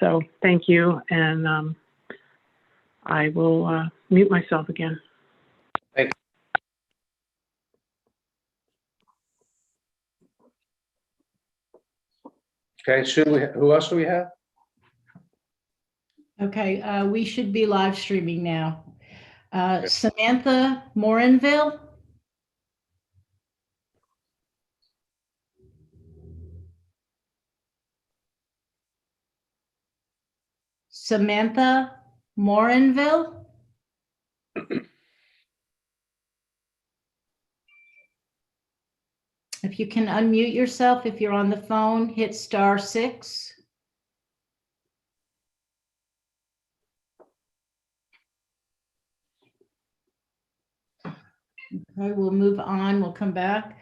So thank you, and I will mute myself again. Thank you. Okay, who else do we have? Okay, we should be live streaming now. Samantha Morinville. Samantha Morinville. If you can unmute yourself, if you're on the phone, hit *6. Okay, we'll move on. We'll come back.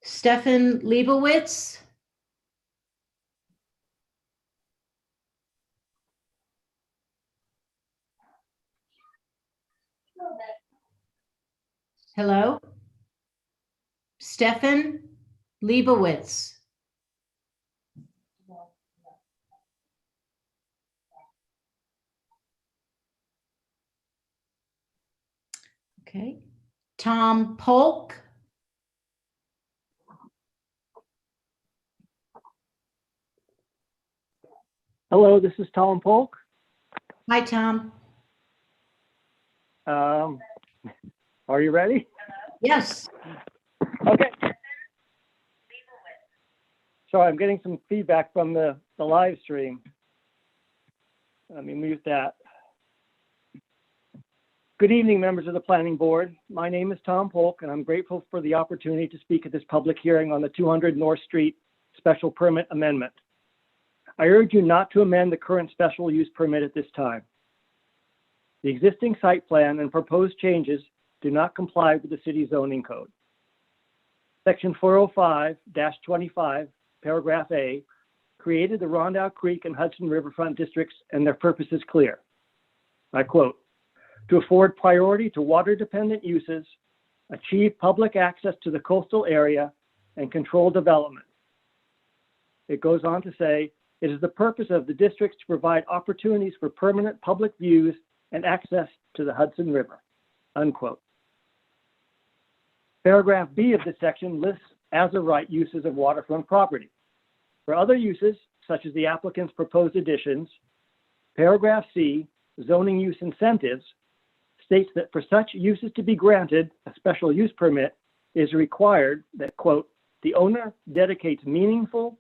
Stefan Leibowitz. Hello? Stefan Leibowitz. Okay. Tom Polk. Hello, this is Tom Polk. Hi, Tom. Are you ready? Yes. Okay. So I'm getting some feedback from the live stream. Let me mute that. Good evening, members of the Planning Board. My name is Tom Polk, and I'm grateful for the opportunity to speak at this public hearing on the 200 North Street Special Permit Amendment. I urge you not to amend the current special use permit at this time. The existing site plan and proposed changes do not comply with the city zoning code. Section 405-25, paragraph A, created the Rondout Creek and Hudson Riverfront districts, and their purpose is clear. I quote, to afford priority to water-dependent uses, achieve public access to the coastal area, and control development. It goes on to say, it is the purpose of the districts to provide opportunities for permanent public views and access to the Hudson River, unquote. Paragraph B of this section lists as a right uses of waterfront property. For other uses, such as the applicant's proposed additions, paragraph C, zoning use incentives, states that for such uses to be granted, a special use permit is required that, quote, the owner dedicates meaningful,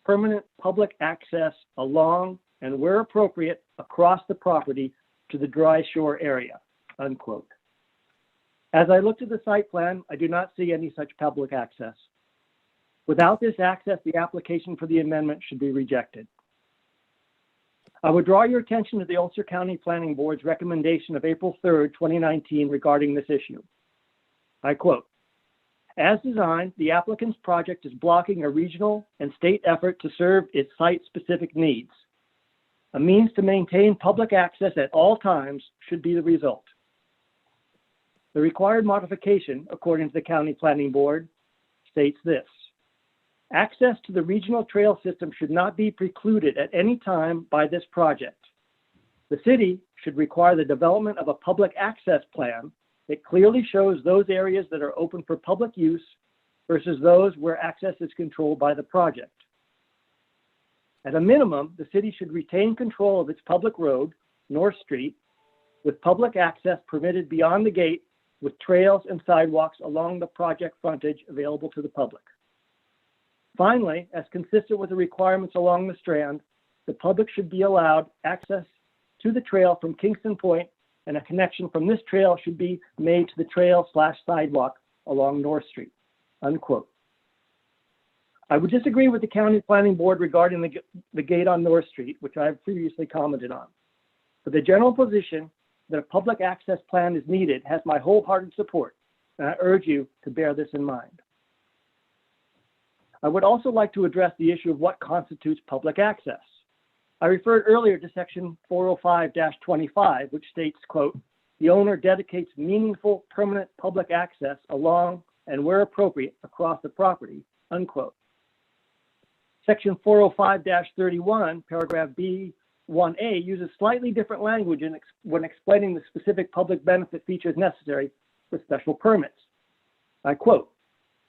permanent public access along and where appropriate across the property to the dry shore area, unquote. As I looked at the site plan, I do not see any such public access. Without this access, the application for the amendment should be rejected. I would draw your attention to the Ulster County Planning Board's recommendation of April 3rd, 2019 regarding this issue. I quote, as designed, the applicant's project is blocking a regional and state effort to serve its site-specific needs. A means to maintain public access at all times should be the result. The required modification, according to the County Planning Board, states this. Access to the regional trail system should not be precluded at any time by this project. The city should require the development of a public access plan that clearly shows those areas that are open for public use versus those where access is controlled by the project. At a minimum, the city should retain control of its public road, North Street, with public access permitted beyond the gate with trails and sidewalks along the project frontage available to the public. Finally, as consistent with the requirements along the Strand, the public should be allowed access to the trail from Kingston Point, and a connection from this trail should be made to the trail/sidewalk along North Street, unquote. I would disagree with the County Planning Board regarding the gate on North Street, which I have previously commented on. But the general position that a public access plan is needed has my wholehearted support, and I urge you to bear this in mind. I would also like to address the issue of what constitutes public access. I referred earlier to section 405-25, which states, quote, the owner dedicates meaningful permanent public access along and where appropriate across the property, unquote. Section 405-31, paragraph B, 1A uses slightly different language when explaining the specific public benefit features necessary for special permits. I quote,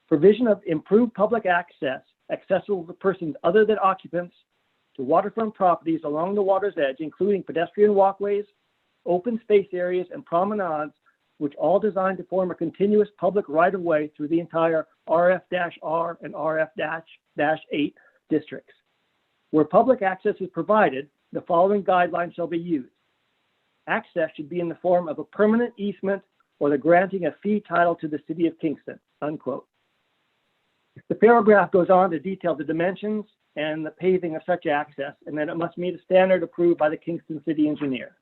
provision of improved public access accessible to persons other than occupants to waterfront properties along the water's edge, including pedestrian walkways, open space areas, and promenades, which all designed to form a continuous public right-of-way through the entire RF-R and RF-8 districts. Where public access is provided, the following guidelines shall be used. Access should be in the form of a permanent easement or the granting of fee title to the city of Kingston, unquote. The paragraph goes on to detail the dimensions and the paving of such access, and that it must meet a standard approved by the Kingston city engineer.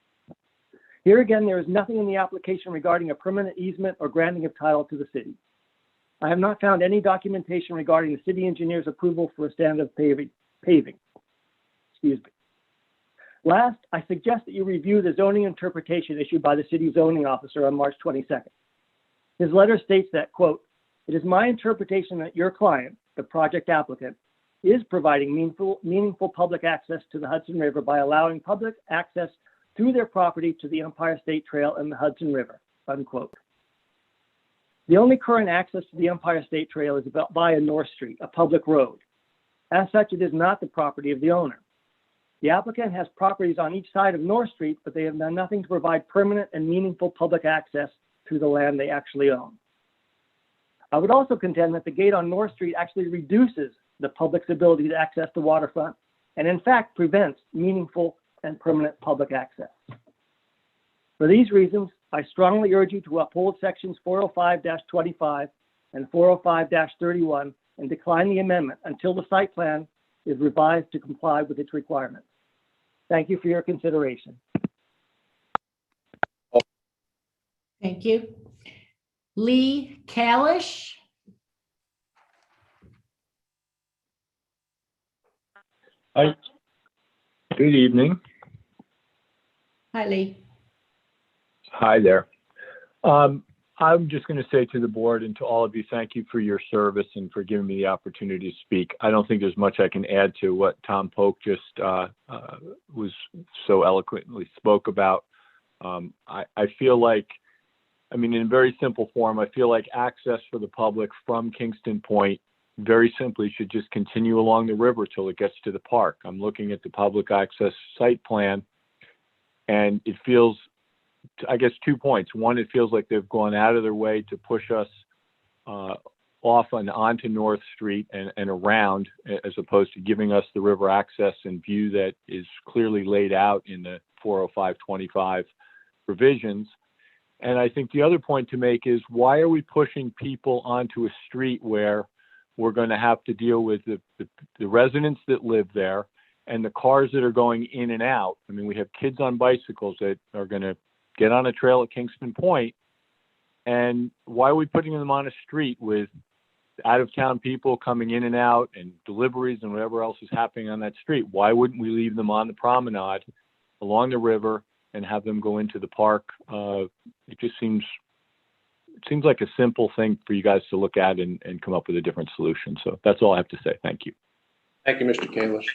Here again, there is nothing in the application regarding a permanent easement or granting of title to the city. I have not found any documentation regarding the city engineer's approval for a standard of paving. Excuse me. Last, I suggest that you review the zoning interpretation issued by the city zoning officer on March 22nd. His letter states that, quote, it is my interpretation that your client, the project applicant, is providing meaningful public access to the Hudson River by allowing public access through their property to the Empire State Trail and the Hudson River, unquote. The only current access to the Empire State Trail is via North Street, a public road. As such, it is not the property of the owner. The applicant has properties on each side of North Street, but they have done nothing to provide permanent and meaningful public access to the land they actually own. I would also contend that the gate on North Street actually reduces the public's ability to access the waterfront and in fact prevents meaningful and permanent public access. For these reasons, I strongly urge you to uphold sections 405-25 and 405-31 and decline the amendment until the site plan is revised to comply with its requirements. Thank you for your consideration. Thank you. Lee Kalish. Hi. Good evening. Hi, Lee. Hi there. I'm just going to say to the board and to all of you, thank you for your service and for giving me the opportunity to speak. I don't think there's much I can add to what Tom Polk just was so eloquently spoke about. I feel like, I mean, in very simple form, I feel like access for the public from Kingston Point very simply should just continue along the river till it gets to the park. I'm looking at the public access site plan, and it feels, I guess, 2 points. One, it feels like they've gone out of their way to push us off and onto North Street and around, as opposed to giving us the river access and view that is clearly laid out in the 405-25 provisions. And I think the other point to make is, why are we pushing people onto a street where we're going to have to deal with the residents that live there and the cars that are going in and out? I mean, we have kids on bicycles that are going to get on a trail at Kingston Point, and why are we putting them on a street with out-of-town people coming in and out and deliveries and whatever else is happening on that street? Why wouldn't we leave them on the promenade along the river and have them go into the park? It just seems like a simple thing for you guys to look at and come up with a different solution. So that's all I have to say. Thank you. Thank you, Mr. Kalish.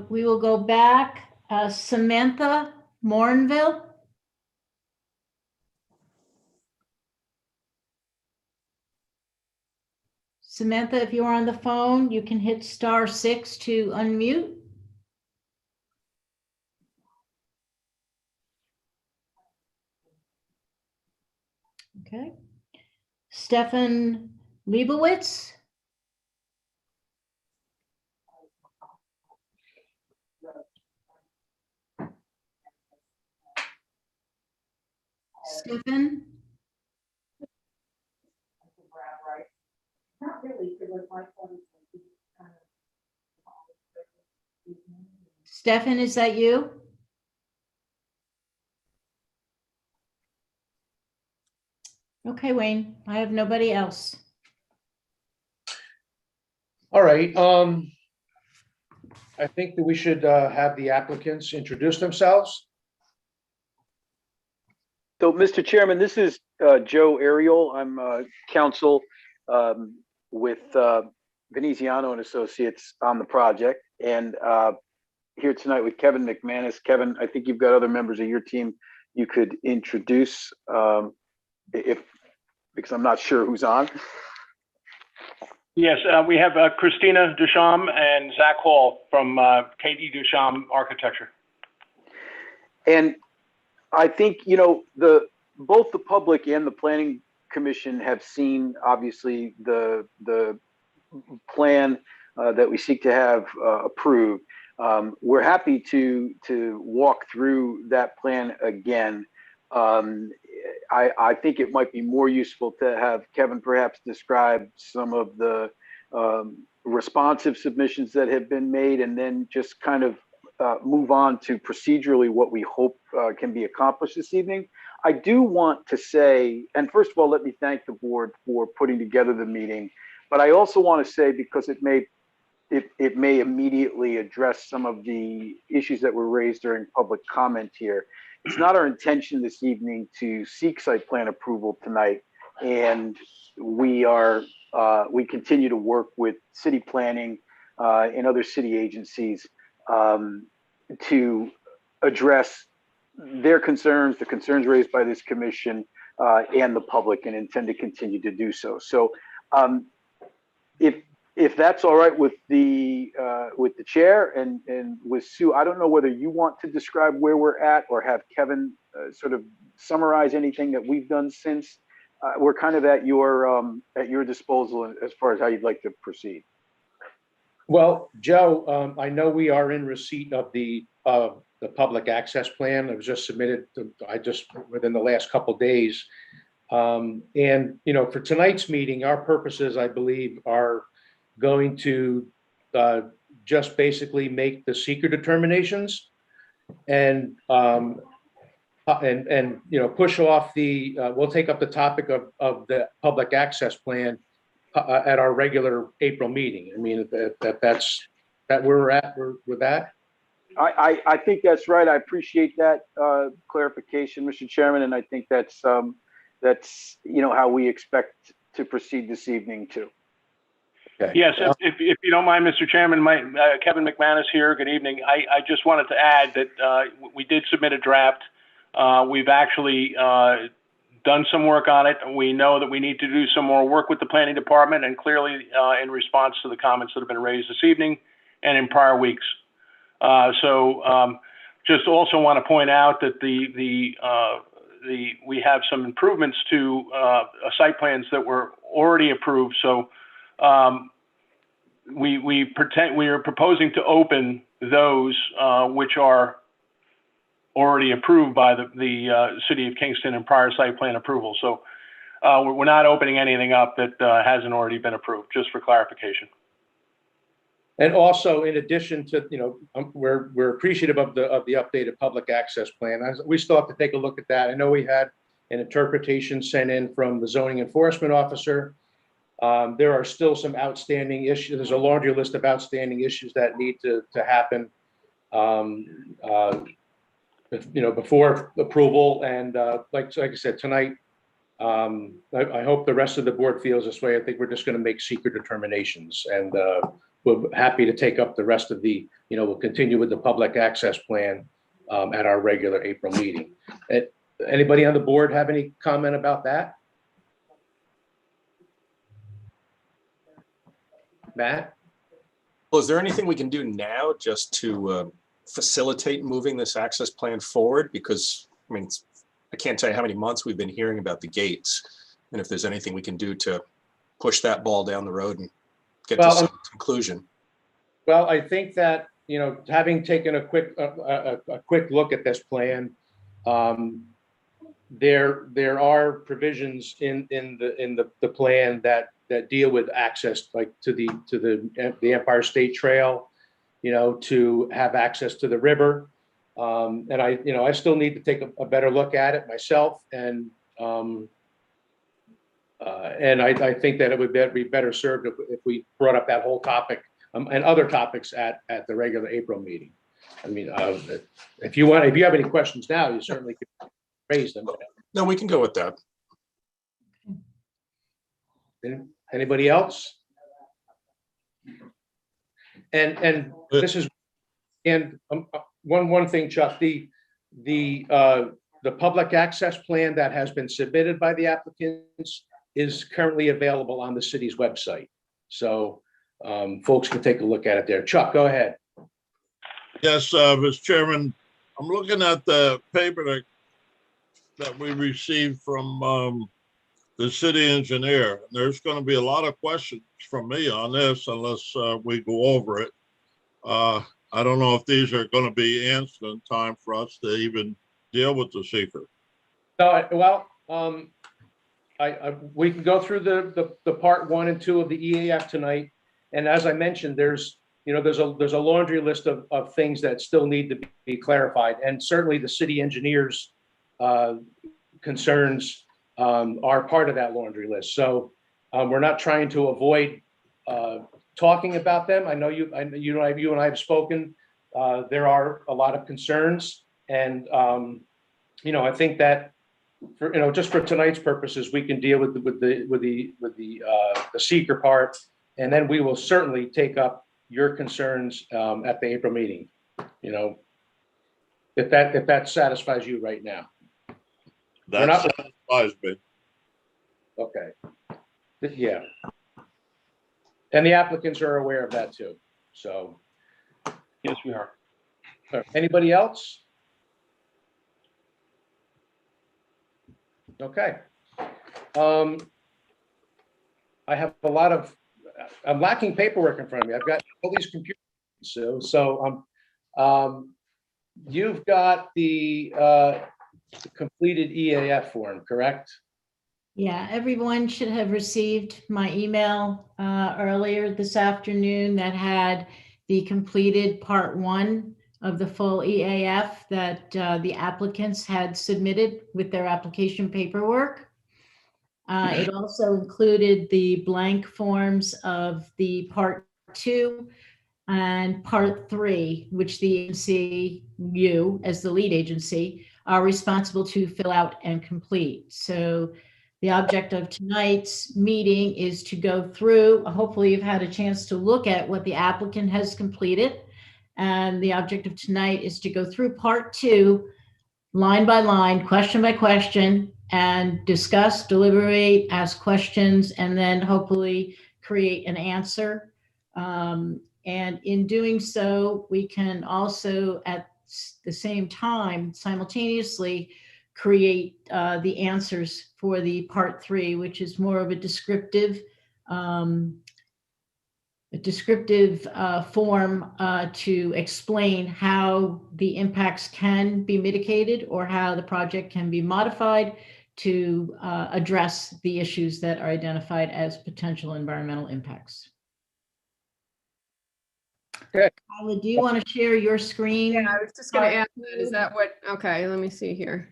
We will go back. Samantha Morinville. Samantha, if you're on the phone, you can hit *6 to unmute. Okay. Stefan Leibowitz. Stefan? Stefan, is that you? Okay, Wayne, I have nobody else. All right. I think that we should have the applicants introduce themselves. So, Mr. Chairman, this is Joe Ariel. I'm counsel with the Veneziano and Associates on the project, and here tonight with Kevin McManus. Kevin, I think you've got other members of your team you could introduce, because I'm not sure who's on. Yes, we have Christina Duchamp and Zach Hall from K.D. Duchamp Architecture. And I think, both the public and the planning commission have seen, obviously, the plan that we seek to have approved. We're happy to walk through that plan again. I think it might be more useful to have Kevin perhaps describe some of the responsive submissions that have been made, and then just kind of move on to procedurally what we hope can be accomplished this evening. I do want to say, and first of all, let me thank the board for putting together the meeting, but I also want to say, because it may immediately address some of the issues that were raised during public comment here. It's not our intention this evening to seek site plan approval tonight, and we continue to work with city planning and other city agencies to address their concerns, the concerns raised by this commission and the public, and intend to continue to do so. So if that's all right with the chair and with Sue, I don't know whether you want to describe where we're at, or have Kevin sort of summarize anything that we've done since. We're kind of at your disposal as far as how you'd like to proceed. Well, Joe, I know we are in receipt of the public access plan. It was just submitted within the last couple of days. And, for tonight's meeting, our purposes, I believe, are going to just basically make the seeker determinations and push off we'll take up the topic of the public access plan at our regular April meeting. I mean, that's where we're at with that. I think that's right. I appreciate that clarification, Mr. Chairman, and I think that's how we expect to proceed this evening too. Okay. Yes, if you don't mind, Mr. Chairman, Kevin McManus here. Good evening. I just wanted to add that we did submit a draft. We've actually done some work on it. We know that we need to do some more work with the planning department, and clearly in response to the comments that have been raised this evening and in prior weeks. Just also want to point out that we have some improvements to site plans that were already approved. So we are proposing to open those which are already approved by the City of Kingston and prior site plan approval. So we're not opening anything up that hasn't already been approved, just for clarification. And also, in addition to, we're appreciative of the updated public access plan. We still have to take a look at that. I know we had an interpretation sent in from the zoning enforcement officer. There are still some outstanding issues. There's a laundry list of outstanding issues that need to happen, before approval. And like I said tonight, I hope the rest of the board feels this way. I think we're just going to make secret determinations, and we're happy to take up the rest of we'll continue with the public access plan at our regular April meeting. Anybody on the board have any comment about that? Matt? Well, is there anything we can do now just to facilitate moving this access plan forward? Because, I can't tell you how many months we've been hearing about the gates, and if there's anything we can do to push that ball down the road and get to some conclusion. Well, I think that, having taken a quick look at this plan, there are provisions in the plan that deal with access, like to the Empire State Trail, to have access to the river. And I still need to take a better look at it myself. And I think that it would be better served if we brought up that whole topic and other topics at the regular April meeting. If you have any questions now, you certainly can raise them. No, we can go with that. Anybody else? And this is, and one thing, Chuck, the public access plan that has been submitted by the applicants is currently available on the city's website. So folks can take a look at it there. Chuck, go ahead. Yes, Mr. Chairman, I'm looking at the paper that we received from the city engineer. There's going to be a lot of questions from me on this unless we go over it. I don't know if these are going to be answered in time for us to even deal with the seeker. Well, we can go through the part 1 and 2 of the EAF tonight. And as I mentioned, there's a laundry list of things that still need to be clarified. And certainly the city engineer's concerns are part of that laundry list. So we're not trying to avoid talking about them. I know you and I have spoken. There are a lot of concerns, and I think that just for tonight's purposes, we can deal with the seeker part, and then we will certainly take up your concerns at the April meeting. If that satisfies you right now. That satisfies me. Okay. Yeah. And the applicants are aware of that too. So. Yes, we are. Anybody else? Okay. I have I'm lacking paperwork in front of me. I've got all these computers. So you've got the completed EAF form, correct? Yeah, everyone should have received my email earlier this afternoon that had the completed part 1 of the full EAF that the applicants had submitted with their application paperwork. It also included the blank forms of the part 2 and part 3, which the agency, you as the lead agency, are responsible to fill out and complete. So the object of tonight's meeting is to go through, hopefully you've had a chance to look at what the applicant has completed. And the object of tonight is to go through part 2, line by line, question by question, and discuss, deliberate, ask questions, and then hopefully create an answer. And in doing so, we can also at the same time simultaneously create the answers for the part 3, which is more of a descriptive form to explain how the impacts can be mitigated or how the project can be modified to address the issues that are identified as potential environmental impacts. Okay. Kyla, do you want to share your screen? Yeah, I was just going to ask that. Is that what? Okay, let me see here.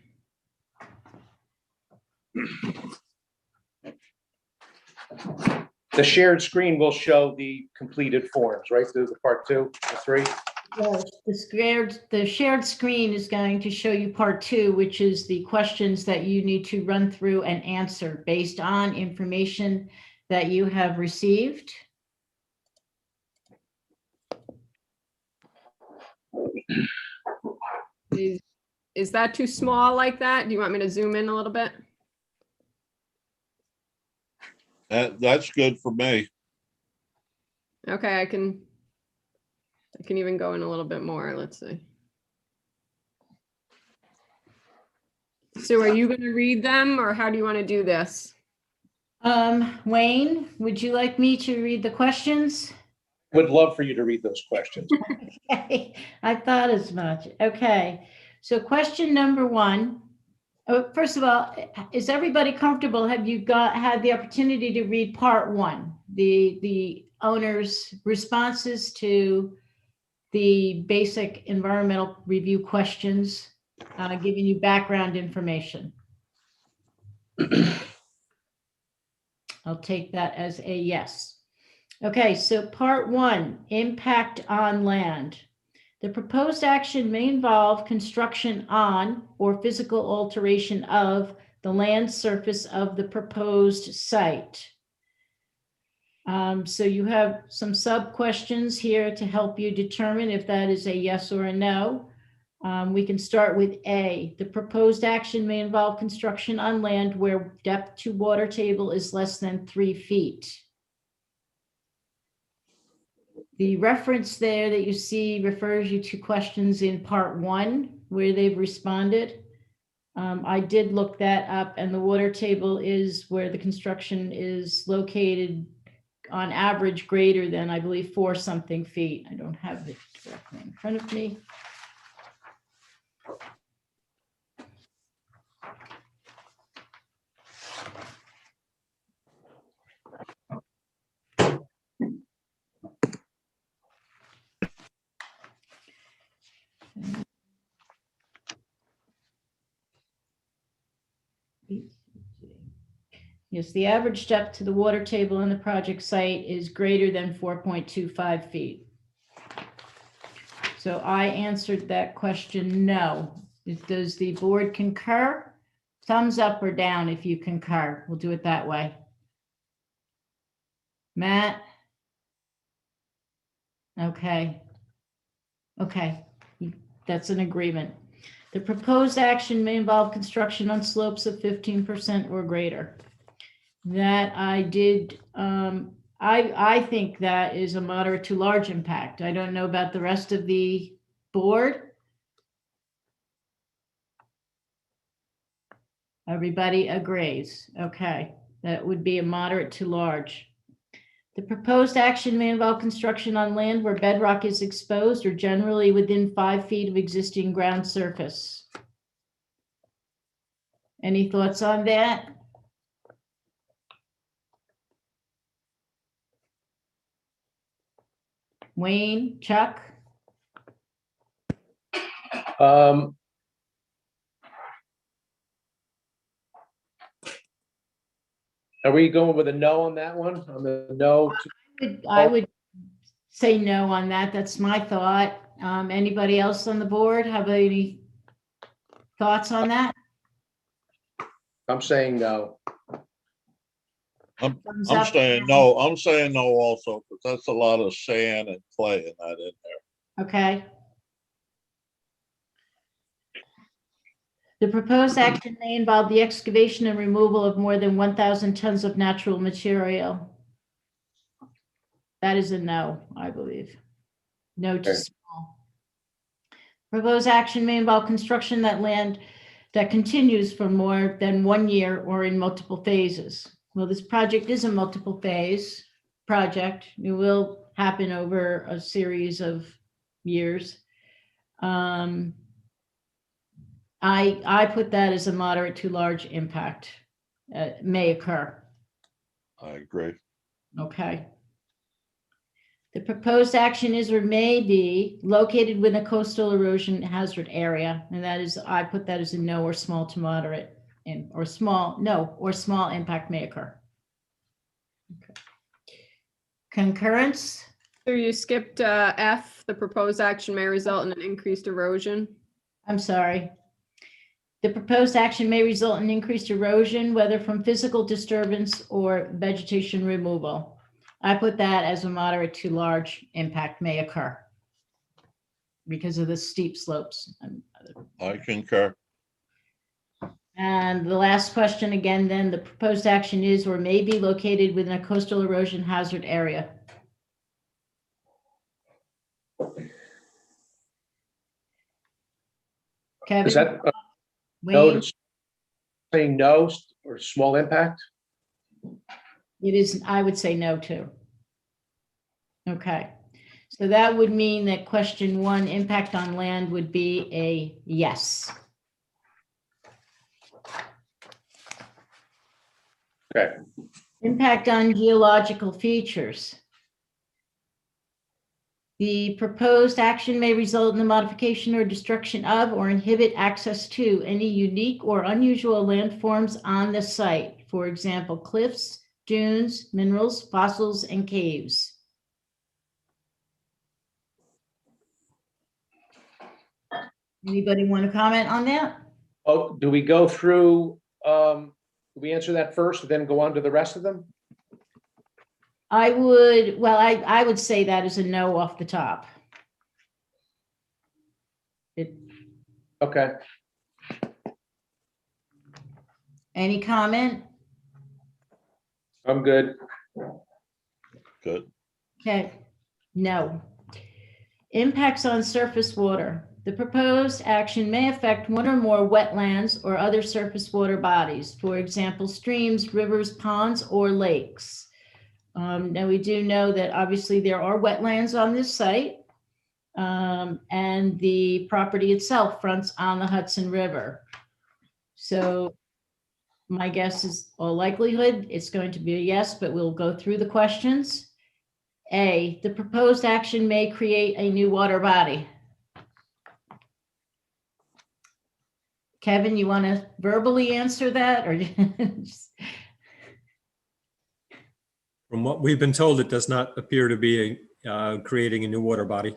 The shared screen will show the completed forms, right? Through the part 2, the 3. Yes, the shared screen is going to show you part 2, which is the questions that you need to run through and answer based on information that you have received. Is that too small like that? Do you want me to zoom in a little bit? That's good for me. Okay, I can even go in a little bit more. Let's see. So are you going to read them, or how do you want to do this? Wayne, would you like me to read the questions? Would love for you to read those questions. Okay, I thought as much. Okay, so question number 1. First of all, is everybody comfortable? Have you had the opportunity to read part 1, the owner's responses to the basic environmental review questions, giving you background information? I'll take that as a yes. Okay, so part 1, impact on land. The proposed action may involve construction on or physical alteration of the land surface of the proposed site. So you have some sub-questions here to help you determine if that is a yes or a no. We can start with A. The proposed action may involve construction on land where depth to water table is less than 3 feet. The reference there that you see refers you to questions in part 1 where they've responded. I did look that up, and the water table is where the construction is located on average greater than, I believe, 4 something feet. I don't have it directly in front of me. Yes, the average depth to the water table in the project site is greater than 4.25 feet. So I answered that question, no. Does the board concur? Thumbs up or down if you concur. We'll do it that way. Matt? Okay. Okay, that's an agreement. The proposed action may involve construction on slopes of 15% or greater. That I did, I think that is a moderate to large impact. I don't know about the rest of the board. Everybody agrees. Okay, that would be a moderate to large. The proposed action may involve construction on land where bedrock is exposed or generally within 5 feet of existing ground surface. Any thoughts on that? Wayne, Chuck? Are we going with a no on that one? On the no? I would say no on that. That's my thought. Anybody else on the board have any thoughts on that? I'm saying no. I'm Thumbs up. saying no. I'm saying no also, because that's a lot of sand and clay in that in there. Okay. The proposed action may involve the excavation and removal of more than 1,000 tons of natural material. That is a no, I believe. No to small. Proposed action may involve construction that land that continues for more than 1 year or in multiple phases. Well, this project is a multiple phase project. It will happen over a series of years. I put that as a moderate to large impact. May occur. I agree. Okay. The proposed action is or may be located within a coastal erosion hazard area, and that is, I put that as a no or small to moderate, or small impact may occur. Okay. Concurrence? So you skipped F, the proposed action may result in an increased erosion. I'm sorry. The proposed action may result in increased erosion, whether from physical disturbance or vegetation removal. I put that as a moderate to large impact may occur because of the steep slopes. I concur. And the last question again, then, the proposed action is or may be located within a coastal erosion hazard area. Kevin? Is that Wayne? no? Saying no or small impact? It is, I would say no too. Okay, so that would mean that question 1, impact on land, would be a yes. Okay. Impact on geological features. The proposed action may result in the modification or destruction of or inhibit access to any unique or unusual landforms on the site. For example, cliffs, dunes, minerals, fossils, and caves. Anybody want to comment on that? Oh, do we go through, do we answer that first and then go on to the rest of them? I would say that is a no off the top. Okay. Any comment? I'm good. Good. Okay, no. Impacts on surface water. The proposed action may affect one or more wetlands or other surface water bodies, for example, streams, rivers, ponds, or lakes. Now we do know that obviously there are wetlands on this site, and the property itself fronts on the Hudson River. So my guess is all likelihood it's going to be a yes, but we'll go through the questions. A, the proposed action may create a new water body. Kevin, you want to verbally answer that or just... From what we've been told, it does not appear to be creating a new water body.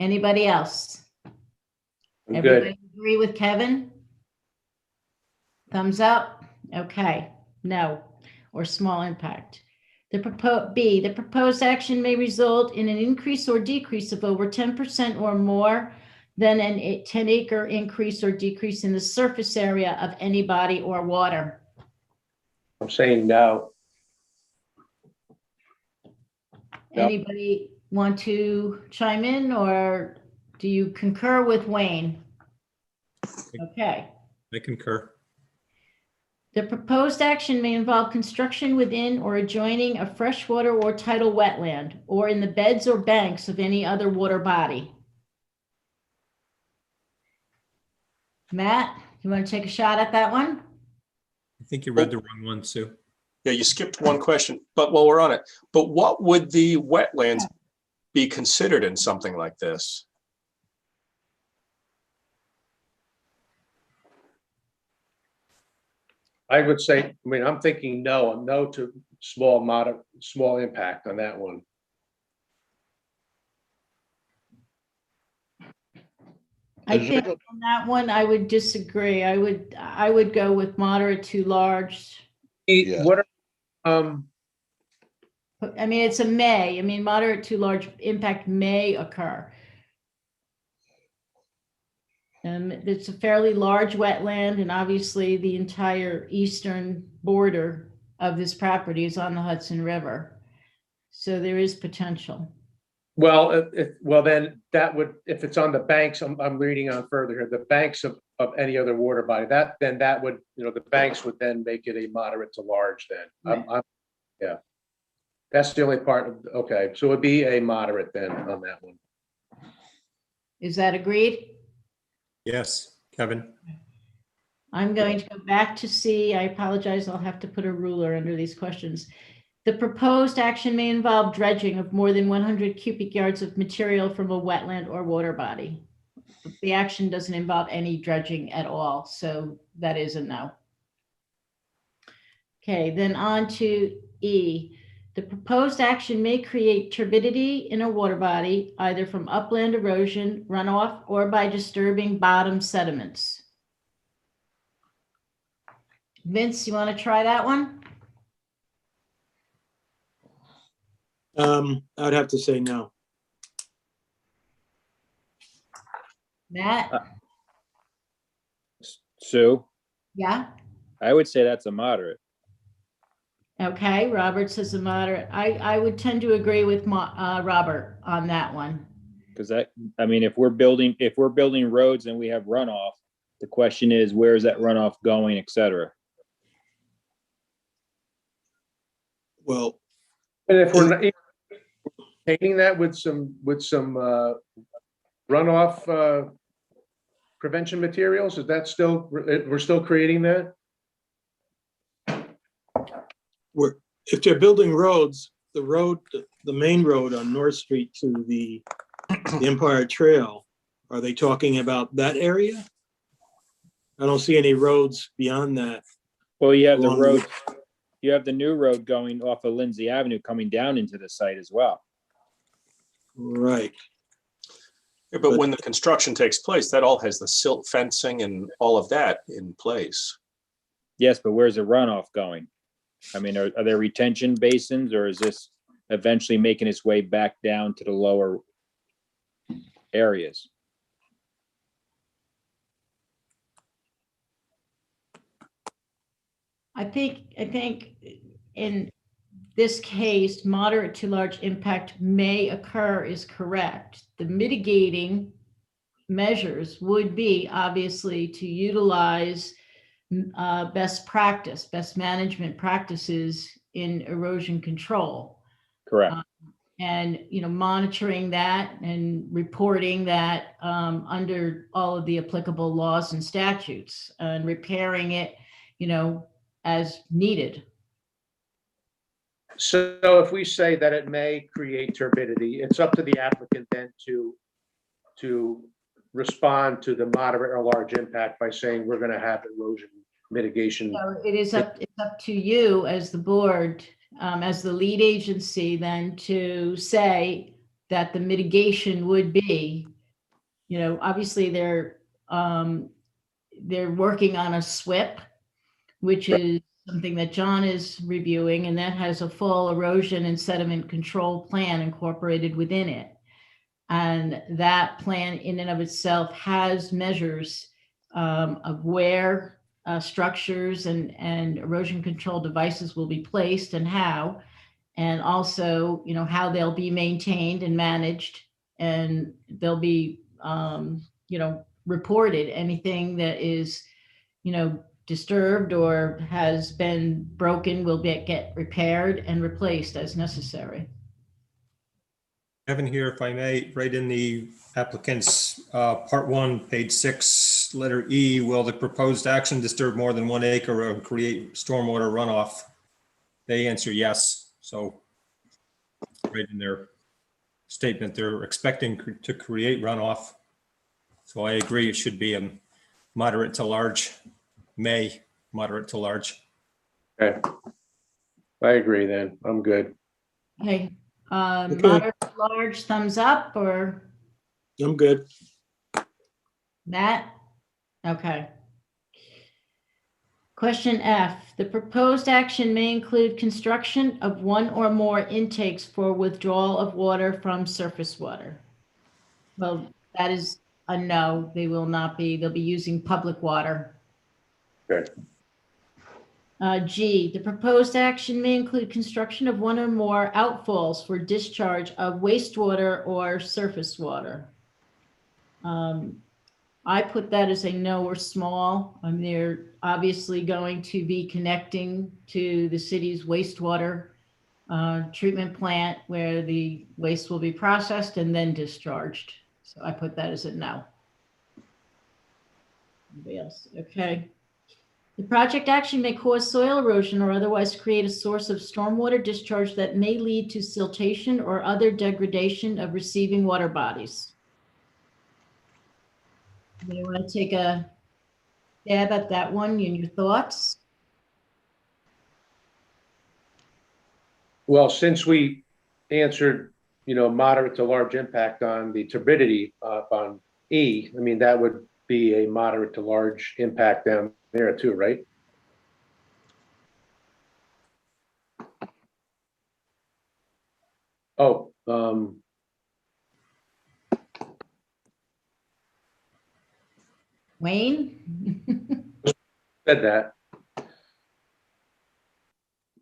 Anybody else? I'm Everybody good. agree with Kevin? Thumbs up? Okay, no, or small impact. The proposed action may result in an increase or decrease of over 10% or more than a 10-acre increase or decrease in the surface area of any body or water. I'm saying no. No. Anybody want to chime in, or do you concur with Wayne? Okay. I concur. The proposed action may involve construction within or adjoining a freshwater or tidal wetland, or in the beds or banks of any other water body. Matt, you want to take a shot at that one? I think you read the wrong one, Sue. Yeah, you skipped one question, but while we're on it, but what would the wetlands be considered in something like this? I would say, I mean, I'm thinking no. I'm no to small impact on that one. I think on that one, I would disagree. I would go with moderate to large. Yeah. What I mean, it's a may. I mean, moderate to large impact may occur. It's a fairly large wetland, and obviously the entire eastern border of this property is on the Hudson River. So there is potential. well, well, then that would, if it's on the banks, I'm reading on further here, the banks of any other water body, that would, the banks would then make it a moderate to large then. Right. Yeah. That's the only part of, okay, so it would be a moderate then on that one. Is that agreed? Yes, Kevin. I'm going to go back to C. I apologize. I'll have to put a ruler under these questions. The proposed action may involve dredging of more than 100 cubic yards of material from a wetland or water body. The action doesn't involve any dredging at all, so that is a no. Okay, then on to E. The proposed action may create turbidity in a water body, either from upland erosion, runoff, or by disturbing bottom sediments. Vince, you want to try that one? I'd have to say no. Matt? Sue, Yeah? I would say that's a moderate. Okay, Robert says a moderate. I would tend to agree with Robert on that one. Because I mean, if we're building roads and we have runoff, the question is, where is that runoff going, et cetera? Well, And if we're not painting that with some runoff prevention materials, is that still, we're still creating that? if they're building roads, the main road on North Street to the Empire Trail, are they talking about that area? I don't see any roads beyond that. Well, you have the Along road, you have the new road going off of Lindsay Avenue coming down into the site as well. Right. Yeah, but when the construction takes place, that all has the silt fencing and all of that in place. Yes, but where's the runoff going? I mean, are there retention basins, or is this eventually making its way back down to the lower areas? I think in this case, moderate to large impact may occur is correct. The mitigating measures would be obviously to utilize best management practices in erosion control. Correct. And, monitoring that and reporting that under all of the applicable laws and statutes, and repairing it, as needed. So if we say that it may create turbidity, it's up to the applicant then to respond to the moderate or large impact by saying we're going to have erosion mitigation. So it's up to you as the board, as the lead agency, then to say that the mitigation would be, obviously they're working on a SWIP, which is something that John is reviewing, and that has a full erosion and sediment control plan incorporated within it. And that plan in and of itself has measures of where structures and erosion control devices will be placed and how, and also, how they'll be maintained and managed, and they'll be, reported. Anything that is, disturbed or has been broken will get repaired and replaced as necessary. Kevin here, if I may, right in the applicant's part 1, page 6, letter E, will the proposed action disturb more than 1 acre or create stormwater runoff? They answer yes. So right in their statement, they're expecting to create runoff. So I agree, it should be a moderate to large, moderate to large. Okay. I agree then. I'm good. Okay. Moderate to large, thumbs up, or I'm good. Matt? Okay. Question F, the proposed action may include construction of 1 or more intakes for withdrawal of water from surface water. Well, that is a no. They will not be. They'll be using public water. Good. G, the proposed action may include construction of 1 or more outfalls for discharge of wastewater or surface water. I put that as a no or small. They're obviously going to be connecting to the city's wastewater treatment plant where the waste will be processed and then discharged. So I put that as a no. Anybody else? Okay. The project action may cause soil erosion or otherwise create a source of stormwater discharge that may lead to siltation or other degradation of receiving water bodies. You want to take a stab at that one and your thoughts? Well, since we answered, moderate to large impact on the turbidity on E, I mean, that would be a moderate to large impact down there too, right? Oh, Wayne? said that.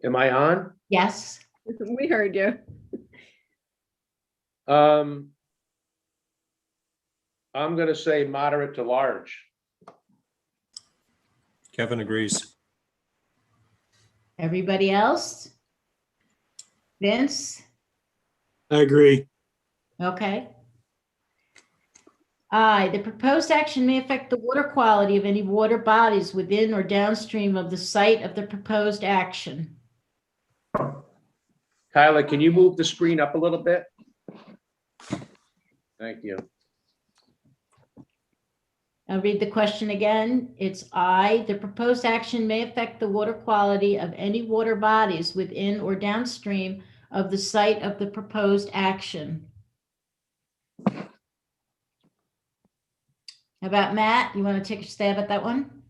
Am I on? Yes. We heard you. I'm going to say moderate to large. Kevin agrees. Everybody else? Vince? I agree. Okay. I, the proposed action may affect the water quality of any water bodies within or downstream of the site of the proposed action. Kyla, can you move the screen up a little bit? Thank you. I'll read the question again. It's I, the proposed action may affect the water quality of any water bodies within or downstream of the site of the proposed action. How about Matt? You want to take a stab at that one?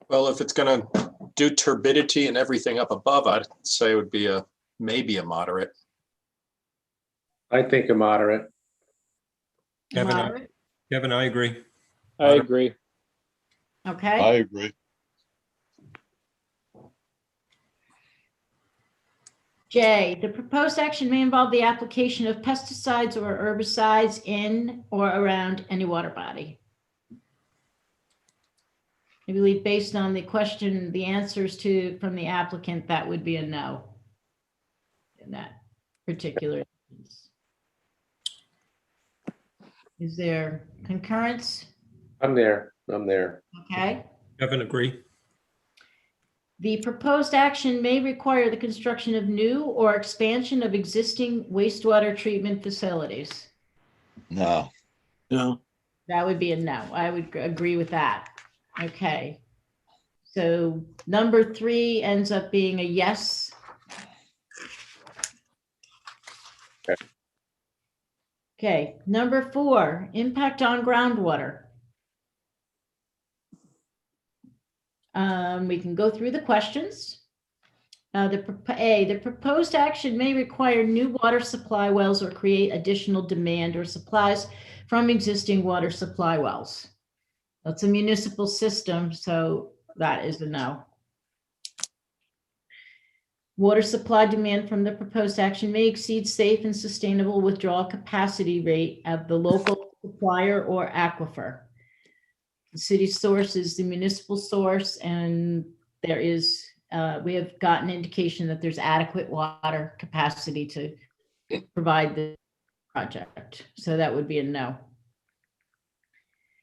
Well, if it's gonna do turbidity and everything up above, I'd say it would be maybe a moderate. I think a moderate. Kevin, Moderate? Kevin, I agree. I agree. Okay. I agree. J, the proposed action may involve the application of pesticides or herbicides in or around any water body. I believe based on the question, the answers from the applicant, that would be a no in that particular instance. Is there concurrence? I'm there. Okay. Kevin, agree. The proposed action may require the construction of new or expansion of existing wastewater treatment facilities. No. No. That would be a no. I would agree with that. Okay. So number 3 ends up being a yes. Okay. Number 4, impact on groundwater. We can go through the questions. The proposed action may require new water supply wells or create additional demand or supplies from existing water supply wells. That's a municipal system, so that is a no. Water supply demand from the proposed action may exceed safe and sustainable withdrawal capacity rate of the local supplier or aquifer. The city source is the municipal source, and there is, we have gotten indication that there's adequate water capacity to provide the project. So that would be a no.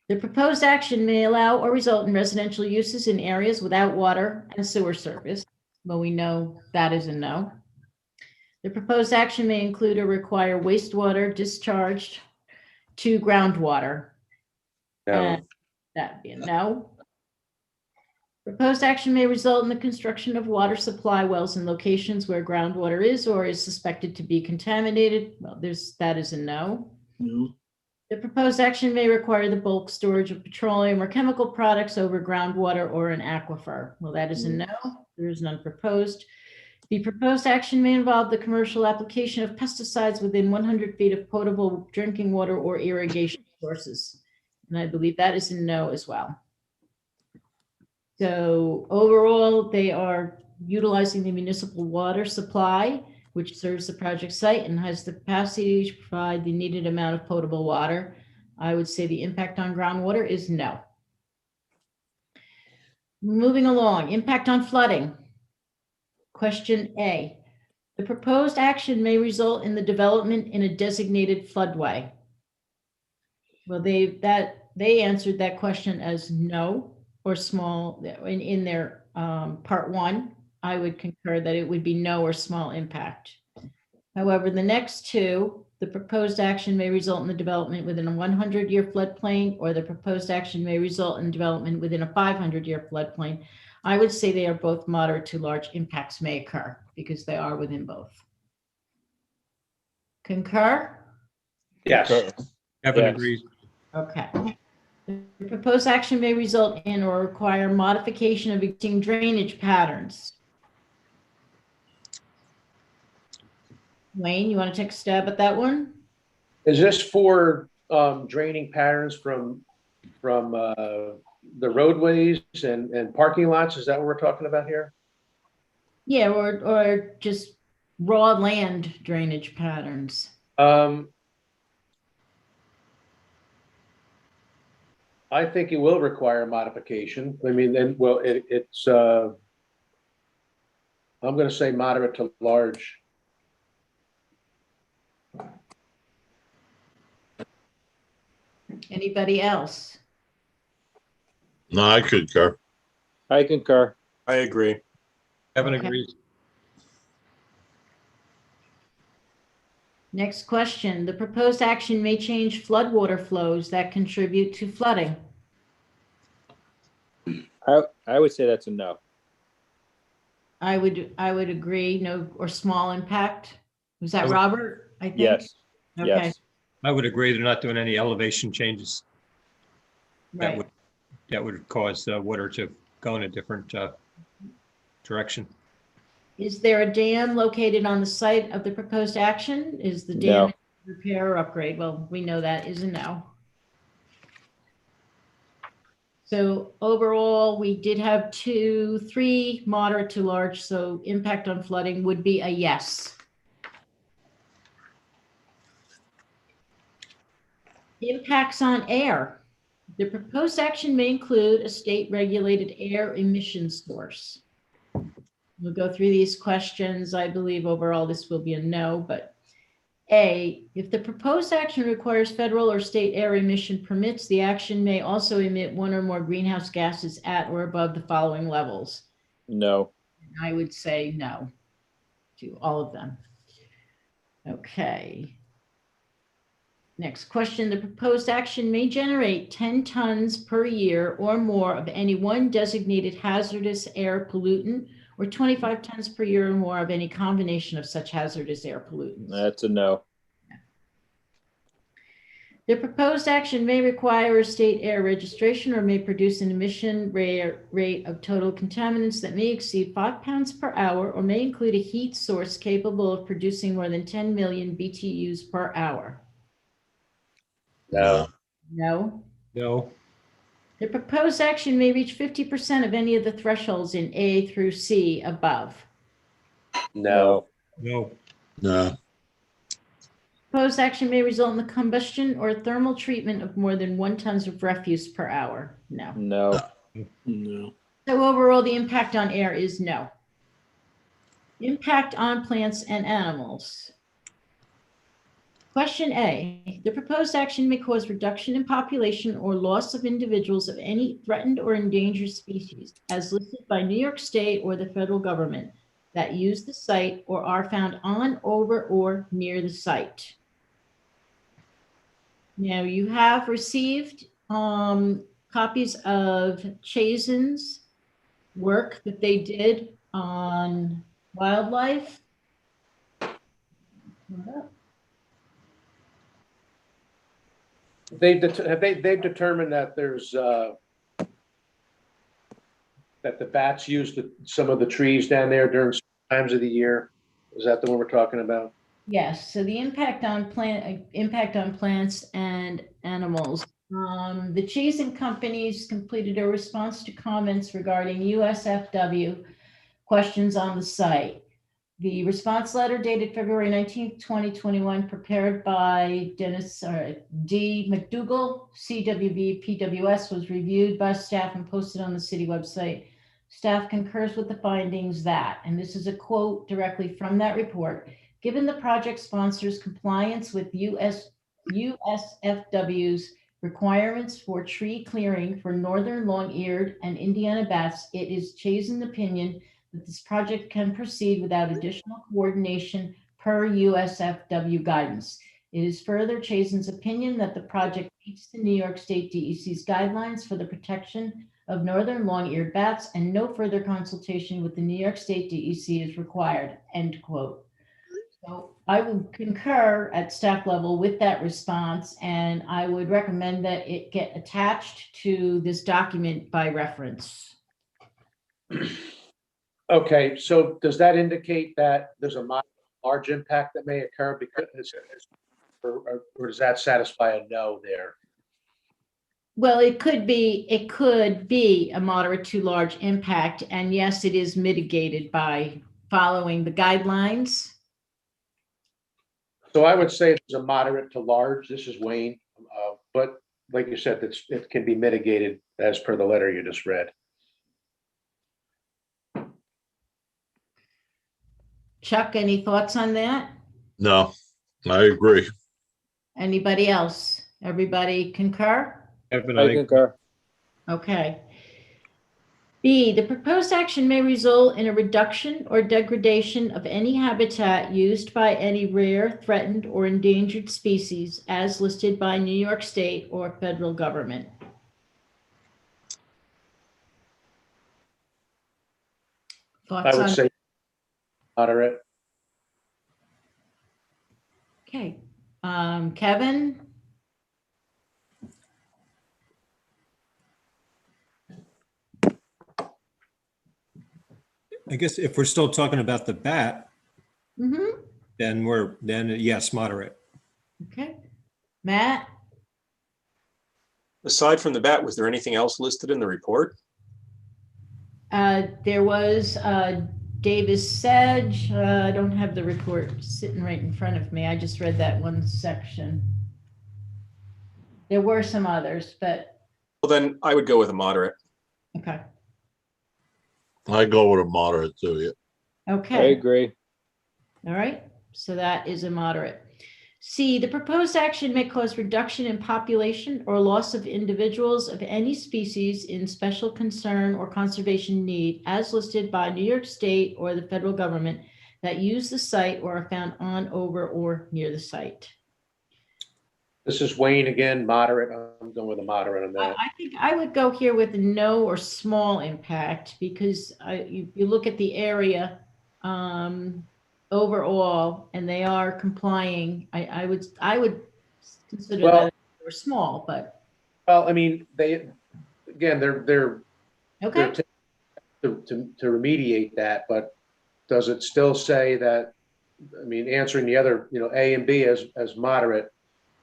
The proposed action may allow or result in residential uses in areas without water and sewer service. Well, we know that is a no. The proposed action may include or require wastewater discharged to groundwater. No. That'd be a no. Proposed action may result in the construction of water supply wells in locations where groundwater is or is suspected to be contaminated. Well, that is a no. No. The proposed action may require the bulk storage of petroleum or chemical products over groundwater or an aquifer. Well, that is a no. There is none proposed. The proposed action may involve the commercial application of pesticides within 100 feet of potable drinking water or irrigation sources. And I believe that is a no as well. So overall, they are utilizing the municipal water supply, which serves the project site and has the capacity to provide the needed amount of potable water. I would say the impact on groundwater is no. Moving along, impact on flooding. Question A, the proposed action may result in the development in a designated floodway. Well, they answered that question as no or small in their part 1. I would concur that it would be no or small impact. However, the next 2, the proposed action may result in the development within a 100-year floodplain, or the proposed action may result in development within a 500-year floodplain. I would say they are both moderate to large impacts may occur because they are within both. Concur? Yes. Kevin Yes. agrees. Okay. The proposed action may result in or require modification of existing drainage patterns. Wayne, you want to take a stab at that one? Is this for draining patterns from the roadways and parking lots? Is that what we're talking about here? Yeah, or just raw land drainage patterns. I think it will require modification. I mean, then, well, it's I'm going to say moderate to large. Anybody else? No, I concur. I concur. I agree. Kevin Okay. agrees. Next question. The proposed action may change floodwater flows that contribute to flooding. I would say that's a no. I would agree, no or small impact. Was that I would- Robert? I think. Yes. Okay. Yes. I would agree. They're not doing any elevation changes Right. that would cause water to go in a different direction. Is there a dam located on the site of the proposed action? Is the dam No. repair or upgrade? Well, we know that is a no. So overall, we did have 3 moderate to large, so impact on flooding would be a yes. Impacts on air. The proposed action may include a state-regulated air emission source. We'll go through these questions. I believe overall this will be a no, but A, if the proposed action requires federal or state air emission permits, the action may also emit one or more greenhouse gases at or above the following levels. No. I would say no to all of them. Okay. Next question, the proposed action may generate 10 tons per year or more of any one designated hazardous air pollutant or 25 tons per year or more of any combination of such hazardous air pollutants. That's a no. The proposed action may require a state air registration or may produce an emission rate of total contaminants that may exceed 5 pounds per hour or may include a heat source capable of producing more than 10 million BTUs per hour. No. No. No. The proposed action may reach 50% of any of the thresholds in A through C above. No. No. No. Proposed action may result in the combustion or thermal treatment of more than 1 ton of refuse per hour. No. No. No. So overall, the impact on air is no. Impact on plants and animals. Question A, the proposed action may cause reduction in population or loss of individuals of any threatened or endangered species as listed by New York State or the federal government that use the site or are found on, over, or near the site. Now you have received copies of Chazen's work that they did on wildlife. They've determined that there's that the bats use some of the trees down there during times of the year. Is that the one we're talking about? Yes. So the impact on plants and animals. The Chazen companies completed a response to comments regarding USFW questions on the site. The response letter dated February 19th, 2021, prepared by Dennis D. McDougall, CWB PWS, was reviewed by staff and posted on the city website. Staff concurs with the findings that, and this is a quote directly from that report, given the project sponsor's compliance with USFW's requirements for tree clearing for northern long-eared and Indiana bats, it is Chazen's opinion that this project can proceed without additional coordination per USFW guidance. It is further Chazen's opinion that the project meets the New York State DEC's guidelines for the protection of northern long-eared bats and no further consultation with the New York State DEC is required, end quote. So I would concur at staff level with that response, and I would recommend that it get attached to this document by reference. Okay, so does that indicate that there's a large impact that may occur because, or does that satisfy a no there? Well, it could be a moderate to large impact, and yes, it is mitigated by following the guidelines. So I would say it's a moderate to large. This is Wayne, but like you said, it can be mitigated as per the letter you just read. Chuck, any thoughts on that? No, I agree. Anybody else? Everybody concur? I concur. Okay. B, the proposed action may result in a reduction or degradation of any habitat used by any rare, threatened, or endangered species as listed by New York State or federal government. Thoughts I would say moderate. Okay. Kevin? I guess if we're still talking about the bat, Mm-hmm. then yes, moderate. Okay. Matt? Aside from the bat, was there anything else listed in the report? There was Davis Sedge. I don't have the report sitting right in front of me. I just read that one section. There were some others, but Well, then I would go with a moderate. okay. I go with a moderate too, yeah. I Okay. agree. All right. So that is a moderate. C, the proposed action may cause reduction in population or loss of individuals of any species in special concern or conservation need as listed by New York State or the federal government that use the site or are found on, over, or near the site. This is Wayne again, moderate. I'm going with a moderate on that. I think I would go here with no or small impact because you look at the area overall and they are complying. I would consider that or small, but well, I mean, they're okay. to remediate that, but does it still say that? I mean, answering the other, A and B as moderate,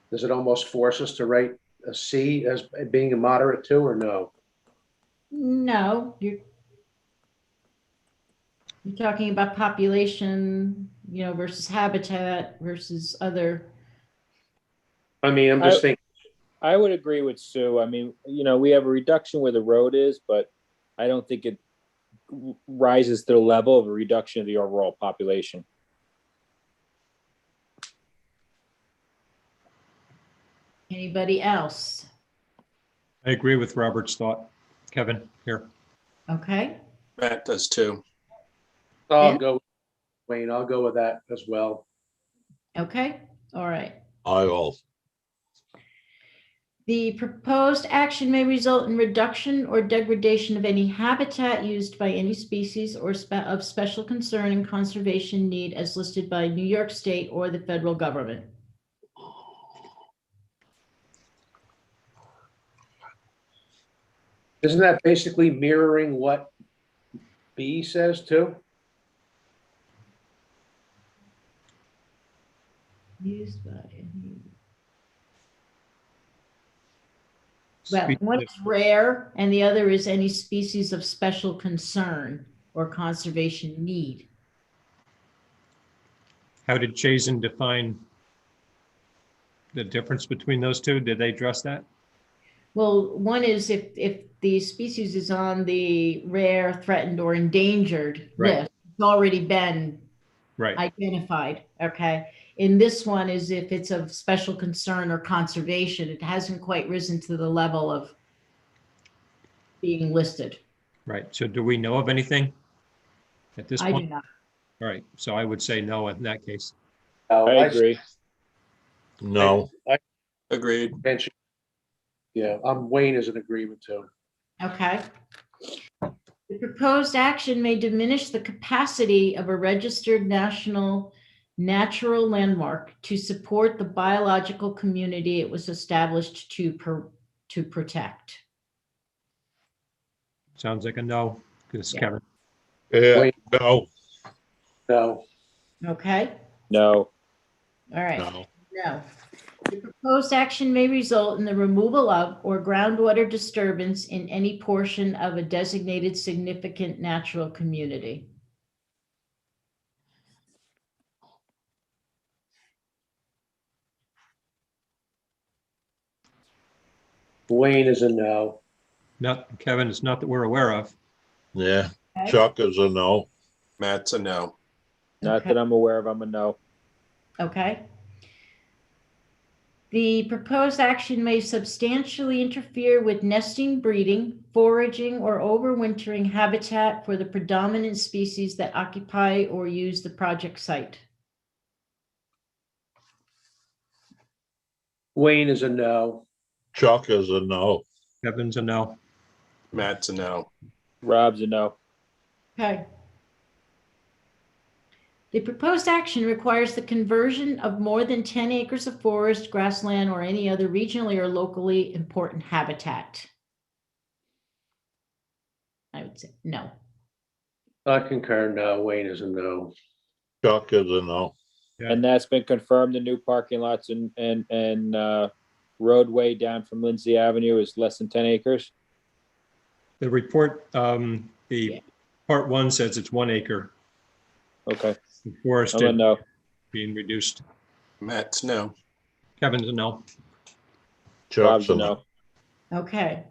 does it almost force us to write a C as being a moderate too, or no? No, you're talking about population, versus habitat versus other. I mean, I'm just thinking. I would agree with Sue. I mean, we have a reduction where the road is, but I don't think it rises to the level of a reduction of the overall population. Anybody else? I agree with Robert's thought. Kevin, here. Okay. Matt does too. I'll go, Wayne, I'll go with that as well. Okay. All right. I also. The proposed action may result in reduction or degradation of any habitat used by any species or of special concern and conservation need as listed by New York State or the federal government. Isn't that basically mirroring what B says too? Used by any. Well, one is rare and the other is any species of special concern or conservation need. How did Chazen define the difference between those two? Did they address that? Well, one is if the species is on the rare, threatened, or endangered list, it's already been identified. Okay. In this one is if it's of special concern or conservation, it hasn't quite risen to the level of being listed. Right. So do we know of anything at this point? I do not. All right. So I would say no in that case. I agree. No. I Agreed. Yeah, Wayne is in agreement too. Okay. The proposed action may diminish the capacity of a registered national natural landmark to support the biological community it was established to protect. Sounds like a no. Because Kevin. Yeah, Wayne. no. No. Okay. No. All right. No. No. The proposed action may result in the removal of or groundwater disturbance in any portion of a designated significant natural community. Wayne is a no. Not Kevin, it's not that we're aware of. Yeah. Okay. Chuck is a no. Matt's a no. Not that I'm aware of. I'm a no. Okay. The proposed action may substantially interfere with nesting, breeding, foraging, or overwintering habitat for the predominant species that occupy or use the project site. Wayne is a no. Chuck is a no. Kevin's a no. Matt's a no. Rob's a no. Okay. The proposed action requires the conversion of more than 10 acres of forest, grassland, or any other regionally or locally important habitat. I would say no. I concur, no. Wayne is a no. Chuck is a no. Yeah. And that's been confirmed, the new parking lots and roadway down from Lindsay Avenue is less than 10 acres? The report, the part one says it's 1 acre. Okay, Forested I'm a no. being reduced. Matt's no. Kevin's a no. Bob's Chuck's a a no. no. Okay.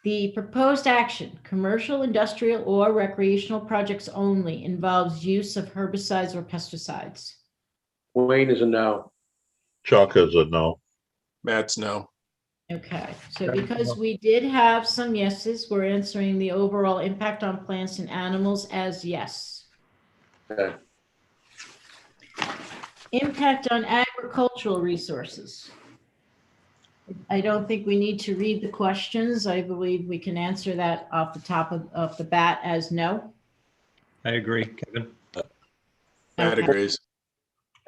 The proposed action, commercial, industrial, or recreational projects only, involves use of herbicides or pesticides. Wayne is a no. Chuck is a no. Matt's no. Okay, so because we did have some yeses, we're answering the overall impact on plants and animals as yes. Okay. Impact on agricultural resources. I don't think we need to read the questions. I believe we can answer that off the top of the bat as no. I agree, Kevin. Matt agrees.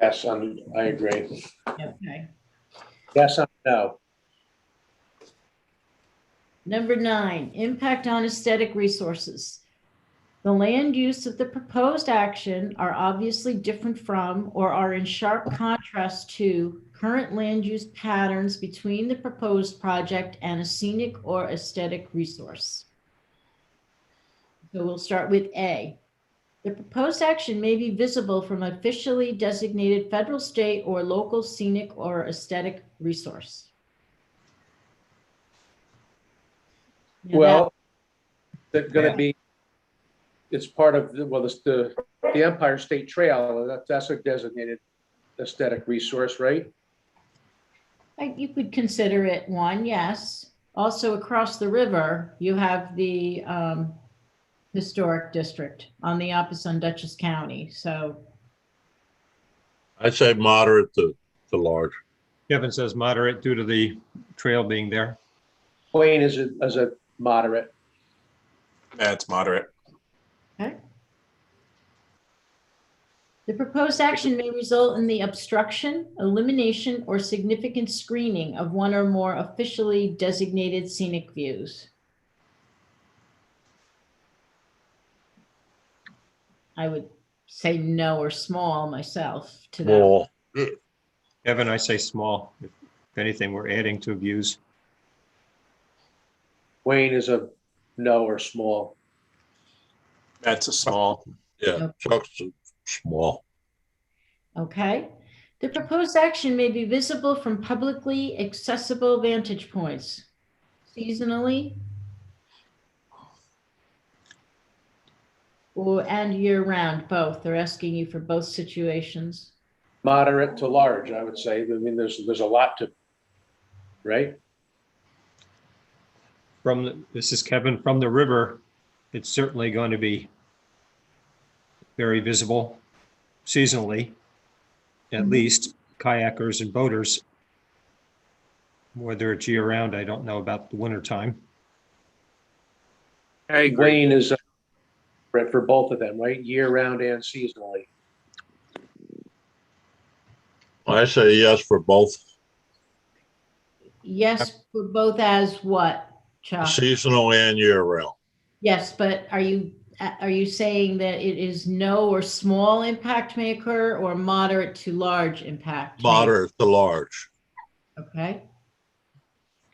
Yes, I agree. Okay. Yes, I'm no. Number 9, impact on aesthetic resources. The land use of the proposed action are obviously different from or are in sharp contrast to current land use patterns between the proposed project and a scenic or aesthetic resource. So we'll start with A. The proposed action may be visible from officially designated federal, state, or local scenic or aesthetic resource. Now Well, they're going to be, it's part of, the Empire State Trail. That's a designated aesthetic resource, right? you could consider it one, yes. Also across the river, you have the historic district on the opposite on Dutchess County. So I say moderate to large. Kevin says moderate due to the trail being there. Wayne is a moderate. Matt's moderate. okay. The proposed action may result in the obstruction, elimination, or significant screening of one or more officially designated scenic views. I would say no or small myself to that. Well, Kevin, I say small. If anything, we're adding to views. Wayne is a no or small. Matt's a small. yeah, Chuck's a small. Okay. The proposed action may be visible from publicly accessible vantage points. Seasonally and year-round, both. They're asking you for both situations. Moderate to large, I would say. I mean, there's a lot to, right? This is Kevin, from the river, it's certainly going to be very visible seasonally, at least kayakers and boaters. Whether it's year round, I don't know about the winter time. I agree. Wayne is for both of them, right? Year round and seasonally. I say yes for both. Yes, for both as what, Chuck? Seasonal and year round. Yes, but are you saying that it is no or small impact may occur or moderate to large impact? Moderate to large. Okay.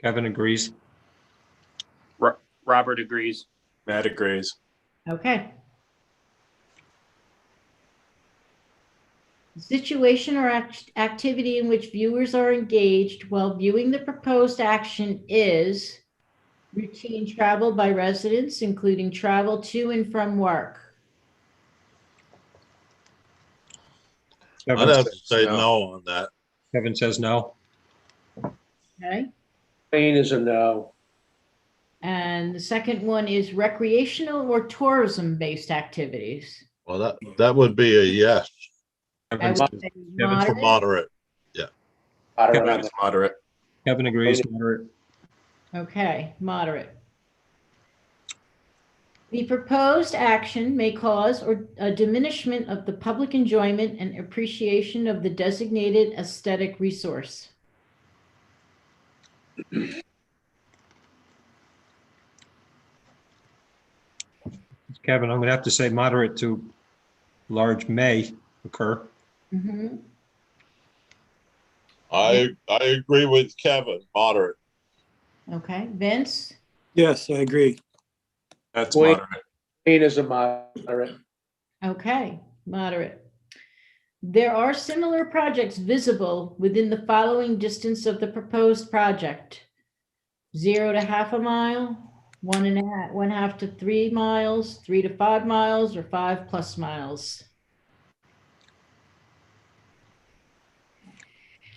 Kevin agrees. Robert agrees. Matt agrees. Okay. Situation or activity in which viewers are engaged while viewing the proposed action is routine travel by residents, including travel to and from work. I'd have to say no on that. Kevin says no. Okay. Wayne is a no. And the second one is recreational or tourism-based activities. Well, that would be a yes. I would say For moderate. Yeah. Kevin's moderate. Kevin agrees, moderate. Okay, moderate. The proposed action may cause a diminishment of the public enjoyment and appreciation of the designated aesthetic resource. Kevin, I'm gonna have to say moderate to large may occur. Mhm. I agree with Kevin, moderate. Okay, Vince? Yes, I agree. That's Wayne moderate. is a moderate. Okay, moderate. There are similar projects visible within the following distance of the proposed project. 0 to half a mile, 1.5 to 3 miles, 3 to 5 miles, or 5+ miles.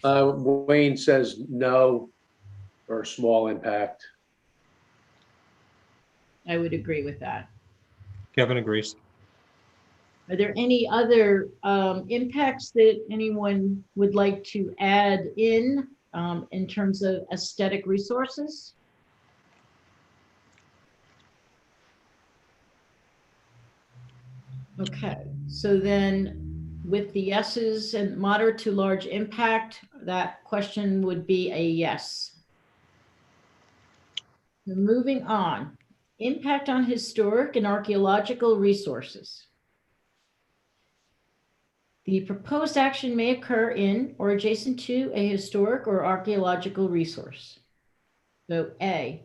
Wayne says no or small impact. I would agree with that. Kevin agrees. Are there any other impacts that anyone would like to add in terms of aesthetic resources? Okay, so then with the yeses and moderate to large impact, that question would be a yes. Moving on, impact on historic and archaeological resources. The proposed action may occur in or adjacent to a historic or archaeological resource. So A,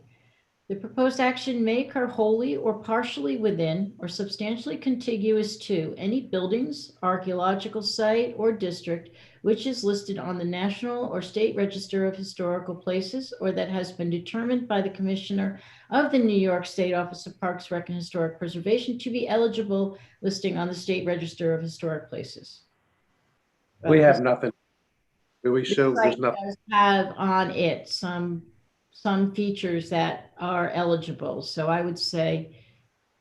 the proposed action may occur wholly or partially within or substantially contiguous to any buildings, archaeological site, or district which is listed on the National or State Register of Historical Places or that has been determined by the Commissioner of the New York State Office of Parks, Rec, and Historic Preservation to be eligible listing on the State Register of Historic Places. We have nothing. Do we show This there's site nothing? does have on it some features that are eligible. So I would say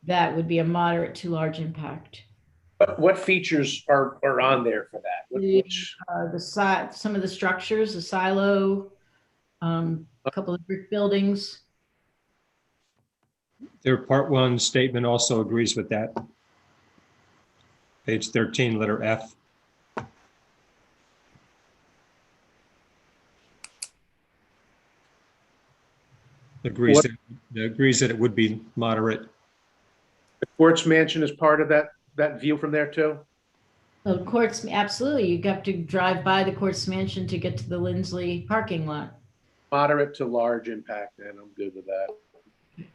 that would be a moderate to large impact. What features are on there for that? The side, some of the structures, the silo, a couple of brick buildings. Their part one statement also agrees with that. Page 13, letter F. Agrees that it would be moderate. The Quartz Mansion is part of that view from there too? So Quartz, absolutely. You have to drive by the Quartz Mansion to get to the Lindsley parking lot. Moderate to large impact, then I'm good with that.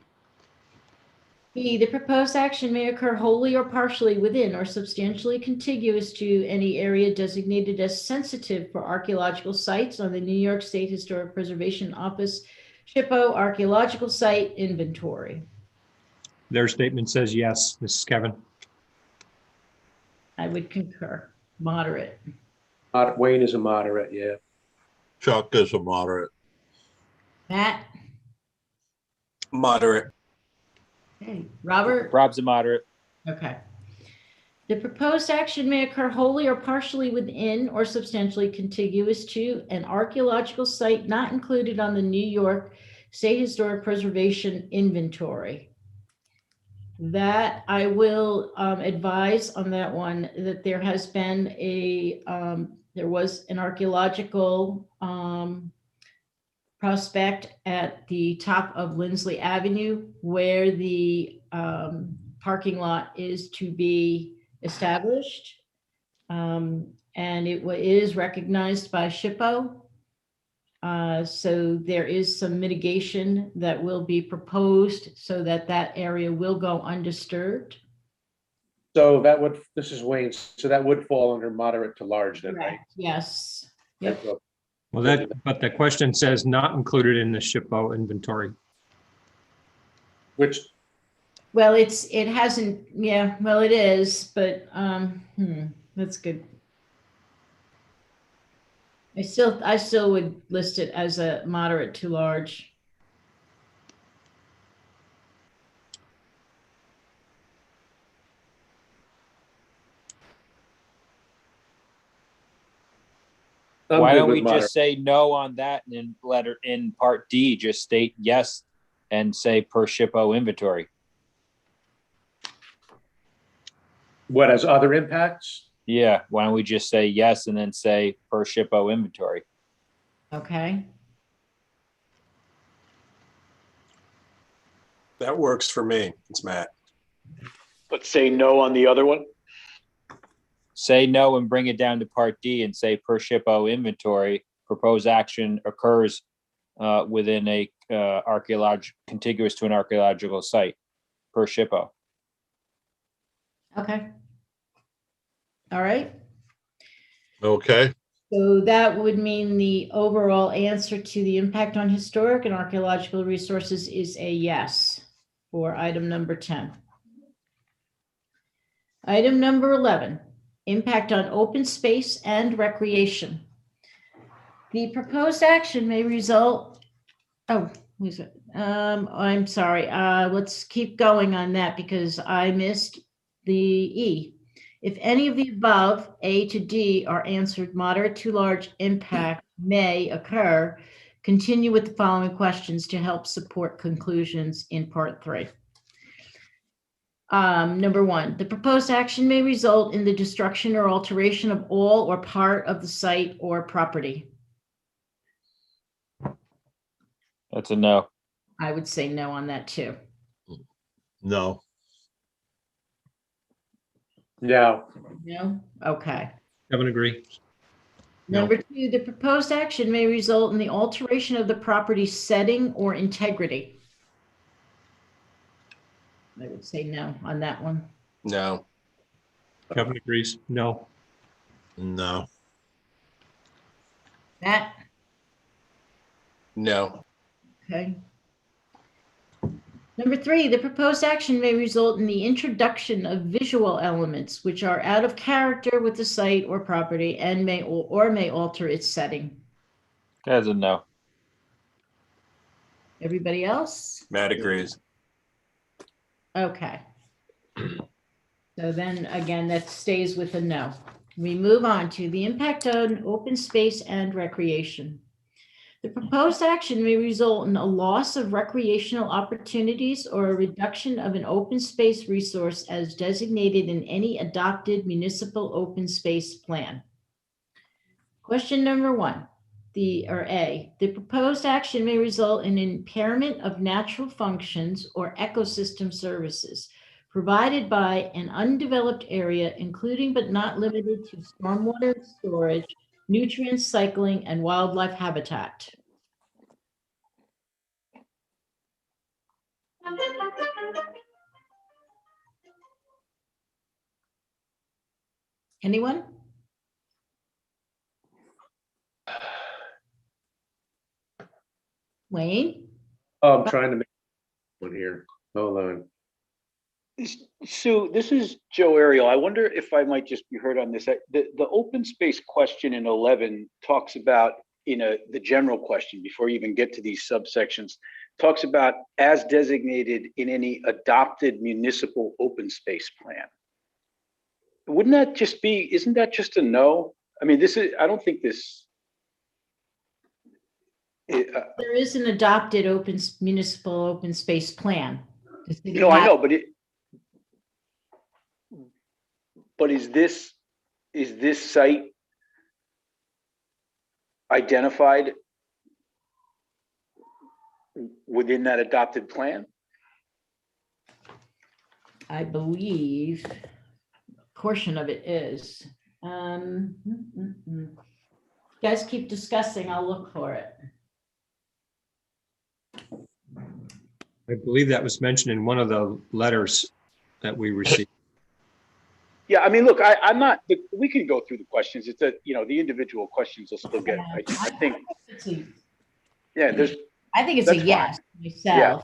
B, the proposed action may occur wholly or partially within or substantially contiguous to any area designated as sensitive for archaeological sites on the New York State Historic Preservation Office SHPO Archaeological Site Inventory. Their statement says yes, Mrs. Kevin. I would concur. Moderate. Wayne is a moderate, yeah. Chuck is a moderate. Matt? Moderate. Okay. Robert? Rob's a moderate. Okay. The proposed action may occur wholly or partially within or substantially contiguous to an archaeological site not included on the New York State Historic Preservation Inventory. That I will advise on that one that there has been there was an archaeological prospect at the top of Lindsley Avenue where the parking lot is to be established. And it is recognized by SHPO. So there is some mitigation that will be proposed so that that area will go undisturbed. So that would, this is Wayne, so that would fall under moderate to large then, right? Yes. Yep. Well, but the question says not included in the SHPO inventory. Which? Well, it hasn't, yeah, well, it is, but that's good. I still would list it as a moderate to large. Why don't we just say no on that and then in part D, just state yes and say per SHPO inventory. What, as other impacts? Yeah, why don't we just say yes and then say per SHPO inventory? Okay. That works for me. It's Matt. But say no on the other one? Say no and bring it down to Part D and say per SHPO inventory, proposed action occurs within a contiguous to an archaeological site per SHPO. Okay. All right. Okay, So that would mean the overall answer to the impact on historic and archaeological resources is a yes for item number 10. Item number 11, impact on open space and recreation. The proposed action may result, I'm sorry, let's keep going on that because I missed the E. If any of the above, A to D, are answered, moderate to large impact may occur. Continue with the following questions to help support conclusions in part 3. Number 1, the proposed action may result in the destruction or alteration of all or part of the site or property. That's a no. I would say no on that too. no, No. No? Okay. Kevin agree. No. Number 2, the proposed action may result in the alteration of the property's setting or integrity. I would say no on that one. No. Kevin agrees. No. no, Matt? No. Okay. Number 3, the proposed action may result in the introduction of visual elements which are out of character with the site or property and may alter its setting. That's a no. Everybody else? Matt agrees. Okay. So then again, that stays with a no. We move on to the impact on open space and recreation. The proposed action may result in a loss of recreational opportunities or a reduction of an open space resource as designated in any adopted municipal open space plan. Question number 1, A, the proposed action may result in impairment of natural functions or ecosystem services provided by an undeveloped area, including but not limited to stormwater storage, nutrient cycling, and wildlife habitat. Anyone? Wayne? Oh, I'm trying to make one here. Hold on. Sue, this is Joe Ariel. I wonder if I might just be heard on this. The open space question in 11 talks about, the general question before you even get to these subsections, talks about as designated in any adopted municipal open space plan. Wouldn't that just be, isn't that just a no? I mean, I don't think this. There is an adopted municipal open space plan. I know, but is this site identified within that adopted plan? I believe a portion of it is. You guys keep discussing, I'll look for it. I believe that was mentioned in one of the letters that we received. Yeah, I mean, look, I'm not. We can go through the questions. It's the individual questions will still get. I think. Yeah, there's. I think it's a yes myself. Yeah.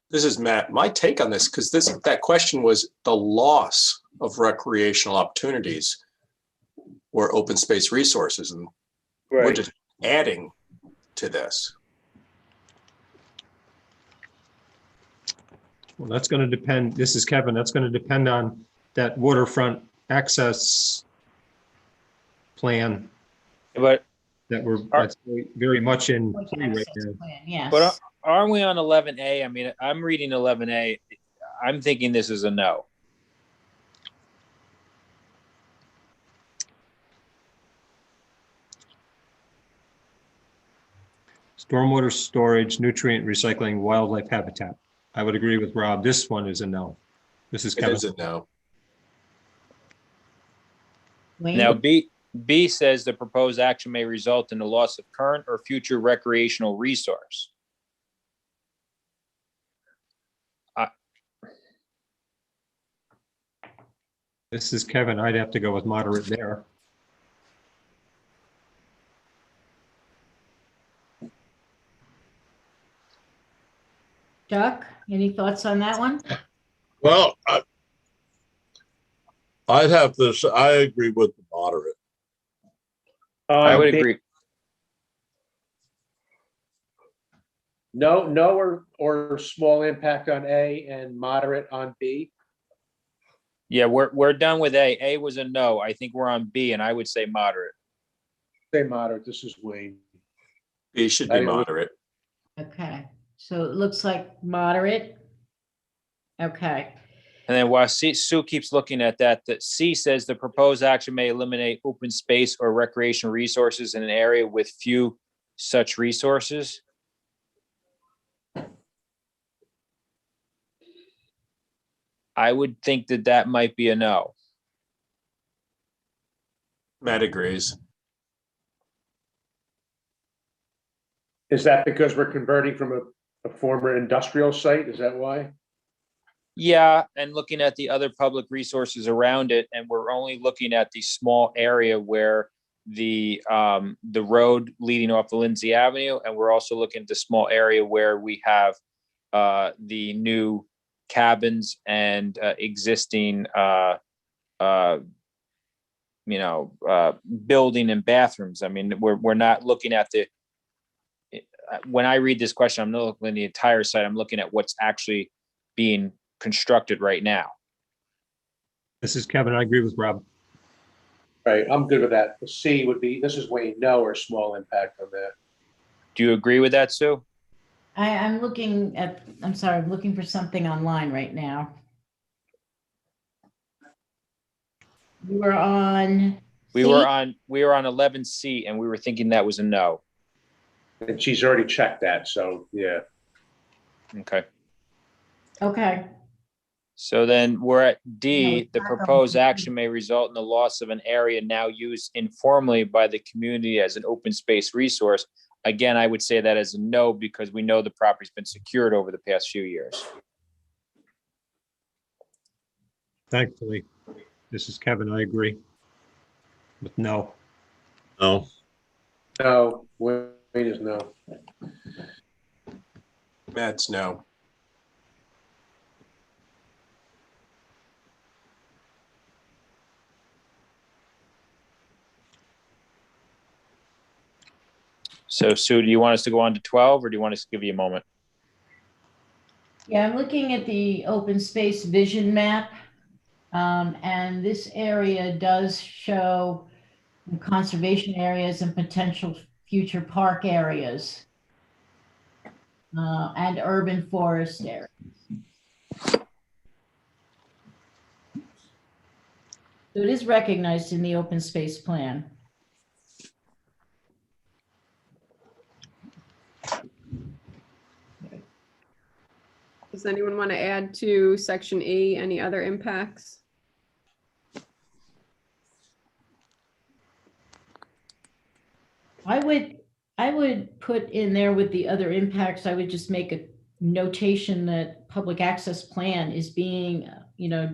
This is Matt. My take on this, because that question was the loss of recreational opportunities or open space resources, and we're just adding to this. Well, that's going to depend. This is Kevin. That's going to depend on that waterfront access plan. But that's very much in play right now. Yes. But aren't we on 11A? I mean, I'm reading 11A. I'm thinking this is a no. Stormwater storage, nutrient recycling, wildlife habitat. I would agree with Rob. This one is a no. This is It Kevin. is a no. Wayne? Now, B says the proposed action may result in the loss of current or future recreational resource. This is Kevin. I'd have to go with moderate there. Chuck, any thoughts on that one? Well, I'd have to say, I agree with the moderate. I would agree. No, or small impact on A and moderate on B. Yeah, we're done with A. A was a no. I think we're on B, and I would say moderate. Say moderate. This is Wayne. B should be moderate. Okay, so it looks like moderate. Okay. And then while Sue keeps looking at that C says the proposed action may eliminate open space or recreation resources in an area with few such resources. I would think that might be a no. Matt agrees. Is that because we're converting from a former industrial site? Is that why? Yeah, and looking at the other public resources around it, and we're only looking at the small area where the road leading off of Lindsay Avenue, and we're also looking at the small area where we have the new cabins and existing building and bathrooms. I mean, we're not looking at when I read this question, I'm not looking at the entire site. I'm looking at what's actually being constructed right now. This is Kevin. I agree with Rob. Right, I'm good with that. The C would be, this is Wayne, no or small impact on that. Do you agree with that, Sue? I'm looking for something online right now. We were on 11C, and we were thinking that was a no. And she's already checked that, so yeah. Okay. Okay. So then we're at D, No, the proposed action may result in the loss of an area now used informally by the community as an open space resource. Again, I would say that as a no, because we know the property's been secured over the past few years. Thankfully, this is Kevin. I agree with no. No. No, Wayne is no. Matt's no. So Sue, do you want us to go on to 12, or do you want us to give you a moment? Yeah, I'm looking at the open space vision map. And this area does show conservation areas and potential future park areas and urban forest areas. So it is recognized in the open space plan. Does anyone want to add to section E any other impacts? I would put in there with the other impacts, I would just make a notation that public access plan is being,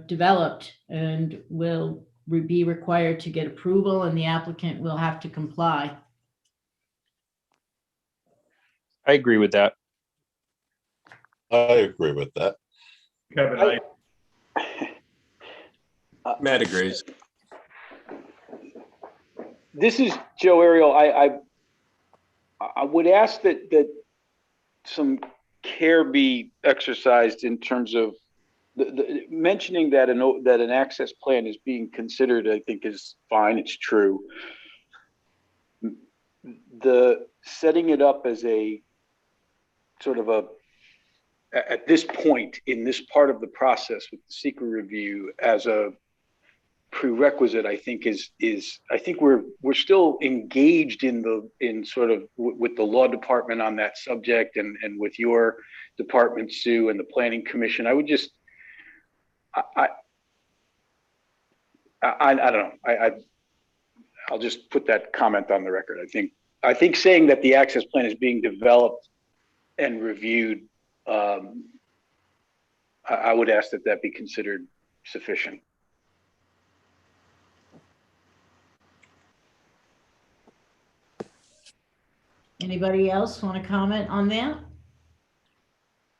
developed and will be required to get approval, and the applicant will have to comply. I agree with that. I agree with that. Kevin, Matt agrees. This is Joe Ariel. I would ask that some care be exercised in terms of the mentioning that an access plan is being considered. I think is fine. It's true. The setting it up as a sort of at this point in this part of the process with the secret review as a prerequisite, I think, is I think we're still engaged in sort of with the law department on that subject, and with your department, Sue, and the planning commission. I would just, I don't know. I'll just put that comment on the record. I think saying that the access plan is being developed and reviewed, I would ask that be considered sufficient. Anybody else want to comment on that?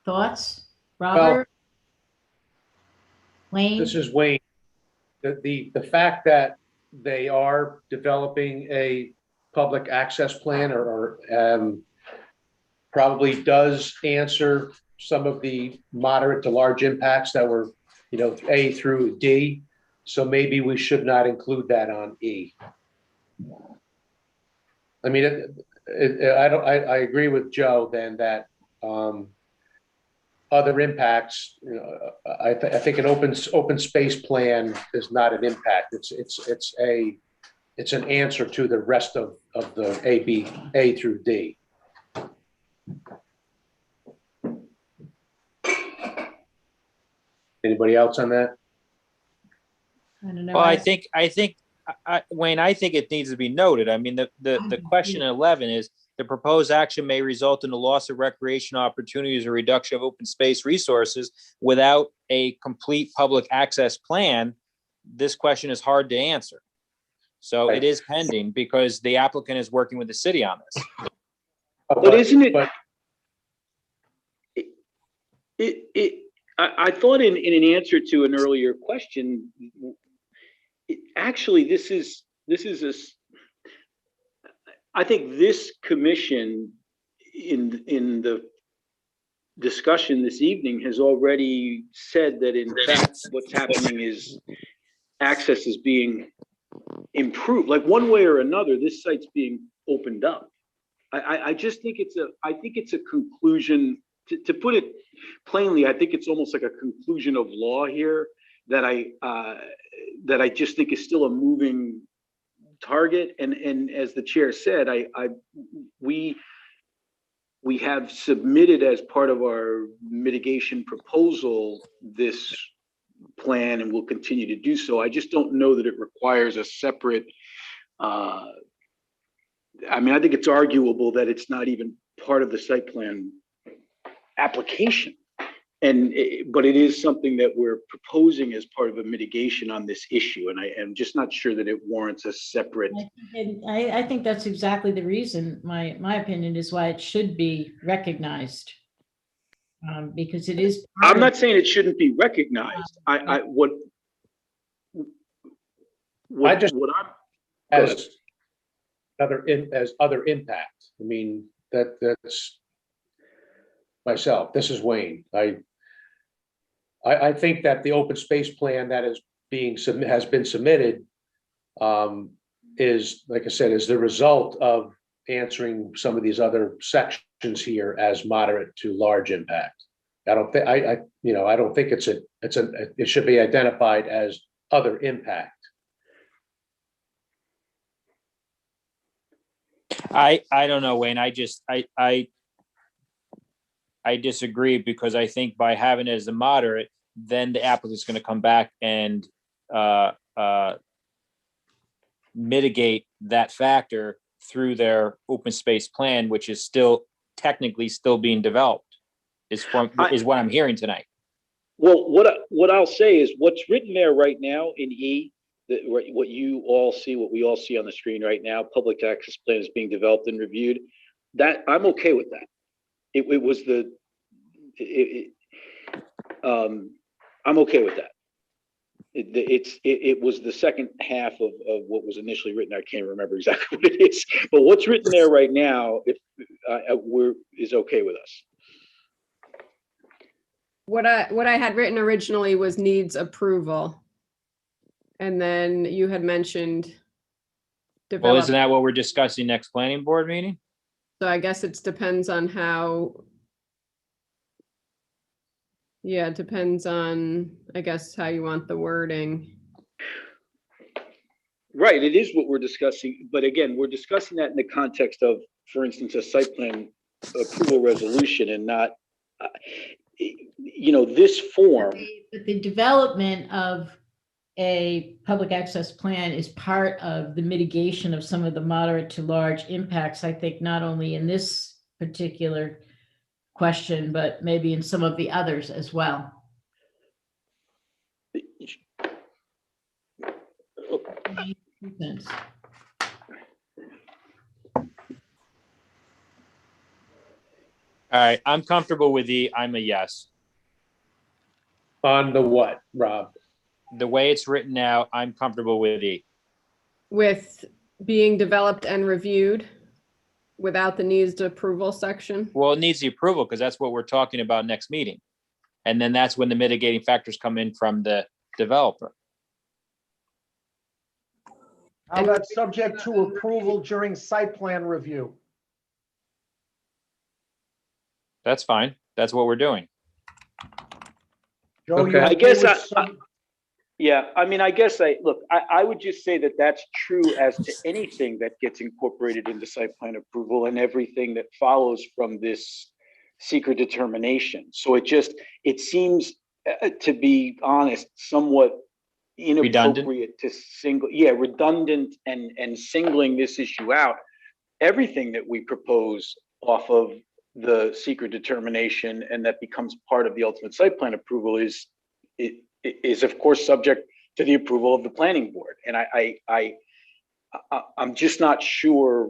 Thoughts? Robert? Wayne? This is Wayne. The fact that they are developing a public access plan or probably does answer some of the moderate to large impacts that were, A through D. So maybe we should not include that on E. I mean, I agree with Joe then that other impacts, I think an open space plan is not an impact. It's an answer to the rest of the A through D. Anybody else on that? I don't know. Well, I think Wayne, I think it needs to be noted. I mean, the question in 11 is the proposed action may result in the loss of recreational opportunities or reduction of open space resources without a complete public access plan. This question is hard to answer. So it is pending because the applicant is working with the city on this. But isn't it? I thought in an answer to an earlier question, actually, this is I think this commission in the discussion this evening has already said that in fact what's happening is access is being improved, like one way or another. This site's being opened up. I just think it's a conclusion. To put it plainly, I think it's almost like a conclusion of law here that I just think is still a moving target. And as the chair said, we have submitted as part of our mitigation proposal this plan, and we'll continue to do so. I just don't know that it requires a separate. I mean, I think it's arguable that it's not even part of the site plan application, but it is something that we're proposing as part of a mitigation on this issue, and I am just not sure that it warrants a separate. I think that's exactly the reason. My opinion is why it should be recognized, because it is. I'm not saying it shouldn't be recognized. What I'm as other impact. I mean, that's myself. This is Wayne. I think that the open space plan that has been submitted is, like I said, is the result of answering some of these other sections here as moderate to large impact. I don't think I don't think it should be identified as other impact. I don't know, Wayne. I disagree, because I think by having it as a moderate, then the applicant's going to come back and mitigate that factor through their open space plan, which is still technically still being developed, is what I'm hearing tonight. Well, what I'll say is what's written there right now in E, what you all see, what we all see on the screen right now, public access plan is being developed and reviewed. That I'm okay with that. I'm okay with that. It was the second half of what was initially written. I can't remember exactly what it is, but what's written there right now is okay with us. What I had written originally was needs approval, and then you had mentioned Well, isn't that what we're discussing next planning board meeting? So I guess it depends on how. Yeah, it depends on, I guess, how you want the wording. Right, it is what we're discussing, but again, we're discussing that in the context of, for instance, a site plan approval resolution and not, this form. But the development of a public access plan is part of the mitigation of some of the moderate to large impacts, I think, not only in this particular question, but maybe in some of the others as well. All right, I'm comfortable with E. I'm a yes. On the what, Rob? The way it's written now, I'm comfortable with E. With being developed and reviewed without the needs to approval section. Well, it needs the approval because that's what we're talking about next meeting. And then that's when the mitigating factors come in from the developer. How about subject to approval during site plan review? That's fine. That's what we're doing. Joe, Okay. you I okay guess with I would just say that that's true as to anything that gets incorporated into site plan approval and everything that follows from this secret determination. So it seems, to be honest, somewhat inappropriate to redundant and singling this issue out. Everything that we propose off of the secret determination and that becomes part of the ultimate site plan approval is of course subject to the approval of the planning board. And I'm just not sure.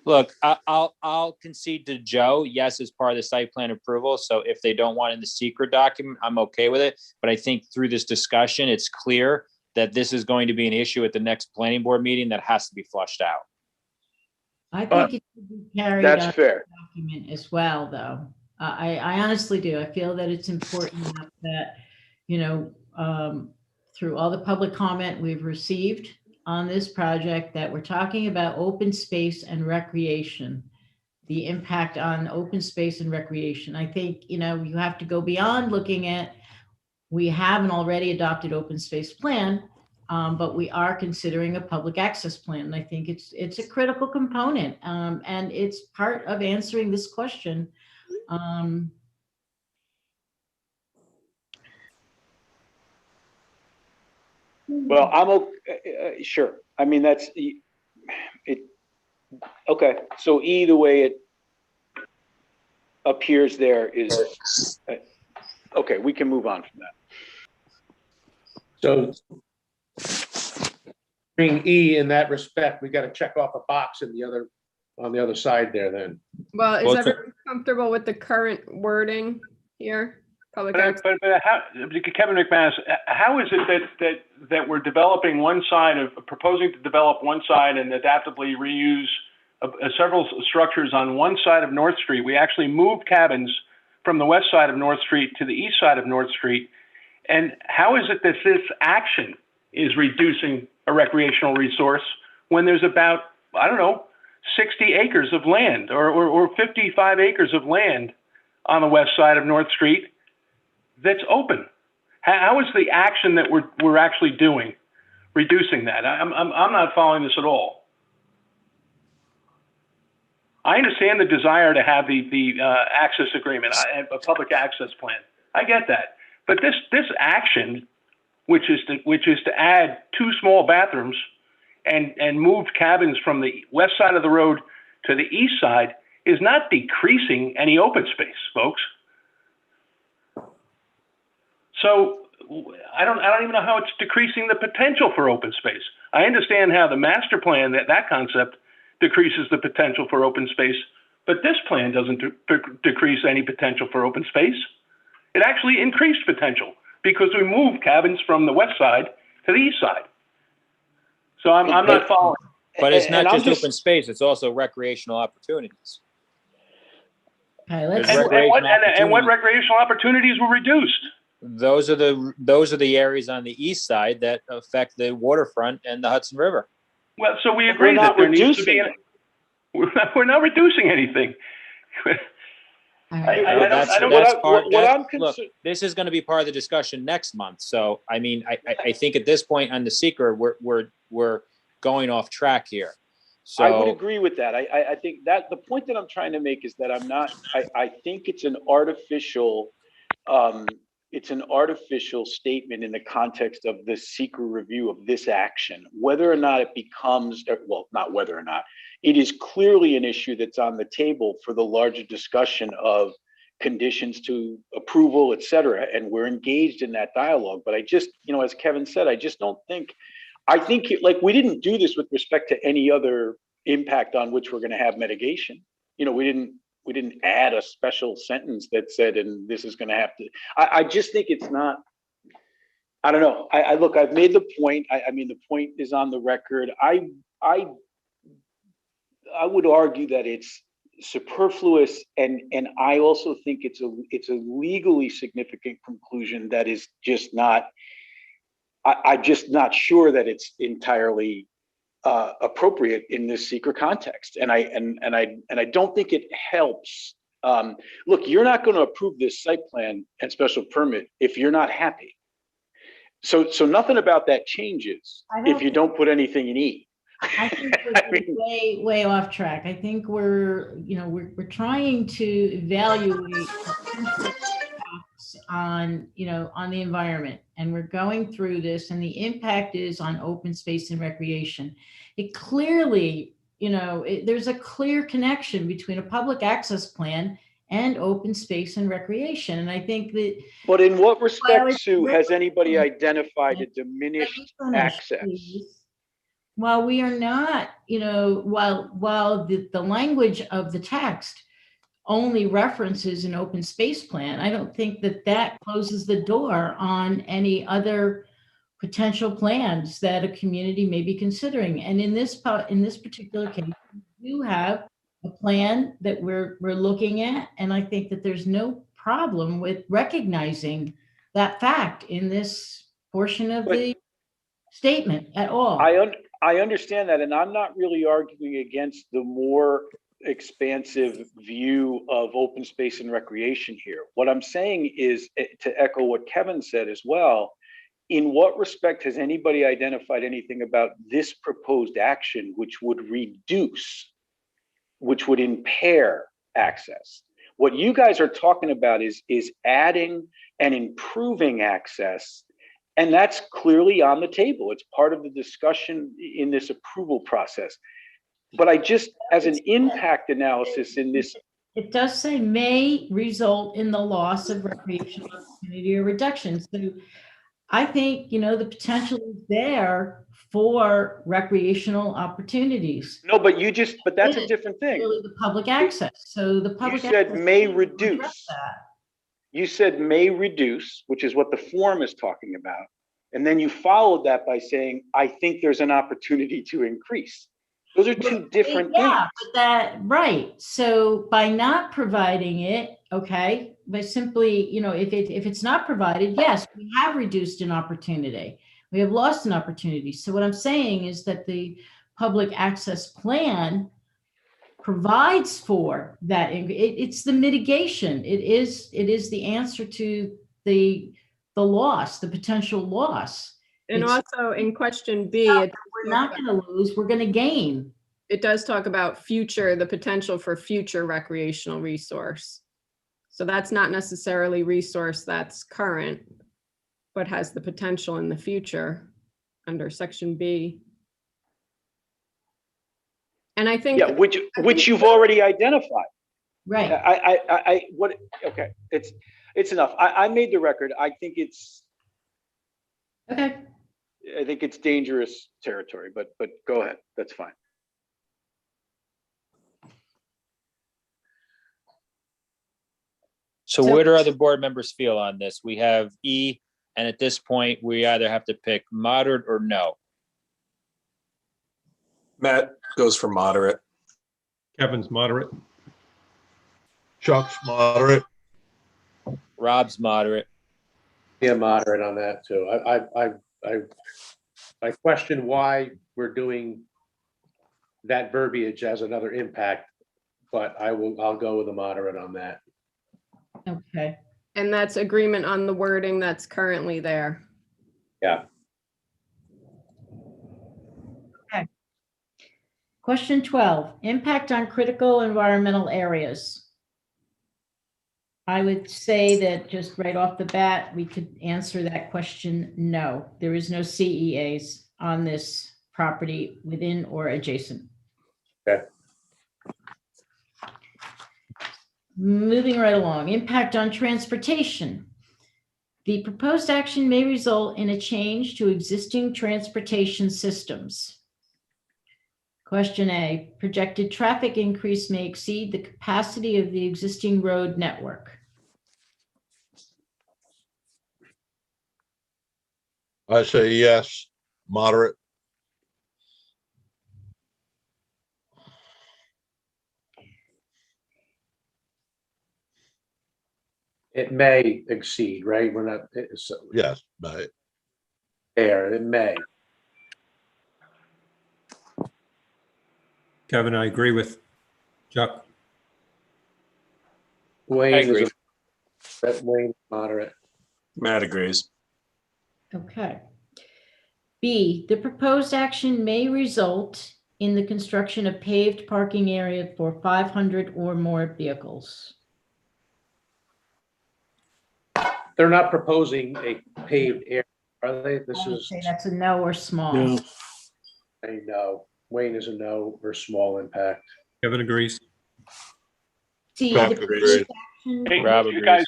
Look, I'll concede to Joe. Yes, as part of the site plan approval. So if they don't want it in the secret document, I'm okay with it. But I think through this discussion, it's clear that this is going to be an issue at the next planning board meeting that has to be flushed out. I think it should be carried That's on fair. the document as well, though. I honestly do. I feel that it's important enough that, through all the public comment we've received on this project, that we're talking about open space and recreation, the impact on open space and recreation. I think, you have to go beyond looking at, we have an already adopted open space plan, but we are considering a public access plan. And I think it's a critical component, and it's part of answering this question. Well, I'm okay. Sure. I mean, that's it. Okay. So either way it appears there is, okay, we can move on from that. So being E in that respect, we got to check off a box on the other side there then. Well, is everyone comfortable with the current wording here? Public access. But Kevin McManus, how is it that we're developing proposing to develop one side and adaptively reuse several structures on one side of North Street? We actually moved cabins from the west side of North Street to the east side of North Street. And how is it that this action is reducing a recreational resource when there's about, 60 acres of land or 55 acres of land on the west side of North Street that's open? How is the action that we're actually doing reducing that? I'm not following this at all. I understand the desire to have the access agreement, a public access plan. I get that, but this action, which is to add 2 small bathrooms and move cabins from the west side of the road to the east side, is not decreasing any open space, folks. So I don't even know how it's decreasing the potential for open space. I understand how the master plan, that concept, decreases the potential for open space, but this plan doesn't decrease any potential for open space. It actually increased potential because we moved cabins from the west side to the east side. So I'm not following. But it's not just open space, it's also recreational opportunities. Okay, and what recreational opportunities were reduced? Those are the areas on the east side that affect the waterfront and the Hudson River. Well, so we agree that there needs to be. We're not reducing anything. All right. No, that's I don't- part, what I'm look, concerned. this is going to be part of the discussion next month. So, I mean, I think at this point on the seeker, we're going off track here. So I would agree with that. I think that the point that I'm trying to make is that I think it's an artificial statement in the context of the secret review of this action, whether or not it becomes, well, not whether or not, it is clearly an issue that's on the table for the larger discussion of conditions to approval, et cetera. And we're engaged in that dialogue. But I just, as Kevin said, I just don't think, like we didn't do this with respect to any other impact on which we're going to have mitigation. We didn't add a special sentence that said, and this is going to have to, I just think it's not, I don't know. Look, I've made the point. I mean, the point is on the record. I would argue that it's superfluous, and I also think it's a legally significant conclusion that is just not, I'm just not sure that it's entirely appropriate in this secret context. And I don't think it helps. Look, you're not going to approve this site plan and special permit if you're not happy. So nothing about that changes if you don't put anything in E. I think we're way off track. I think we're trying to evaluate impacts on the environment, and we're going through this, and the impact is on open space and recreation. It clearly, there's a clear connection between a public access plan and open space and recreation. And I think that. But in what respect, Sue, has anybody identified a diminished access? While we are not, while the language of the text only references an open space plan, I don't think that closes the door on any other potential plans that a community may be considering. And in this particular case, we do have a plan that we're looking at, and I think that there's no problem with recognizing that fact in this portion of the statement at all. I understand that, and I'm not really arguing against the more expansive view of open space and recreation here. What I'm saying is, to echo what Kevin said as well, in what respect has anybody identified anything about this proposed action which would reduce, which would impair access? What you guys are talking about is adding and improving access. And that's clearly on the table. It's part of the discussion in this approval process. But I just, as an impact analysis in this. It does say may result in the loss of recreational opportunity or reduction. So I think, the potential is there for recreational opportunities. No, but that's a different thing. Really the public access. So the public you said access may reduce. You said may reduce, which is what the form is talking about. And then you followed that by saying, I think there's an opportunity to increase. Those are two different things. Yeah, right. So by not providing it, okay, by simply, if it's not provided, yes, we have reduced an opportunity. We have lost an opportunity. So what I'm saying is that the public access plan provides for that. It's the mitigation. It is the answer to the loss, the potential loss. And also in question B, we're not going to lose, we're going to gain. It does talk about the potential for future recreational resource. So that's not necessarily resource that's current, but has the potential in the future under section B. And I think which you've already identified. Right. Okay. It's enough. I made the record. I think it's okay. I think it's dangerous territory, but go ahead. That's fine. So where do other board members feel on this? We have E, and at this point, we either have to pick moderate or no. Matt goes for moderate. Kevin's moderate. Chuck's moderate. Rob's moderate. Yeah, moderate on that too. I question why we're doing that verbiage as another impact, but I'll go with a moderate on that. Okay. And that's agreement on the wording that's currently there. Yeah. Okay. Question 12, impact on critical environmental areas. I would say that just right off the bat, we could answer that question, no. There is no CEAs on this property within or adjacent. Okay. Moving right along, impact on transportation. The proposed action may result in a change to existing transportation systems. Question A, projected traffic increase may exceed the capacity of the existing road network. I say yes, moderate. It may exceed, right? We're not, it's Yes, but there, it may. Kevin, I agree with Chuck. Wayne I agree. Wayne, moderate. Matt agrees. Okay. B, the proposed action may result in the construction of paved parking area for 500 or more vehicles. They're not proposing a paved area, are they? This I would is say that's a no or small. No. a no. Wayne is a no or small impact. Kevin agrees. C, Chuck the proposed agrees. action, Hey, Rob you agrees. guys,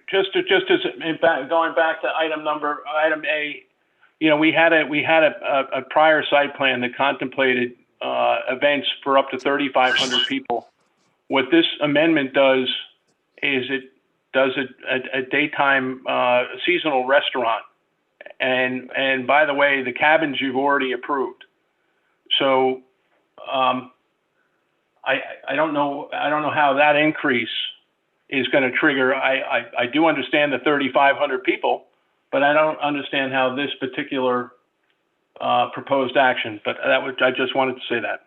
just as in fact, going back to item A, you know, we had a prior site plan that contemplated events for up to 3,500 people. What this amendment does is it does a daytime seasonal restaurant, and by the way, the cabins you've already approved. So I don't know how that increase is going to trigger. I do understand the 3,500 people, but I don't understand how this particular proposed action. But I just wanted to say that.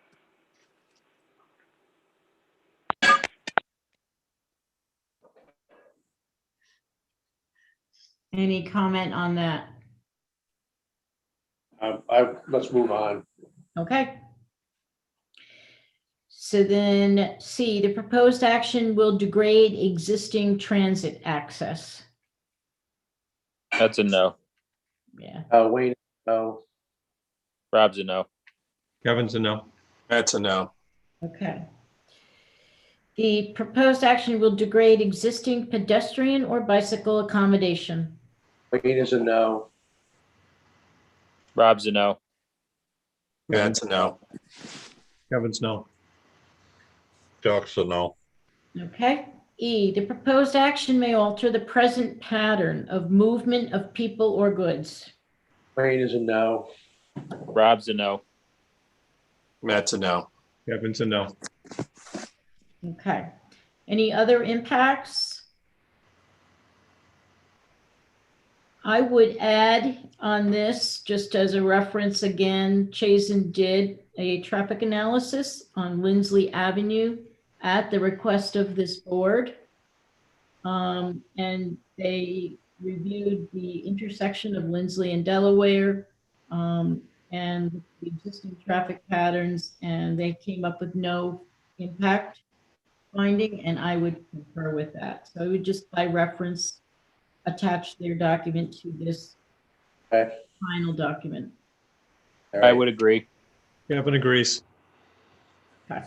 any comment on that? Let's move on. Okay. So then C, the proposed action will degrade existing transit access. That's a no. Yeah. Wayne, no. Rob's a no. Kevin's a no. That's a no. Okay. The proposed action will degrade existing pedestrian or bicycle accommodation. Wayne is a no. Rob's a no. That's a no. Kevin's no. Chuck's a no. Okay. E, the proposed action may alter the present pattern of movement of people or goods. Wayne is a no. Rob's a no. That's a no. Kevin's a no. Okay. Any other impacts? I would add on this, just as a reference again, Chazen did a traffic analysis on Lindsley Avenue at the request of this board. And they reviewed the intersection of Lindsley and Delaware and the existing traffic patterns, and they came up with no impact finding, and I would concur with that. So I would just by reference attach their document to this final document. I would agree. Kevin agrees. Okay.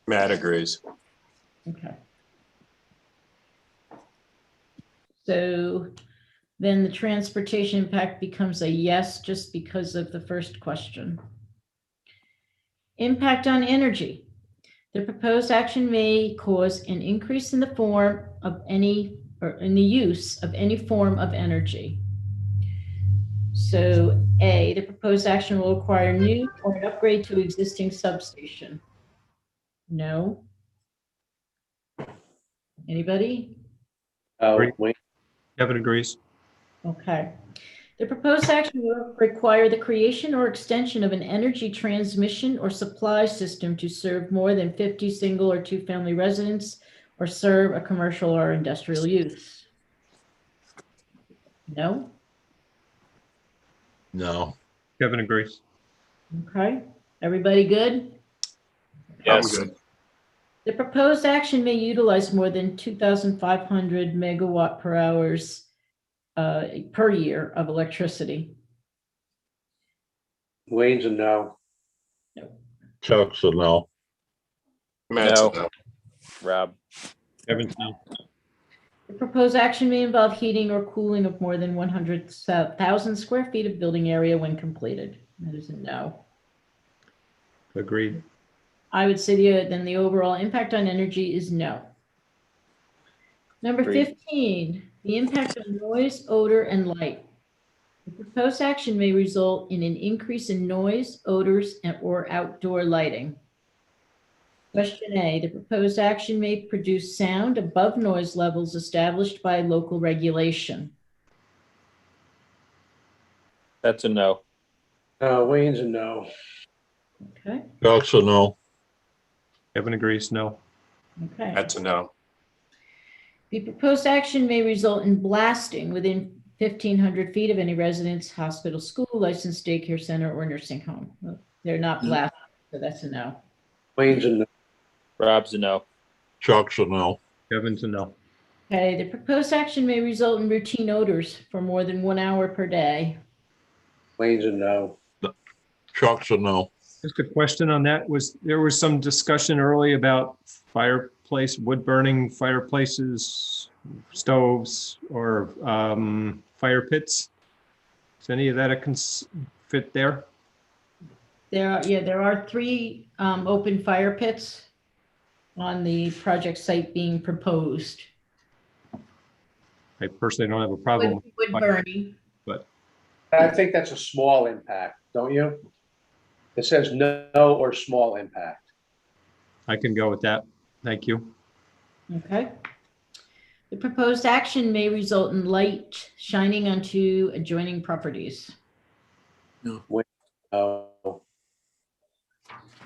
Matt agrees. Okay. So then the transportation impact becomes a yes, just because of the first question. Impact on energy. The proposed action may cause an increase in the form of any, or in the use of any form of energy. So A, the proposed action will require new or an upgrade to existing substation. No. Anybody? Wayne. Kevin agrees. Okay. The proposed action will require the creation or extension of an energy transmission or supply system to serve more than 50 single or two-family residents or serve a commercial or industrial use? No? No. Kevin agrees. Okay. Everybody good? Yes. I'm good. The proposed action may utilize more than 2,500 megawatt per hours per year of electricity. Wayne's a no. Chuck's a no. Matt's a No. no. Rob. Kevin's no. The proposed action may involve heating or cooling of more than 100,000 square feet of building area when completed. That is a no. Agreed. I would say then the overall impact on energy is no. Number Agreed. 15, the impact on noise, odor, and light. The proposed action may result in an increase in noise, odors, or outdoor lighting. Question A, the proposed action may produce sound above noise levels established by local regulation. That's a no. Wayne's a no. Okay, Chuck's a no. Kevin agrees, no. okay. Matt's a no. The proposed action may result in blasting within 1,500 feet of any residence, hospital, school, licensed daycare center, or nursing home. Well, they're not blasting, so that's a no. Wayne's a no. Rob's a no. Chuck's a no. Kevin's a no. Okay, the proposed action may result in routine odors for more than 1 hour per day. Wayne's a no. Chuck's a no. Just a question on that. There was some discussion early about wood burning fireplaces, stoves, or fire pits. Is any of that fit there? There are 3 open fire pits on the project site being proposed. I personally don't have a problem Wood burning. but I think that's a small impact, don't you? It says no or small impact. I can go with that. Thank you. Okay. The proposed action may result in light shining onto adjoining properties. Oh,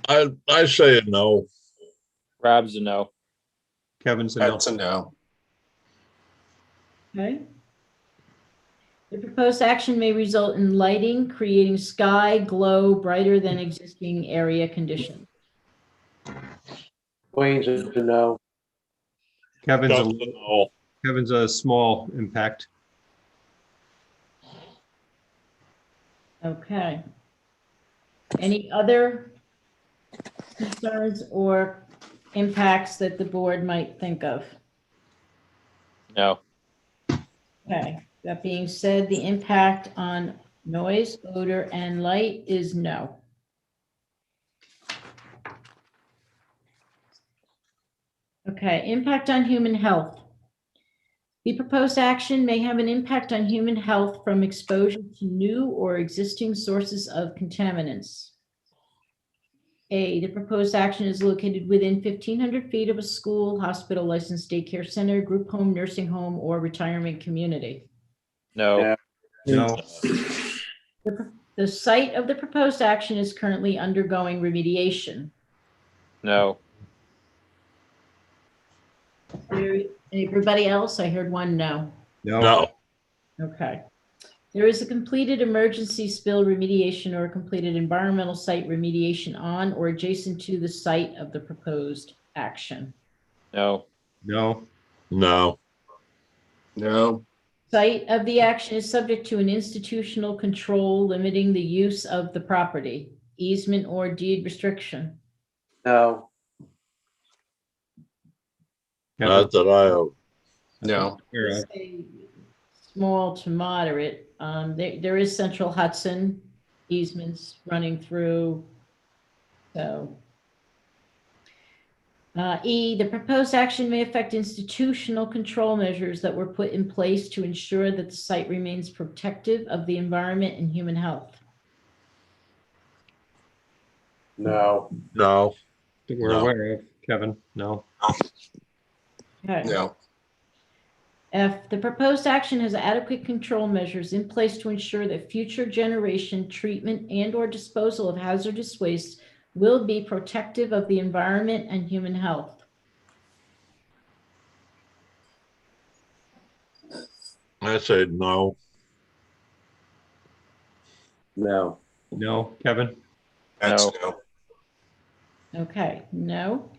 I say a no. Rob's a no. Kevin's a no. Matt's a no. Okay. The proposed action may result in lighting, creating sky glow brighter than existing area conditions. Wayne's a no. Kevin's Chuck's a no. Kevin's a small impact. Okay. Any other concerns or impacts that the board might think of? No. Okay, that being said, the impact on noise, odor, and light is no. Okay, impact on human health. The proposed action may have an impact on human health from exposure to new or existing sources of contaminants. A, the proposed action is located within 1,500 feet of a school, hospital, licensed daycare center, group home, nursing home, or retirement community. No. No. The site of the proposed action is currently undergoing remediation. No. Everybody else? I heard one no. No. Okay. There is a completed emergency spill remediation or a completed environmental site remediation on or adjacent to the site of the proposed action. No. No. No. No. Site of the action is subject to an institutional control limiting the use of the property, easement or deed restriction. No. Not that I have. No. Say small to moderate. There is Central Hudson easements running through. So E, the proposed action may affect institutional control measures that were put in place to ensure that the site remains protective of the environment and human health. No. No. That we're No. aware of. Kevin, no. Okay. No. F, the proposed action has adequate control measures in place to ensure that future generation treatment and or disposal of hazardous waste will be protective of the environment and human health. I say no. No. No, Kevin? That's No. no. Okay, no.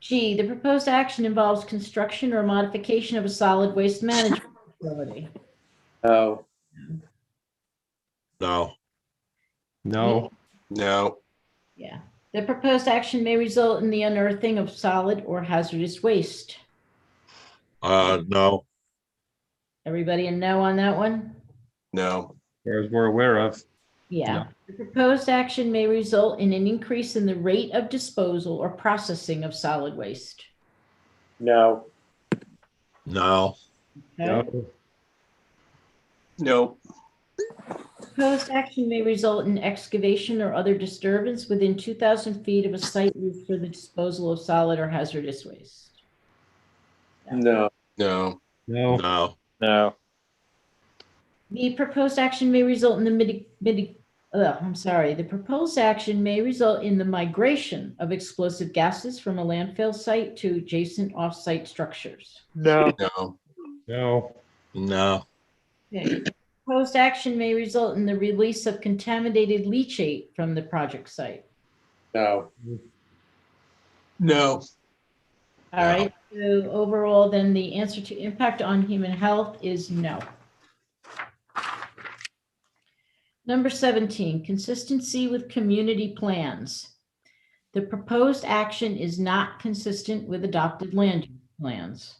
G, the proposed action involves construction or modification of a solid waste management facility. No. No. No. No. Yeah. The proposed action may result in the unearthing of solid or hazardous waste. No. Everybody a no on that one? No. As we're aware of. Yeah. No. The proposed action may result in an increase in the rate of disposal or processing of solid waste. No. No. Okay. No. No. Proposed action may result in excavation or other disturbance within 2,000 feet of a site used for the disposal of solid or hazardous waste. No. No. No. No. No. The proposed action may result in the the proposed action may result in the migration of explosive gases from a landfill site to adjacent off-site structures. No. No. No. No. Okay. Proposed action may result in the release of contaminated leachate from the project site. No. No. All right. So overall, then the answer to impact on human health is no. Number 17, consistency with community plans. The proposed action is not consistent with adopted land use plans.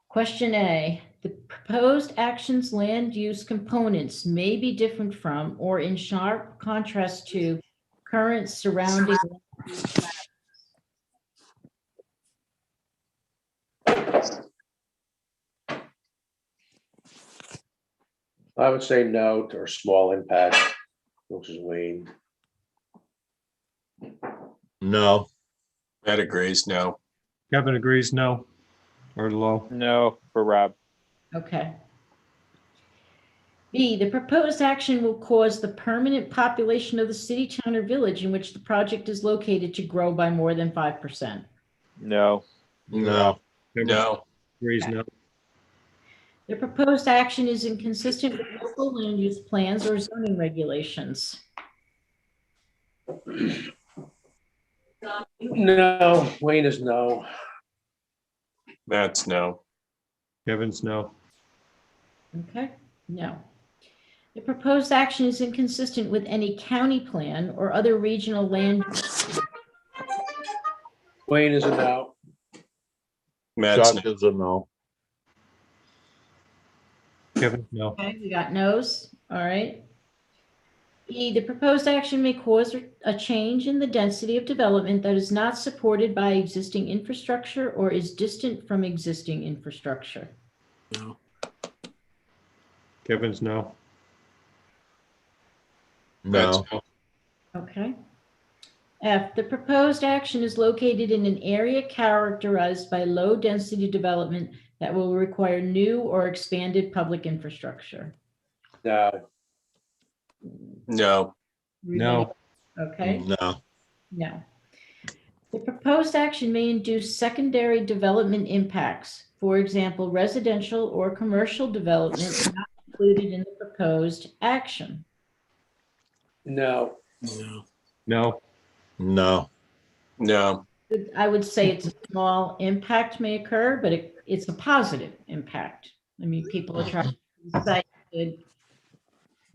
Question A, the proposed action's land use components may be different from or in sharp contrast to current surrounding land use patterns. I would say no or small impact, which is Wayne. No. That agrees. No. Kevin agrees no. Or low. No for Rob. Okay. B, the proposed action will cause the permanent population of the city, town, or village in which the project is located to grow by more than 5%. No. No. No. Agrees no. The proposed action is inconsistent with local land use plans or zoning regulations. No. Wayne is no. That's no. Kevin's no. Okay, no. The proposed action is inconsistent with any county plan or other regional land. Wayne is a no. Matt's Chuck no. is a no. Kevin, no. Okay, we got no's. All right. E, the proposed action may cause a change in the density of development that is not supported by existing infrastructure or is distant from existing infrastructure. No. Kevin's no. That's No. no. Okay. F, the proposed action is located in an area characterized by low density development that will require new or expanded public infrastructure. No. No. No. Okay, No. no. The proposed action may induce secondary development impacts. For example, residential or commercial development not included in the proposed action. No. No. No. No. No. I would say it's a small impact may occur, but it's a positive impact. I mean, people are trying to decide to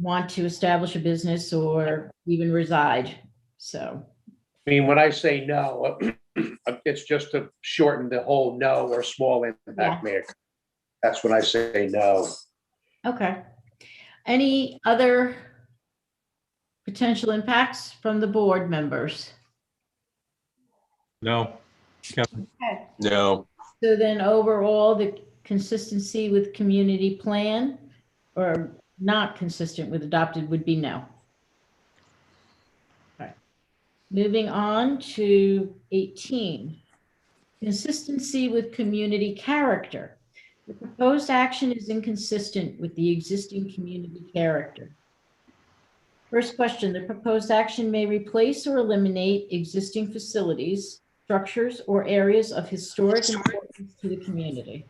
want to establish a business or even reside. So, I mean, when I say no, it's just to shorten the whole no or small impact may occur. That's when I say no. okay. Any other potential impacts from the board members? No. Kevin. Okay. No. So then overall, the consistency with community plan or not consistent with adopted would be no. Okay. Moving on to 18. Consistency with community character. The proposed action is inconsistent with the existing community character. First question, the proposed action may replace or eliminate existing facilities, structures, or areas of historic importance to the community.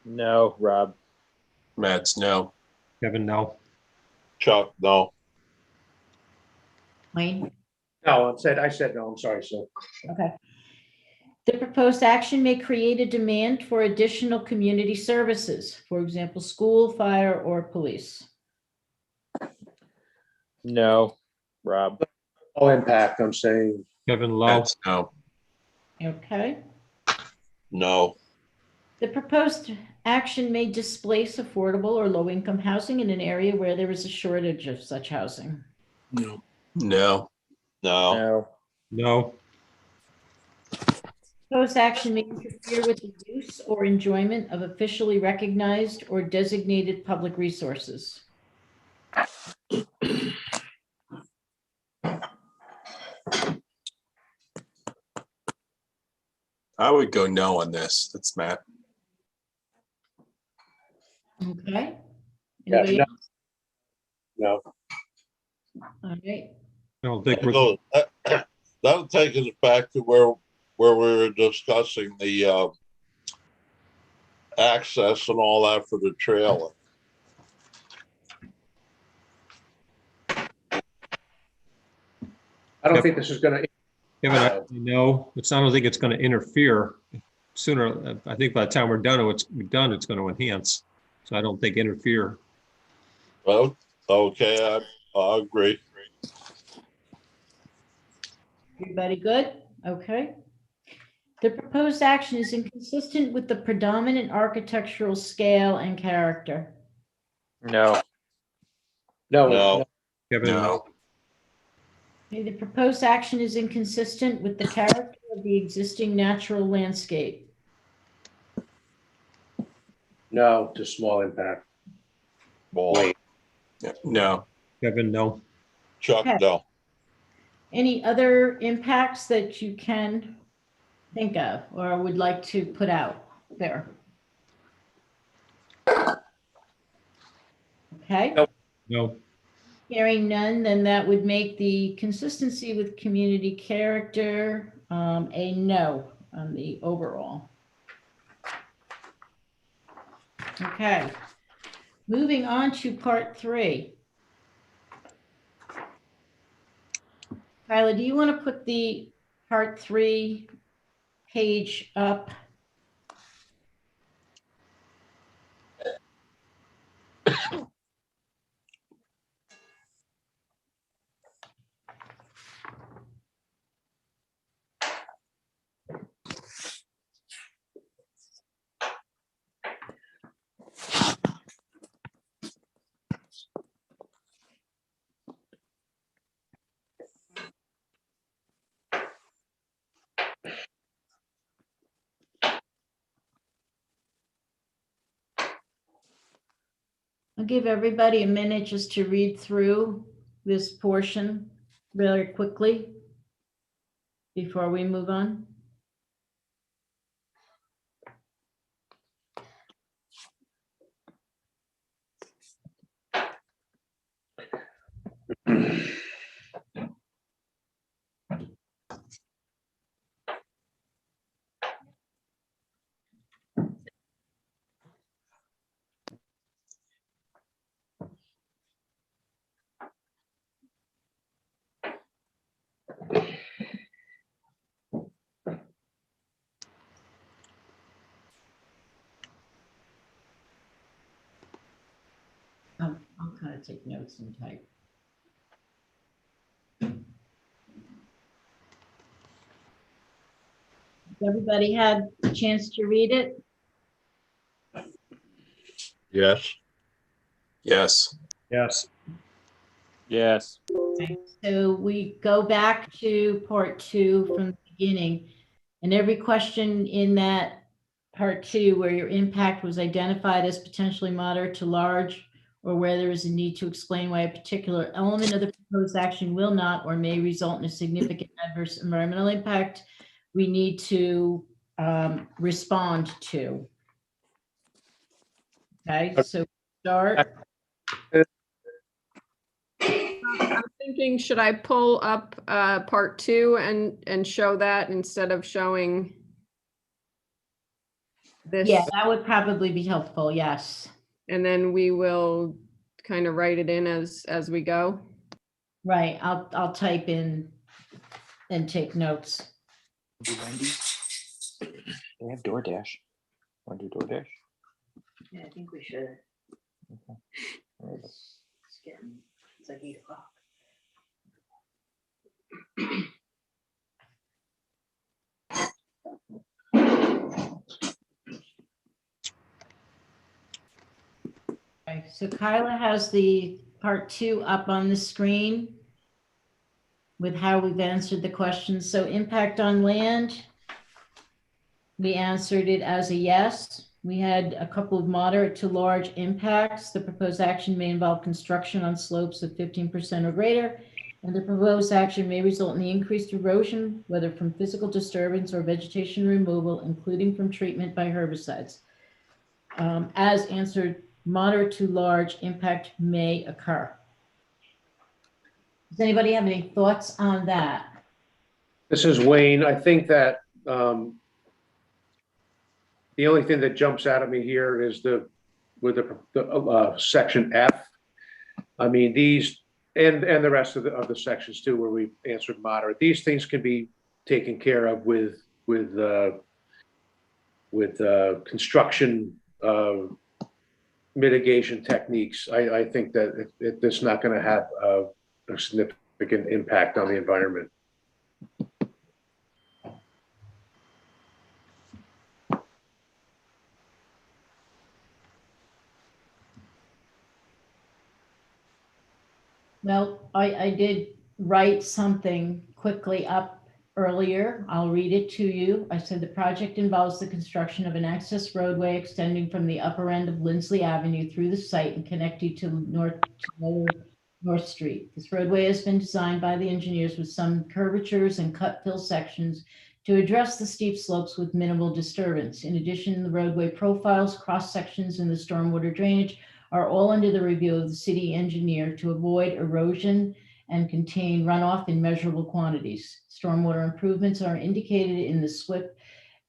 No, Rob. Matt's no. Kevin, no. Chuck, no. Wayne? No, I said no, I'm sorry, sir. Okay. The proposed action may create a demand for additional community services, for example, school, fire, or police. No. Rob? All impact, I'm saying. Kevin, low. Matt's no. Okay. No. The proposed action may displace affordable or low-income housing in an area where there is a shortage of such housing. No. No. No. No. No. Proposed action may interfere with the use or enjoyment of officially recognized or designated public resources. I would go no on this. That's Matt. Okay. Yeah, Anybody no. else? No. All right. I don't think we're, So, that'll take us back to where we were discussing the access and all that for the trailer. I don't think this is gonna, Kevin, no, I don't think it's going to interfere. Sooner, I think by the time we're done, it's going to enhance. So I don't think interfere. Well, okay, I agree. Everybody good? Okay. The proposed action is inconsistent with the predominant architectural scale and character. No. no. No. Kevin, No. Okay, the proposed action is inconsistent with the character of the existing natural landscape. No, to small impact. Wait. Yeah, no. Kevin, no. Chuck, Okay. no. Any other impacts that you can think of or would like to put out there? Okay. Nope. No. Hearing none, then that would make the consistency with community character a no on the overall. Okay. Moving on to part 3. Kyla, do you want to put the part 3 page up? I'll give everybody a minute just to read through this portion really quickly before we move on. I'll kind of take notes and type. Everybody had a chance to read it? Yes. Yes. Yes. Yes. Okay, so we go back to part 2 from the beginning, and every question in that part 2 where your impact was identified as potentially moderate to large, or where there is a need to explain why a particular element of the proposed action will not or may result in a significant adverse environmental impact, we need to respond to. Okay, so start. I'm thinking, should I pull up part 2 and show that instead of showing this? Yeah, that would probably be helpful, yes. And then we will kind of write it in as we go. Right, I'll type in and take notes. Wendy? They have DoorDash. Want to do DoorDash? Yeah, I think we should. Okay. It's like 8 o'clock. Okay, so Kyla has the part 2 up on the screen with how we've answered the questions. So impact on land, we answered it as a yes. We had a couple of moderate to large impacts. The proposed action may involve construction on slopes of 15% or greater, and the proposed action may result in the increased erosion, whether from physical disturbance or vegetation removal, including from treatment by herbicides. As answered, moderate to large impact may occur. Does anybody have any thoughts on that? This is Wayne. I think that the only thing that jumps out at me here is with the section F. I mean, these and the rest of the sections too, where we answered moderate. These things can be taken care of with construction mitigation techniques. I think that it's not going to have a significant impact on the environment. Well, I did write something quickly up earlier. I'll read it to you. I said the project involves the construction of an access roadway extending from the upper end of Lindsley Avenue through the site and connecting to Lower North Street. This roadway has been designed by the engineers with some curvatures and cut-fill sections to address the steep slopes with minimal disturbance. In addition, the roadway profiles, cross-sections, and the stormwater drainage are all under the review of the city engineer to avoid erosion and contain runoff in measurable quantities. Stormwater improvements are indicated in the SWIP,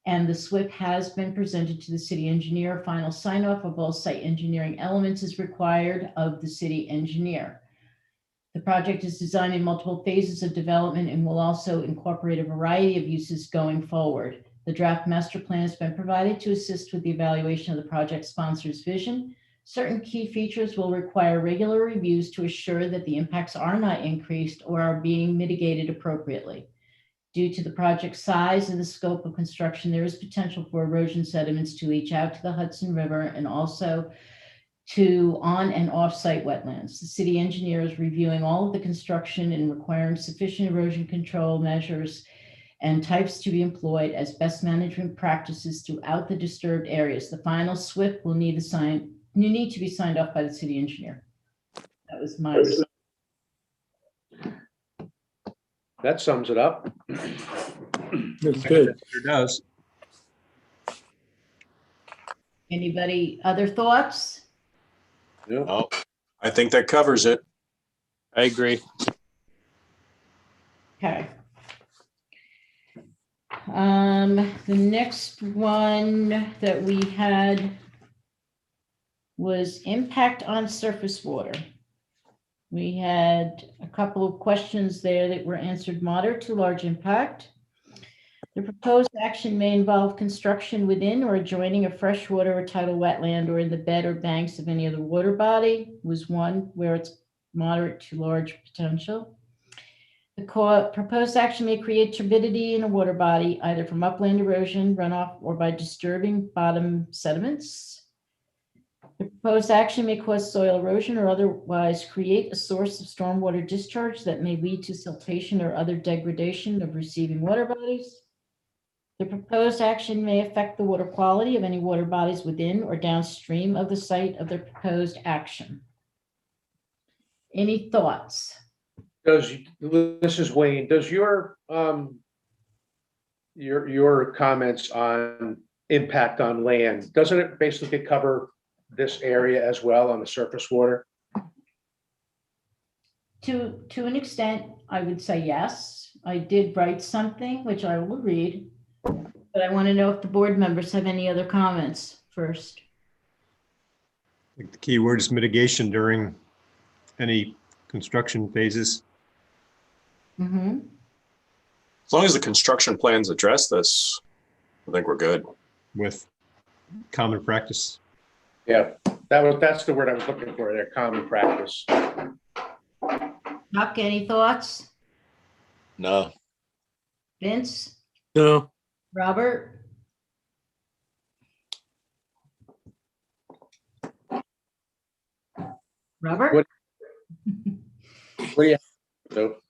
and the SWIP has been presented to the city engineer. Final sign-off of all site engineering elements is required of the city engineer. The project is designed in multiple phases of development and will also incorporate a variety of uses going forward. The draft master plan has been provided to assist with the evaluation of the project sponsor's vision. Certain key features will require regular reviews to assure that the impacts are not increased or are being mitigated appropriately. Due to the project's size and the scope of construction, there is potential for erosion sediments to leach out to the Hudson River and also to on and off-site wetlands. The city engineer is reviewing all of the construction and requiring sufficient erosion control measures and types to be employed as best management practices throughout the disturbed areas. The final SWIP will need to be signed off by the city engineer. That was my. That sums it up. That's good. It sure does. Anybody other thoughts? Yeah. Oh, I think that covers it. I agree. Okay. The next one that we had was impact on surface water. We had a couple of questions there that were answered moderate to large impact. The proposed action may involve construction within or adjoining a freshwater or tidal wetland or in the bed or banks of any other water body was one where it's moderate to large potential. The proposed action may create turbidity in a water body, either from upland erosion, runoff, or by disturbing bottom sediments. The proposed action may cause soil erosion or otherwise create a source of stormwater discharge that may lead to siltation or other degradation of receiving water bodies. The proposed action may affect the water quality of any water bodies within or downstream of the site of the proposed action. Any thoughts? This is Wayne. Does your comments on impact on land, doesn't it basically cover this area as well on the surface water? To an extent, I would say yes. I did write something, which I will read, but I want to know if the board members have any other comments first. think the key word is mitigation during any construction phases. Mm-hmm. As long as the construction plans address this, I think we're good. With common practice. Yeah, that's the word I was looking for there, common practice. Chuck, any thoughts? No. Vince? No. Robert? Robert? What do you? Nope.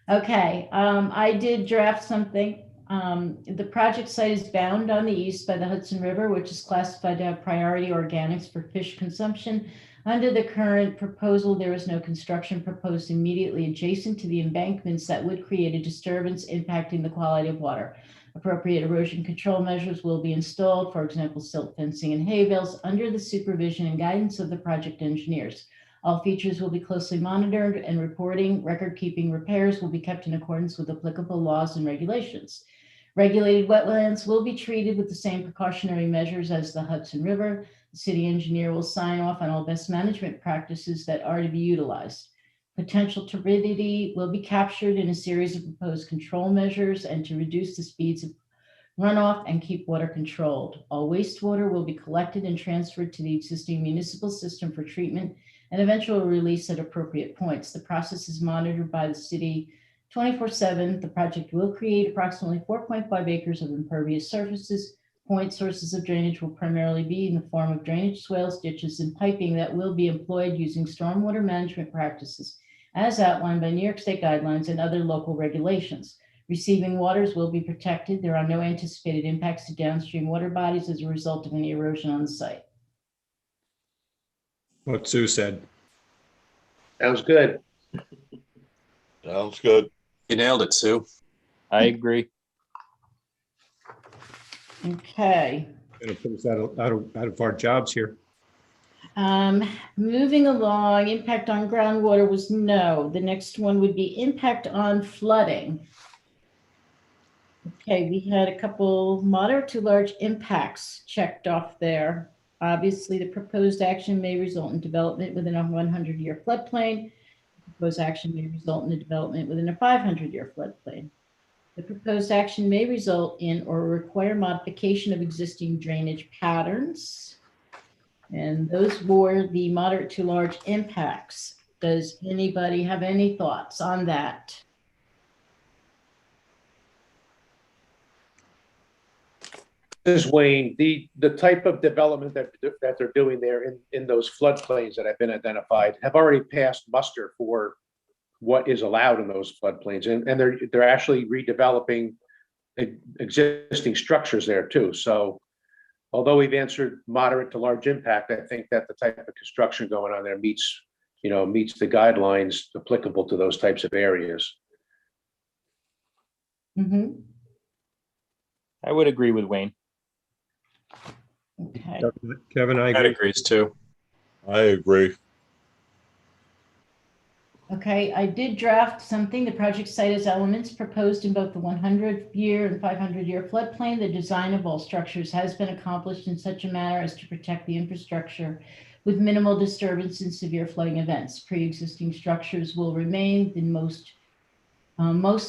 Okay, I did draft something. The project site is bound on the east by the Hudson River, which is classified to have priority organics for fish consumption. Under the current proposal, there is no construction proposed immediately adjacent to the embankments that would create a disturbance impacting the quality of water. Appropriate erosion control measures will be installed, for example, silt fencing and hay bales, under the supervision and guidance of the project engineers. All features will be closely monitored and record-keeping repairs will be kept in accordance with applicable laws and regulations. Regulated wetlands will be treated with the same precautionary measures as the Hudson River. The city engineer will sign off on all best management practices that are to be utilized. Potential turbidity will be captured in a series of proposed control measures and to reduce the speeds of runoff and keep water controlled. All wastewater will be collected and transferred to the existing municipal system for treatment and eventual release at appropriate points. The process is monitored by the city 24/7. The project will create approximately 4.5 acres of impervious surfaces. Point sources of drainage will primarily be in the form of drainage swales, ditches, and piping that will be employed using stormwater management practices as outlined by New York State guidelines and other local regulations. Receiving waters will be protected. There are no anticipated impacts to downstream water bodies as a result of any erosion on the site. What Sue said. Sounds good. Sounds good. You nailed it, Sue. I agree. Okay. It'll put us out of our jobs here. Moving along, impact on groundwater was no. The next one would be impact on flooding. Okay, we had a couple moderate to large impacts checked off there. Obviously, the proposed action may result in development within a 100-year floodplain. The proposed action may result in a development within a 500-year floodplain. The proposed action may result in or require modification of existing drainage patterns. And those were the moderate to large impacts. Does anybody have any thoughts on that? This is Wayne. The type of development that they're doing there in those floodplains that have been identified have already passed muster for what is allowed in those floodplains, and they're actually redeveloping existing structures there too. So, although we've answered moderate to large impact, I think that the type of construction going on there meets the guidelines applicable to those types of areas. Mm-hmm. I would agree with Wayne. Okay. Kevin, I That agree. agrees too. I agree. Okay, I did draft something. The project site has elements proposed in both the 100-year and 500-year floodplain. The design of all structures has been accomplished in such a manner as to protect the infrastructure with minimal disturbance in severe flooding events. Pre-existing structures will remain. In most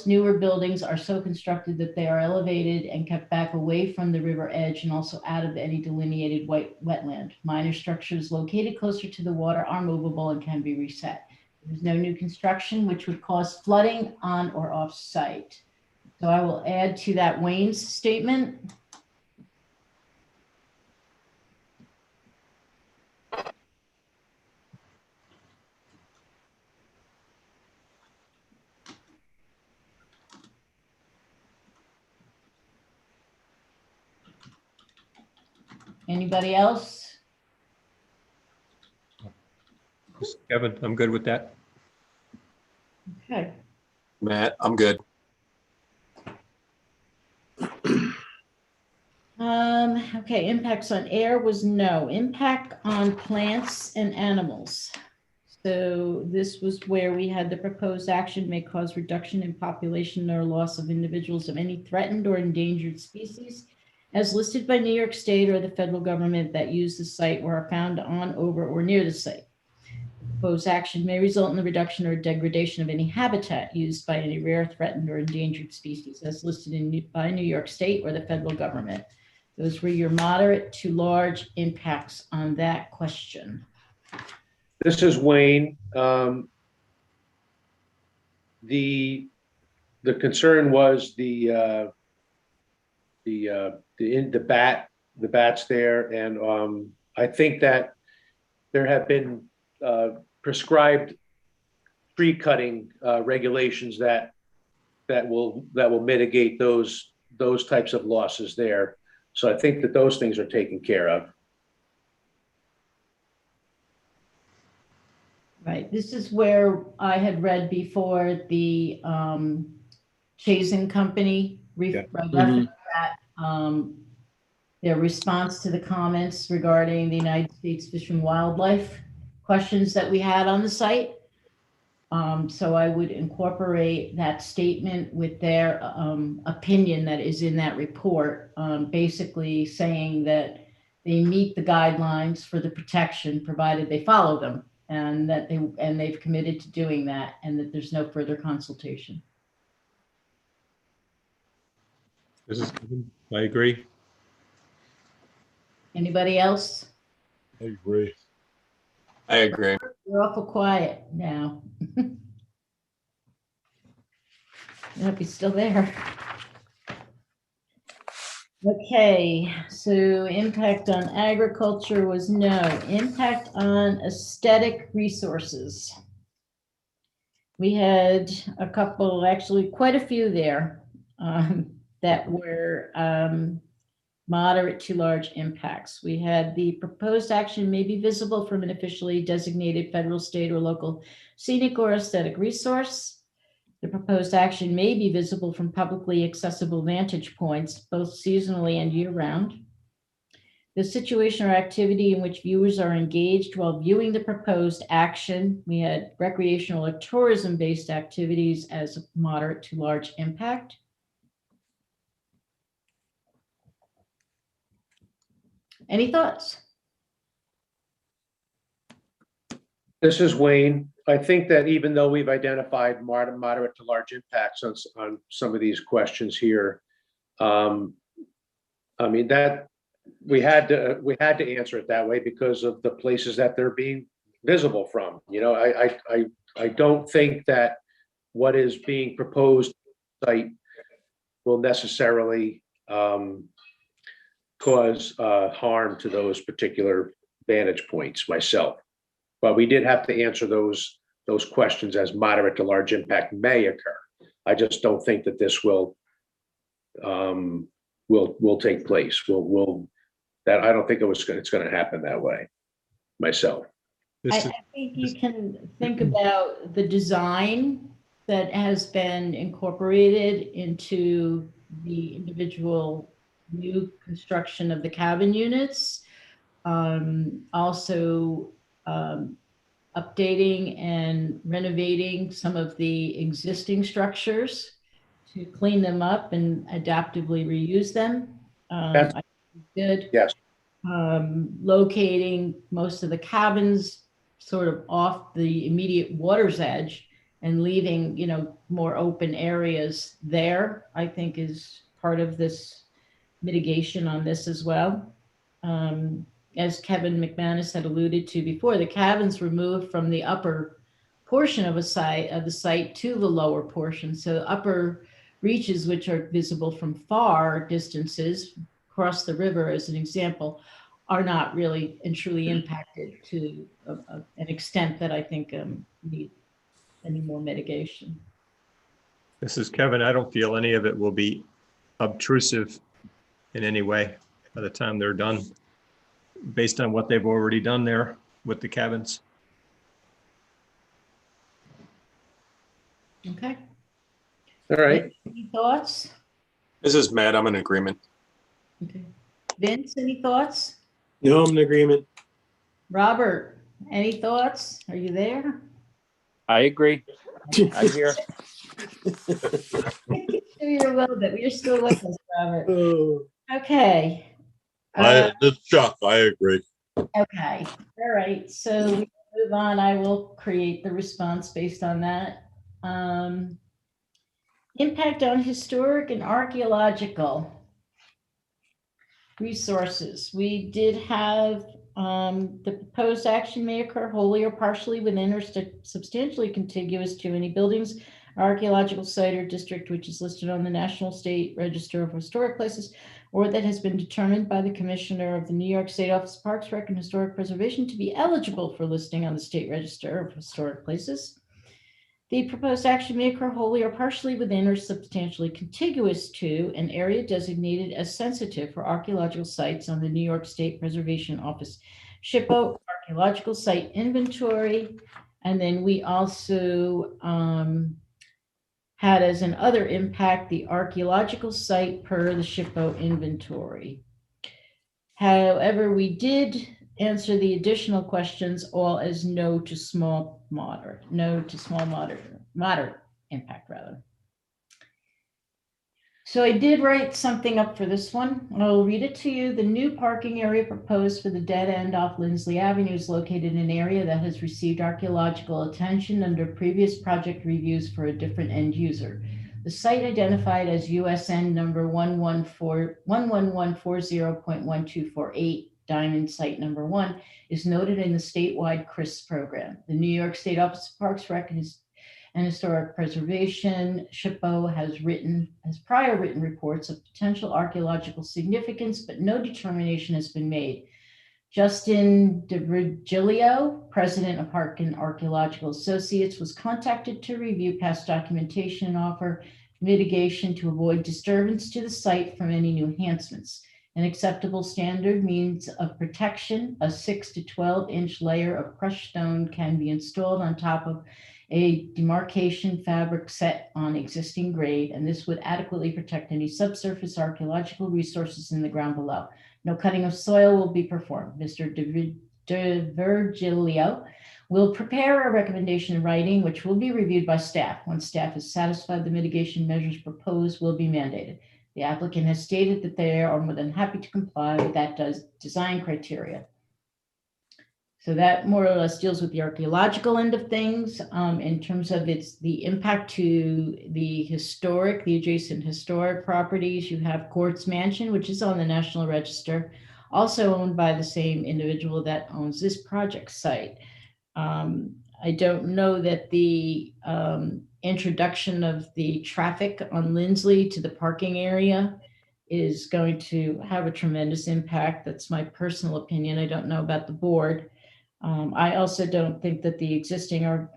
newer buildings are so constructed that they are elevated and kept back away from the river edge and also out of any delineated wetland. Minor structures located closer to the water are movable and can be reset. There's no new construction which would cause flooding on or off site. So I will add to that Wayne's statement. Anybody else? Kevin, I'm good with that. Okay. Matt, I'm good. Okay, impacts on air was no. Impact on plants and animals. So this was where we had the proposed action may cause reduction in population or loss of individuals of any threatened or endangered species. as listed by New York State or the federal government that use the site or are found on, over, or near the site. Proposed action may result in the reduction or degradation of any habitat used by any rare, threatened, or endangered species as listed by New York State or the federal government. Those were your moderate to large impacts on that question. This is Wayne. The concern was the bats there, and I think that there have been prescribed tree cutting regulations that will mitigate those types of losses there. So I think that those things are taken care of. Right. This is where I had read before the Chasing Company referenced that their response to the comments regarding the United States Fish and Wildlife questions that we had on the site. So I would incorporate that statement with their opinion that is in that report, basically saying that they meet the guidelines for the protection provided they follow them, and that they've committed to doing that, and that there's no further consultation. I agree. Anybody else? I agree. I agree. You're awful quiet now. I hope he's still there. Okay, so impact on agriculture was no. Impact on aesthetic resources. We had a couple, actually quite a few there that were moderate to large impacts. We had the proposed action may be visible from an officially designated federal, state, or local scenic or aesthetic resource. The proposed action may be visible from publicly accessible vantage points, both seasonally and year-round. The situation or activity in which viewers are engaged while viewing the proposed action. We had recreational or tourism-based activities as a moderate to large impact. Any thoughts? This is Wayne. I think that even though we've identified moderate to large impacts on some of these questions here, I mean, that we had to answer it that way because of the places that they're being visible from. You know, I don't think that what is being proposed site will necessarily cause harm to those particular vantage points myself. But we did have to answer those questions as moderate to large impact may occur. I just don't think that this will take place. That I don't think it's going to happen that way myself. I think you can think about the design that has been incorporated into the individual new construction of the cabin units. Also, updating and renovating some of the existing structures to clean them up and adaptively reuse them. I think good. Yes. Locating most of the cabins sort of off the immediate water's edge and leaving, you know, more open areas there, I think is part of this mitigation on this as well. As Kevin McManus had alluded to before, the cabins were moved from the upper portion of the site to the lower portion. So upper reaches, which are visible from far distances, across the river as an example, are not really and truly impacted to an extent that I think need any more mitigation. This is Kevin. I don't feel any of it will be obtrusive in any way by the time they're done, based on what they've already done there with the cabins. Okay. All right. Any thoughts? This is Matt. I'm in agreement. Okay. Vince, any thoughts? No, I'm in agreement. Robert, any thoughts? Are you there? I agree. I'm here. You're well, but you're still with us, Robert. Okay. This Chuck, I agree. Okay, all right, so we move on. I will create the response based on that. Impact on historic and archaeological resources. We did have the proposed action may occur wholly or partially within or substantially contiguous to any buildings, archaeological site or district which is listed on the National State Register of Historic Places, or that has been determined by the Commissioner of the New York State Office of Parks, Rec, and Historic Preservation to be eligible for listing on the State Register of Historic Places. The proposed action may occur wholly or partially within or substantially contiguous to an area designated as sensitive for archaeological sites on the New York State Preservation Office SHPO Archaeological Site Inventory. And then we also had as an other impact the archaeological site per the SHPO inventory. However, we did answer the additional questions all as no to small moderate impact rather. So I did write something up for this one. I'll read it to you. The new parking area proposed for the dead end off Lindsley Avenue is located in an area that has received archaeological attention under previous project reviews for a different end user. The site identified as USN number 11140.1248, Diamond Site number 1, is noted in the statewide CRIS program. The New York State Office of Parks, Rec, and Historic Preservation, SHPO, has prior written reports of potential archaeological significance, but no determination has been made. Justin DeVirgilio, president of Harkin Archaeological Associates, was contacted to review past documentation and offer mitigation to avoid disturbance to the site from any new enhancements. An acceptable standard means of protection, a 6 to 12-inch layer of crushed stone can be installed on top of a demarcation fabric set on existing grade, and this would adequately protect any subsurface archaeological resources in the ground below. No cutting of soil will be performed. Mr. DeVirgilio will prepare a recommendation in writing, which will be reviewed by staff. Once staff is satisfied, the mitigation measures proposed will be mandated. The applicant has stated that they are more than happy to comply with that design criteria. So that more or less deals with the archaeological end of things. In terms of the impact to the adjacent historic properties, you have Courts Mansion, which is on the National Register, also owned by the same individual that owns this project site. I don't know that the introduction of the traffic on Lindsley to the parking area is going to have a tremendous impact. That's my personal opinion. I don't know about the board. I also don't think that the existing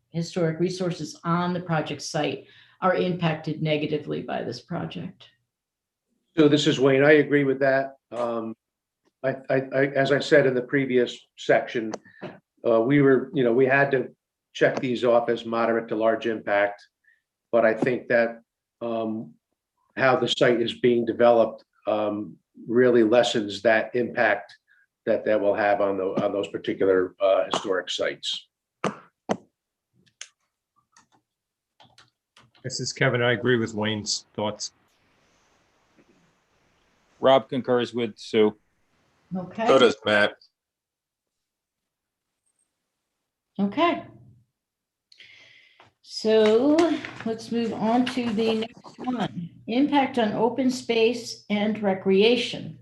historic resources on the project site are impacted negatively by this project. So this is Wayne. I agree with that. As I said in the previous section, we had to check these off as moderate to large impact, but I think that how the site is being developed really lessens that impact that will have on those particular historic sites. This is Kevin. I agree with Wayne's thoughts. Rob concurs with Sue. Okay. So does Matt. Okay. So let's move on to the next one. Impact on open space and recreation.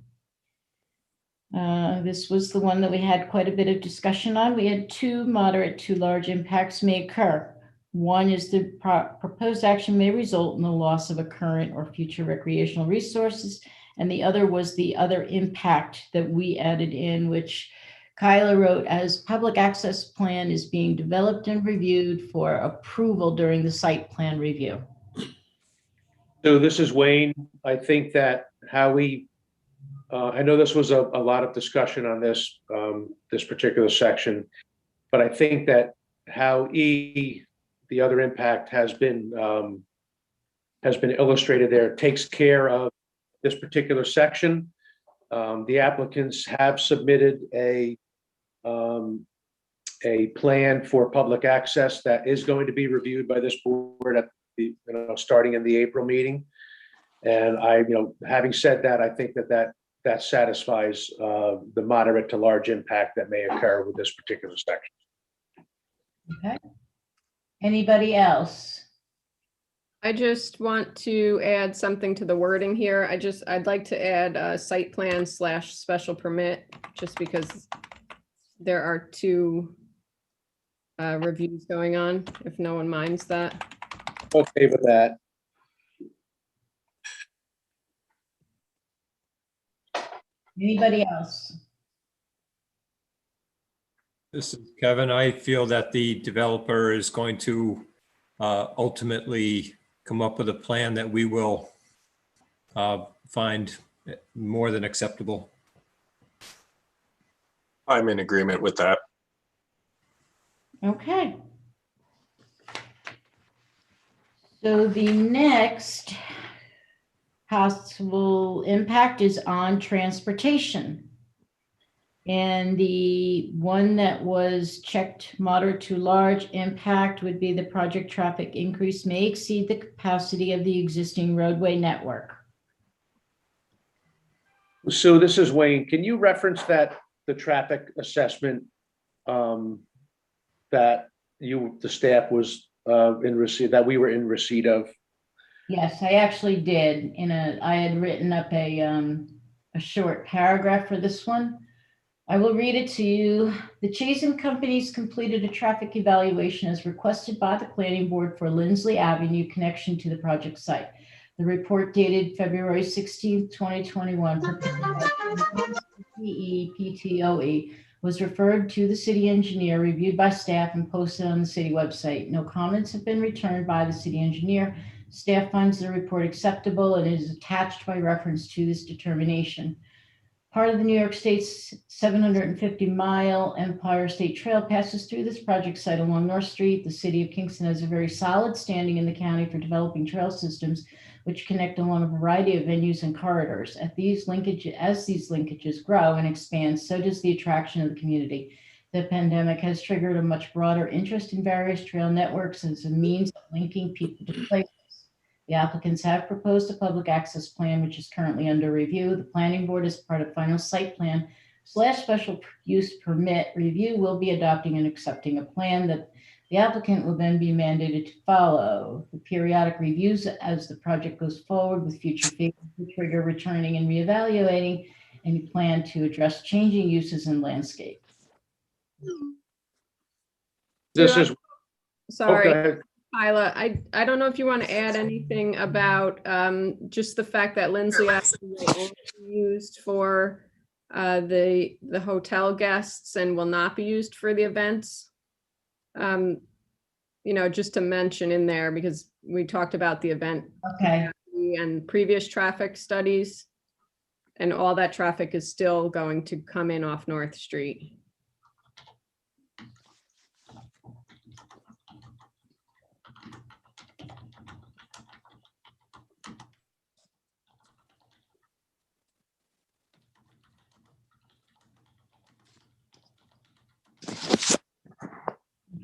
This was the one that we had quite a bit of discussion on. We had two moderate to large impacts may occur. One is the proposed action may result in the loss of a current or future recreational resources. And the other was the other impact that we added in, which Kyla wrote as public access plan is being developed and reviewed for approval during the site plan review. So this is Wayne. I think that how we, I know this was a lot of discussion on this particular section, but I think that how the other impact has been illustrated there takes care of this particular section. The applicants have submitted a plan for public access that is going to be reviewed by this board at starting in the April meeting. And having said that, I think that satisfies the moderate to large impact that may occur with this particular section. Okay. Anybody else? I just want to add something to the wording here. I'd like to add site plan / special permit, just because there are two reviews going on, if no one minds that. Okay with that. Anybody else? This is Kevin. I feel that the developer is going to ultimately come up with a plan that we will find more than acceptable. I'm in agreement with that. Okay. So the next possible impact is on transportation. And the one that was checked moderate to large impact would be the project traffic increase may exceed the capacity of the existing roadway network. So this is Wayne. Can you reference the traffic assessment that the staff was in receipt, that we were in receipt of? Yes, I actually did. I had written up a short paragraph for this one. I will read it to you. The Chazen Companies completed a traffic evaluation as requested by the planning board for Lindsley Avenue connection to the project site. The report dated February 16th, 2021, PTOE, was referred to the city engineer, reviewed by staff, and posted on the city website. No comments have been returned by the city engineer. Staff finds the report acceptable and is attached by reference to this determination. Part of the New York State's 750-mile Empire State Trail passes through this project site along North Street. The city of Kingston has a very solid standing in the county for developing trail systems which connect along a variety of venues and corridors. As these linkages grow and expand, so does the attraction of the community. The pandemic has triggered a much broader interest in various trail networks as a means of linking people to places. The applicants have proposed a public access plan, which is currently under review. The planning board, as part of final site plan / special use permit review, will be adopting and accepting a plan that the applicant will then be mandated to follow. The periodic reviews as the project goes forward with future phases will trigger returning and reevaluating any plan to address changing uses and landscape. This is. Sorry. Oh, go ahead. Kyla, I don't know if you want to add anything about just the fact that Lindsley Avenue will only be used for the hotel guests and will not be used for the events. Just to mention in there, because we talked about the event and previous traffic studies, and all that traffic is still going to come in off North Street.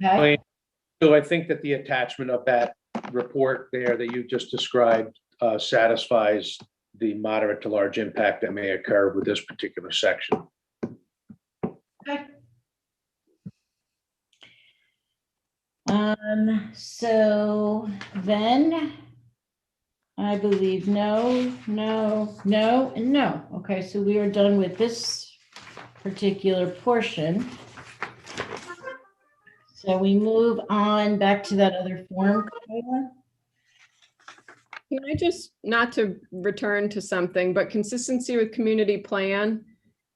Okay. So I think that the attachment of that report there that you just described satisfies the moderate to large impact that may occur with this particular section. Okay. So then I believe no, and no. Okay, so we are done with this particular portion. So we move on back to that other form. Can I just, not to return to something, but consistency with community plan,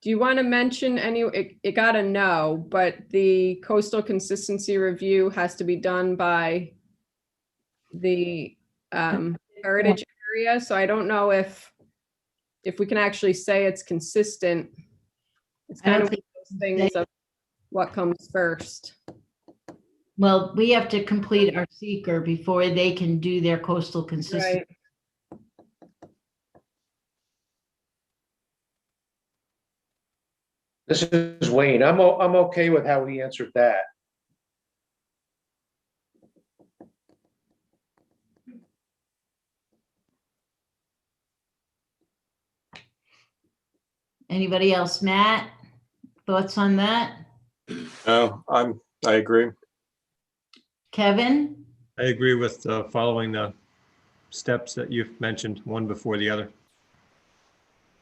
do you want to mention it got a no, but the coastal consistency review has to be done by the heritage area. So I don't know if we can actually say it's consistent. It's kind of one of those things of what comes first. Well, we have to complete our seeker before they can do their coastal consistency. Right. This is Wayne. I'm okay with how he answered that. Anybody else? Matt, thoughts on that? No, I agree. Kevin? I agree with following the steps that you've mentioned, one before the other.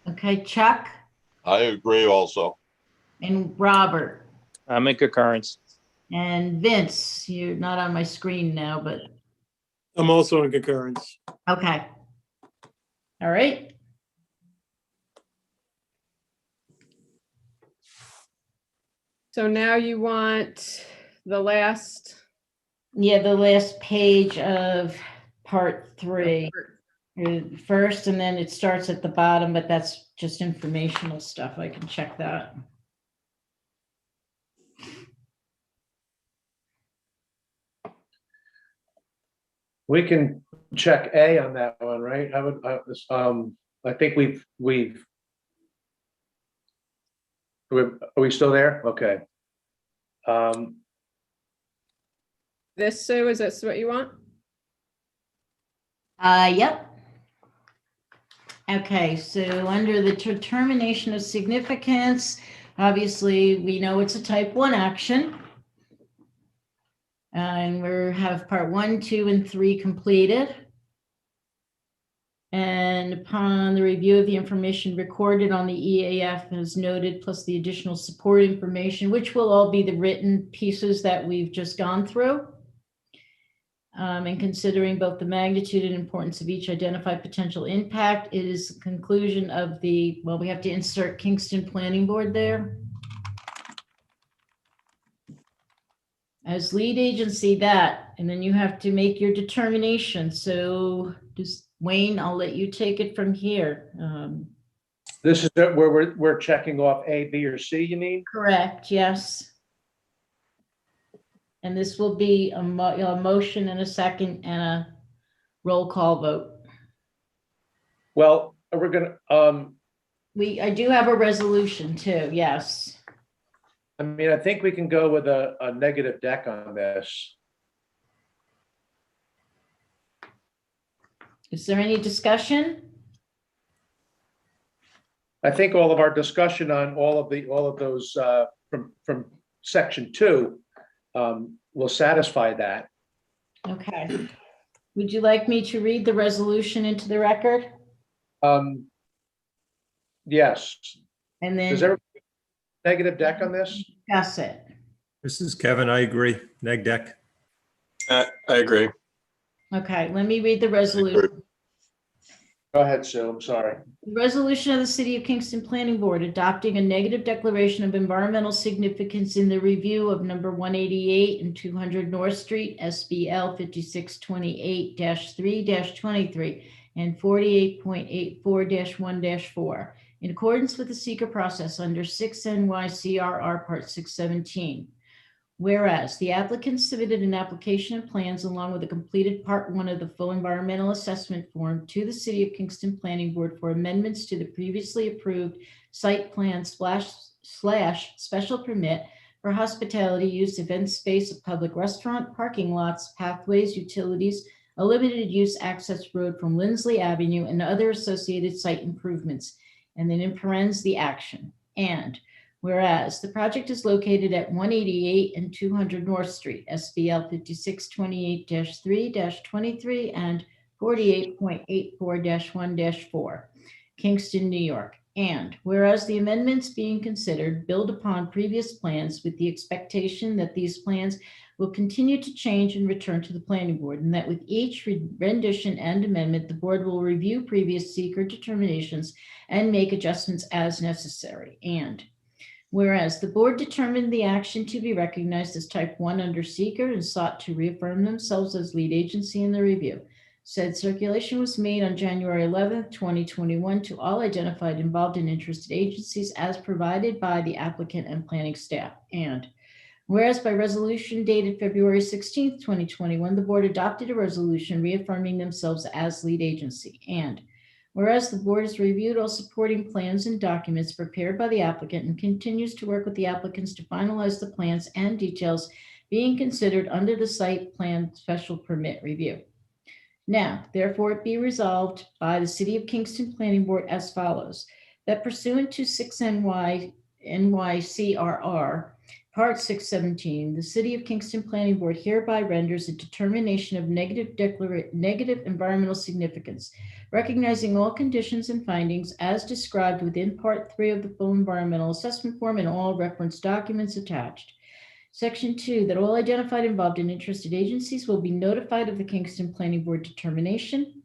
Okay, Chuck I agree also. and Robert I'm in concurrence. and Vince. You're not on my screen now, but I'm also in concurrence. okay. All right. So now you want the last. Yeah, the last page of part 3 first, and then it starts at the bottom, but that's just informational stuff. I can check that. We can check A on that one, right? I think are we still there? Okay. This, Sue, is this what you want? Yep. Okay, so under the determination of significance, obviously, we know it's a type 1 action. And we have part 1, 2, and 3 completed. And upon the review of the information recorded on the EAF as noted, plus the additional support information, which will all be the written pieces that we've just gone through. And considering both the magnitude and importance of each identified potential impact, it is the conclusion of the, well, we have to insert Kingston Planning Board there. As lead agency that, and then you have to make your determination. So just Wayne, I'll let you take it from here. This is where we're checking off A, B, or C, you mean? Correct, yes. And this will be a motion and a second and a roll call vote. Well, we're gonna, I do have a resolution too, yes. I mean, I think we can go with a negative deck on this. Is there any discussion? I think all of our discussion on all of those from section 2 will satisfy that. Okay. Would you like me to read the resolution into the record? Yes. And then Is there a negative deck on this? discuss it. This is Kevin. I agree. Neg deck. I agree. Okay, let me read the resolution. Go ahead, Sue. I'm sorry. The resolution of the City of Kingston Planning Board adopting a negative declaration of environmental significance in the review of number 188 and 200 North Street, SBL 5628-3-23 and 48.84-1-4, in accordance with the seeker process under 6 NYCRR Part 617. Whereas the applicant submitted an application and plans along with a completed part 1 of the full environmental assessment form to the City of Kingston Planning Board for amendments to the previously approved site plan / special permit for hospitality use event space, a public restaurant, parking lots, pathways, utilities, a limited use access road from Lindsley Avenue and other associated site improvements. And then in parentheses, the action. And whereas the project is located at 188 and 200 North Street, SBL 5628-3-23 and 48.84-1-4, Kingston, New York. And whereas the amendments being considered build upon previous plans with the expectation that these plans will continue to change and return to the planning board, and that with each rendition and amendment, the board will review previous seeker determinations and make adjustments as necessary. And whereas the board determined the action to be recognized as type 1 under seeker and sought to reaffirm themselves as lead agency in the review. Said circulation was made on January 11th, 2021 to all identified involved and interested agencies as provided by the applicant and planning staff. And whereas by resolution dated February 16th, 2021, the board adopted a resolution reaffirming themselves as lead agency. And whereas the board has reviewed all supporting plans and documents prepared by the applicant and continues to work with the applicants to finalize the plans and details being considered under the site plan special permit review. Now, therefore, it be resolved by the City of Kingston Planning Board as follows, that pursuant to 6 NYCRR, Part 617, the City of Kingston Planning Board hereby renders a determination of negative environmental significance, recognizing all conditions and findings as described within Part 3 of the full environmental assessment form and all reference documents attached. Section 2, that all identified, involved, and interested agencies will be notified of the Kingston Planning Board determination.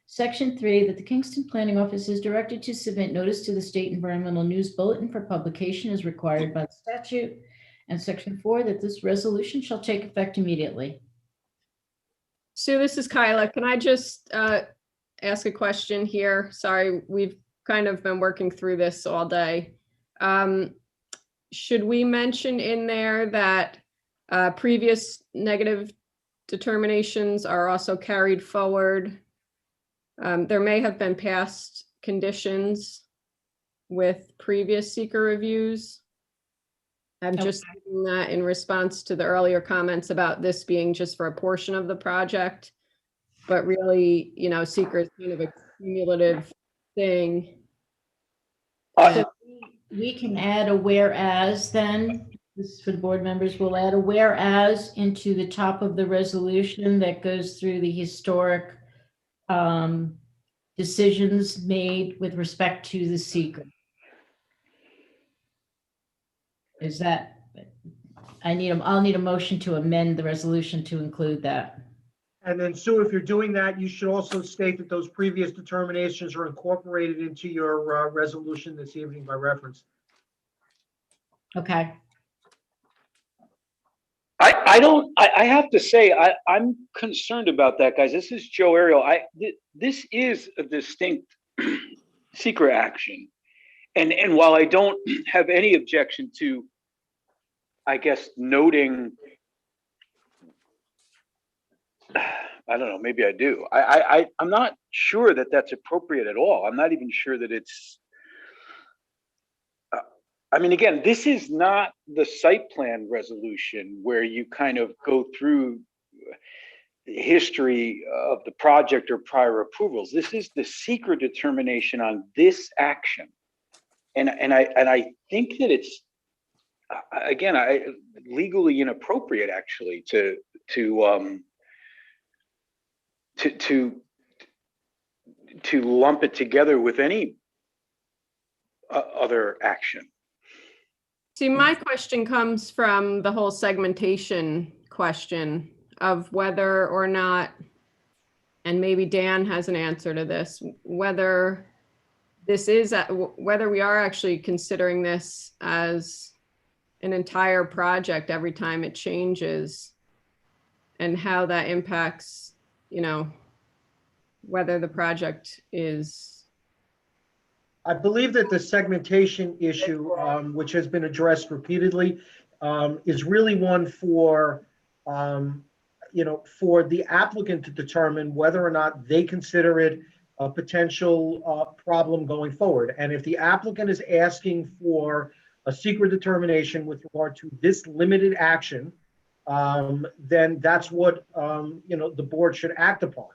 Section 3, that the Kingston Planning Office is directed to submit notice to the State Environmental News Bulletin for publication as required by the statute. And Section 4, that this resolution shall take effect immediately. Sue, this is Kyla. Can I just ask a question here? Sorry, we've kind of been working through this all day. Should we mention in there that previous negative determinations are also carried forward? There may have been past conditions with previous seeker reviews. I'm just thinking that in response to the earlier comments about this being just for a portion of the project, but really, you know, seeker is kind of a cumulative thing. So we can add a whereas then, this is for the board members, we'll add a whereas into the top of the resolution that goes through the historic decisions made with respect to the seeker. Is that, I'll need a motion to amend the resolution to include that. And then Sue, if you're doing that, you should also state that those previous determinations are incorporated into your resolution this evening by reference. Okay. I have to say, I'm concerned about that, guys. This is Joe Ariel. This is a distinct secret action. And while I don't have any objection to, I guess, noting, I don't know, maybe I do. I'm not sure that that's appropriate at all. I'm not even sure that it's, I mean, again, this is not the site plan resolution where you kind of go through the history of the project or prior approvals. This is the secret determination on this action. And I think that it's, again, legally inappropriate actually to lump it together with any other action. See, my question comes from the whole segmentation question of whether or not, and maybe Dan has an answer to this, whether this is, whether we are actually considering this as an entire project every time it changes, and how that impacts, you know, whether the project is. I believe that the segmentation issue, which has been addressed repeatedly, is really one for, you know, for the applicant to determine whether or not they consider it a potential problem going forward. And if the applicant is asking for a secret determination with regard to this limited action, then that's what, you know, the board should act upon.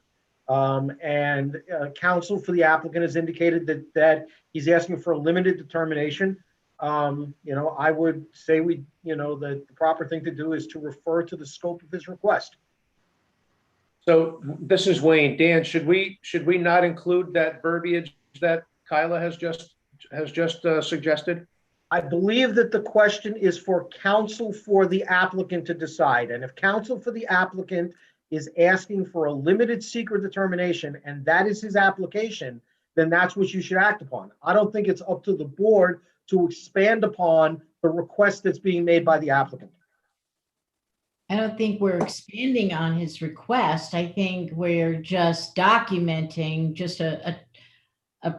And counsel for the applicant has indicated that he's asking for a limited determination. You know, I would say you know, the proper thing to do is to refer to the scope of his request. So this is Wayne. Dan, should we not include that verbiage that Kyla has just suggested? I believe that the question is for counsel for the applicant to decide. And if counsel for the applicant is asking for a limited secret determination, and that is his application, then that's what you should act upon. I don't think it's up to the board to expand upon the request that's being made by the applicant. I don't think we're expanding on his request. I think we're just documenting just a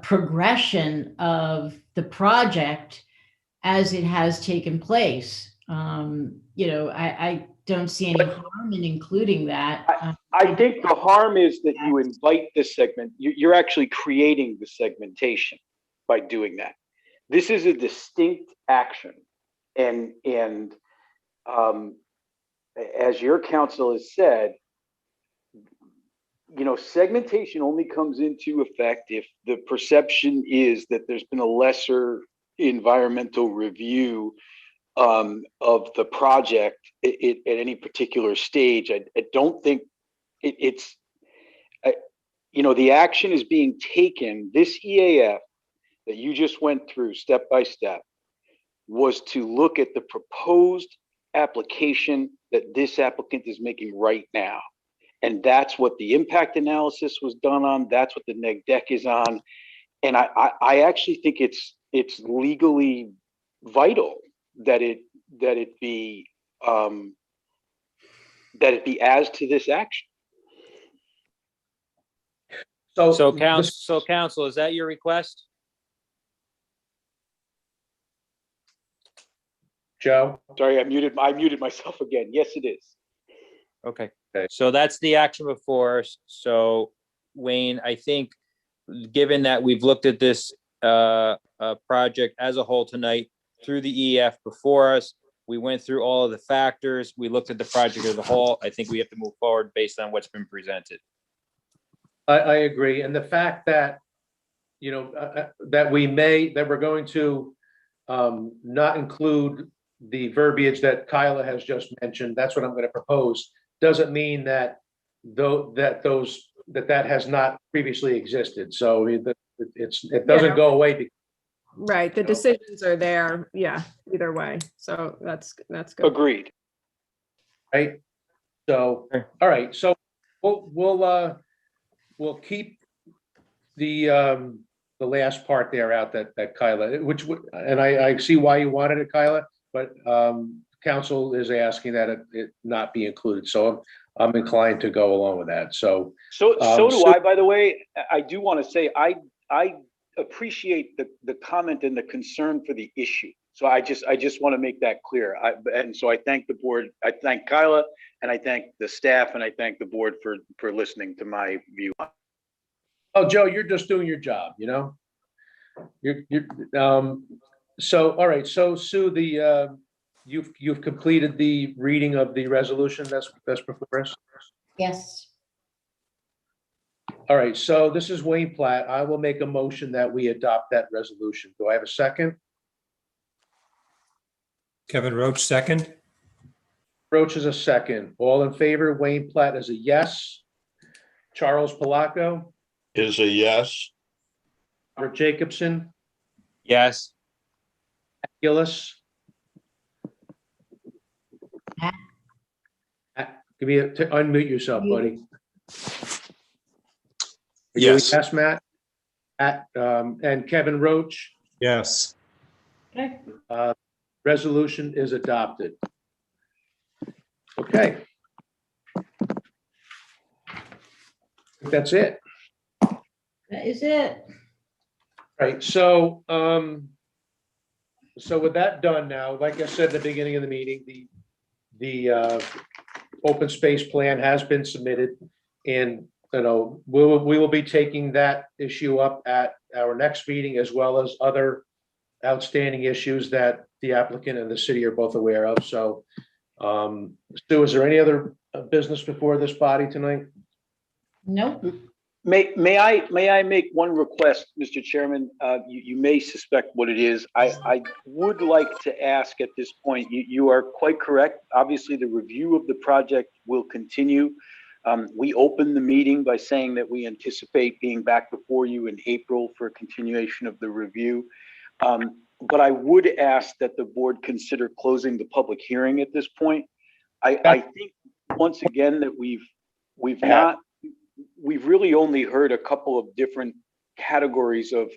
progression of the project as it has taken place. You know, I don't see any harm in including that. I think the harm is that you invite this segment. You're actually creating the segmentation by doing that. This is a distinct action, and as your counsel has said, segmentation only comes into effect if the perception is that there's been a lesser environmental review of the project at any particular stage. I don't think the action is being taken. This EAF that you just went through step by step was to look at the proposed application that this applicant is making right now. And that's what the impact analysis was done on. That's what the neg deck is on. And I actually think it's legally vital that it be as to this action. So council, is that your request? Joe? Sorry, I muted myself again. Yes, it is. Okay. So that's the action before us. So Wayne, I think given that we've looked at this project as a whole tonight through the EF before us, we went through all of the factors, we looked at the project as a whole. I think we have to move forward based on what's been presented. I agree. And the fact that, that we're going to not include the verbiage that Kyla has just mentioned, that's what I'm going to propose, doesn't mean that that has not previously existed. So it doesn't go away. Right. The decisions are there. Yeah. Either way. So that's good. Agreed. Right. So, all right. So we'll keep the last part there out that Kyla, and I see why you wanted it, Kyla, but council is asking that it not be included. So I'm inclined to go along with that. So do I, by the way. I do want to say I appreciate the comment and the concern for the issue. So I just want to make that clear. And so I thank the board. I thank Kyla, and I thank the staff, and I thank the board for listening to my view. Oh, Joe, you're just doing your job, So all right. So Sue, you've completed the reading of the resolution that's before us. Yes. All right. So this is Wayne Platt. I will make a motion that we adopt that resolution. Do I have a second? Kevin Roach, second. Roach is a second. All in favor? Wayne Platt is a yes. Charles Palaco is a yes. Robert Jacobson. Yes. Gillis. Give me unmute yourself, buddy. Yes. Yes, Matt. And Kevin Roach. Yes. Okay. Resolution is adopted. Okay. That's it. That is it. Right. So, so with that done now, like I said at the beginning of the meeting, the open space plan has been submitted, and we will be taking that issue up at our next meeting, as well as other outstanding issues that the applicant and the city are both aware of. So, Stu, is there any other business before this body tonight? Nope. May I make one request, Mr. Chairman? You may suspect what it is. I would like to ask at this point, you are quite correct. Obviously, the review of the project will continue. We opened the meeting by saying that we anticipate being back before you in April for a continuation of the review. But I would ask that the board consider closing the public hearing at this point. I think once again that we've really only heard a couple of different categories of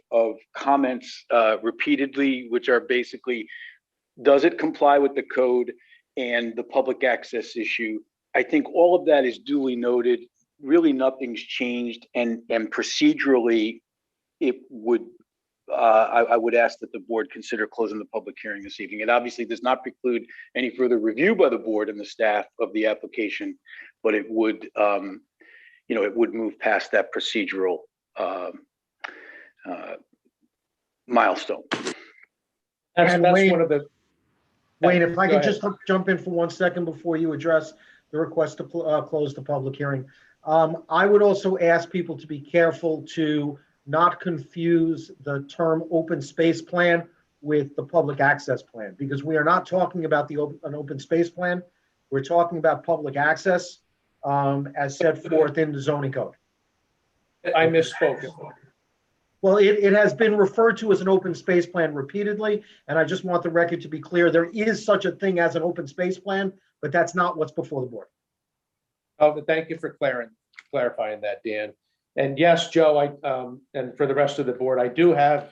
comments repeatedly, which are basically, does it comply with the code and the public access issue? I think all of that is duly noted. Really nothing's changed, and procedurally it would, I would ask that the board consider closing the public hearing this evening. It obviously does not preclude any further review by the board and the staff of the application, but it would, it would move past that procedural milestone. That's Wayne, one of the. Wayne, if I could ahead. just jump in for 1 second before you address the request to close the public hearing. I would also ask people to be careful to not confuse the term open space plan with the public access plan, because we are not talking about an open space plan. We're talking about public access as set forth in the zoning code. I misspoke. Well, it has been referred to as an open space plan repeatedly, and I just want the record to be clear. There is such a thing as an open space plan, but that's not what's before the board. Oh, but thank you for clarifying that, Dan. And yes, Joe, and for the rest of the board, I do have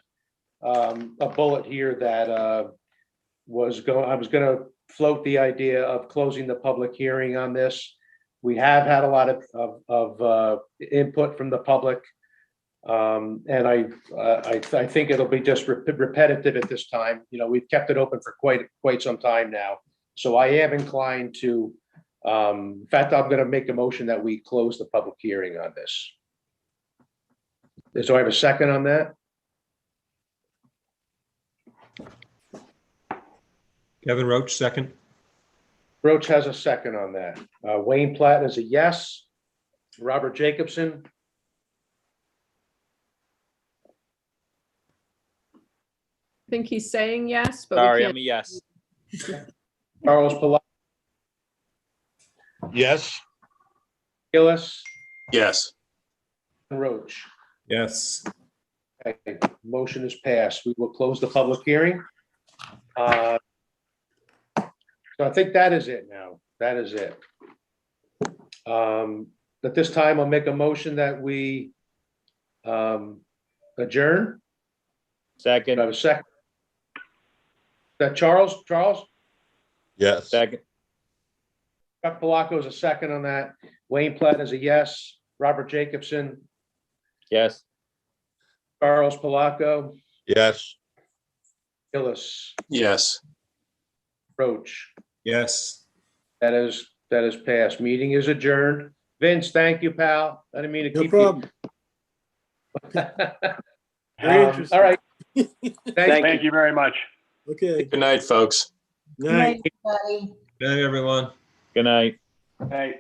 a bullet here that I was going to float the idea of closing the public hearing on this. We have had a lot of input from the public. And I think it'll be just repetitive at this time. You know, we've kept it open for quite some time now. So I am inclined to, in fact, I'm going to make a motion that we close the public hearing on this. So I have a second on that. Kevin Roach, second. Roach has a second on that. Wayne Platt is a yes. Robert Jacobson. I think he's saying yes, but Sorry, we I'm can't. a yes. Charles Palak, Yes. Gillis, Yes. and Roach. Yes. Okay, motion is passed. We will close the public hearing. So I think that is it now. That is it. At this time, I'll make a motion that we adjourn. Second. I have a second. That Charles? Yes. Second. Chuck Palaco is a second on that. Wayne Platt is a yes. Robert Jacobson, Yes. Charles Palaco, Yes. Gillis, Yes. Roach. Yes. That is passed. Meeting is adjourned. Vince, thank you, pal. I didn't mean to No keep problem. you. Very interesting. All right. Thank you very much. Okay. Good night, folks. Night. Everybody. Good night, everyone. Good night. Hey.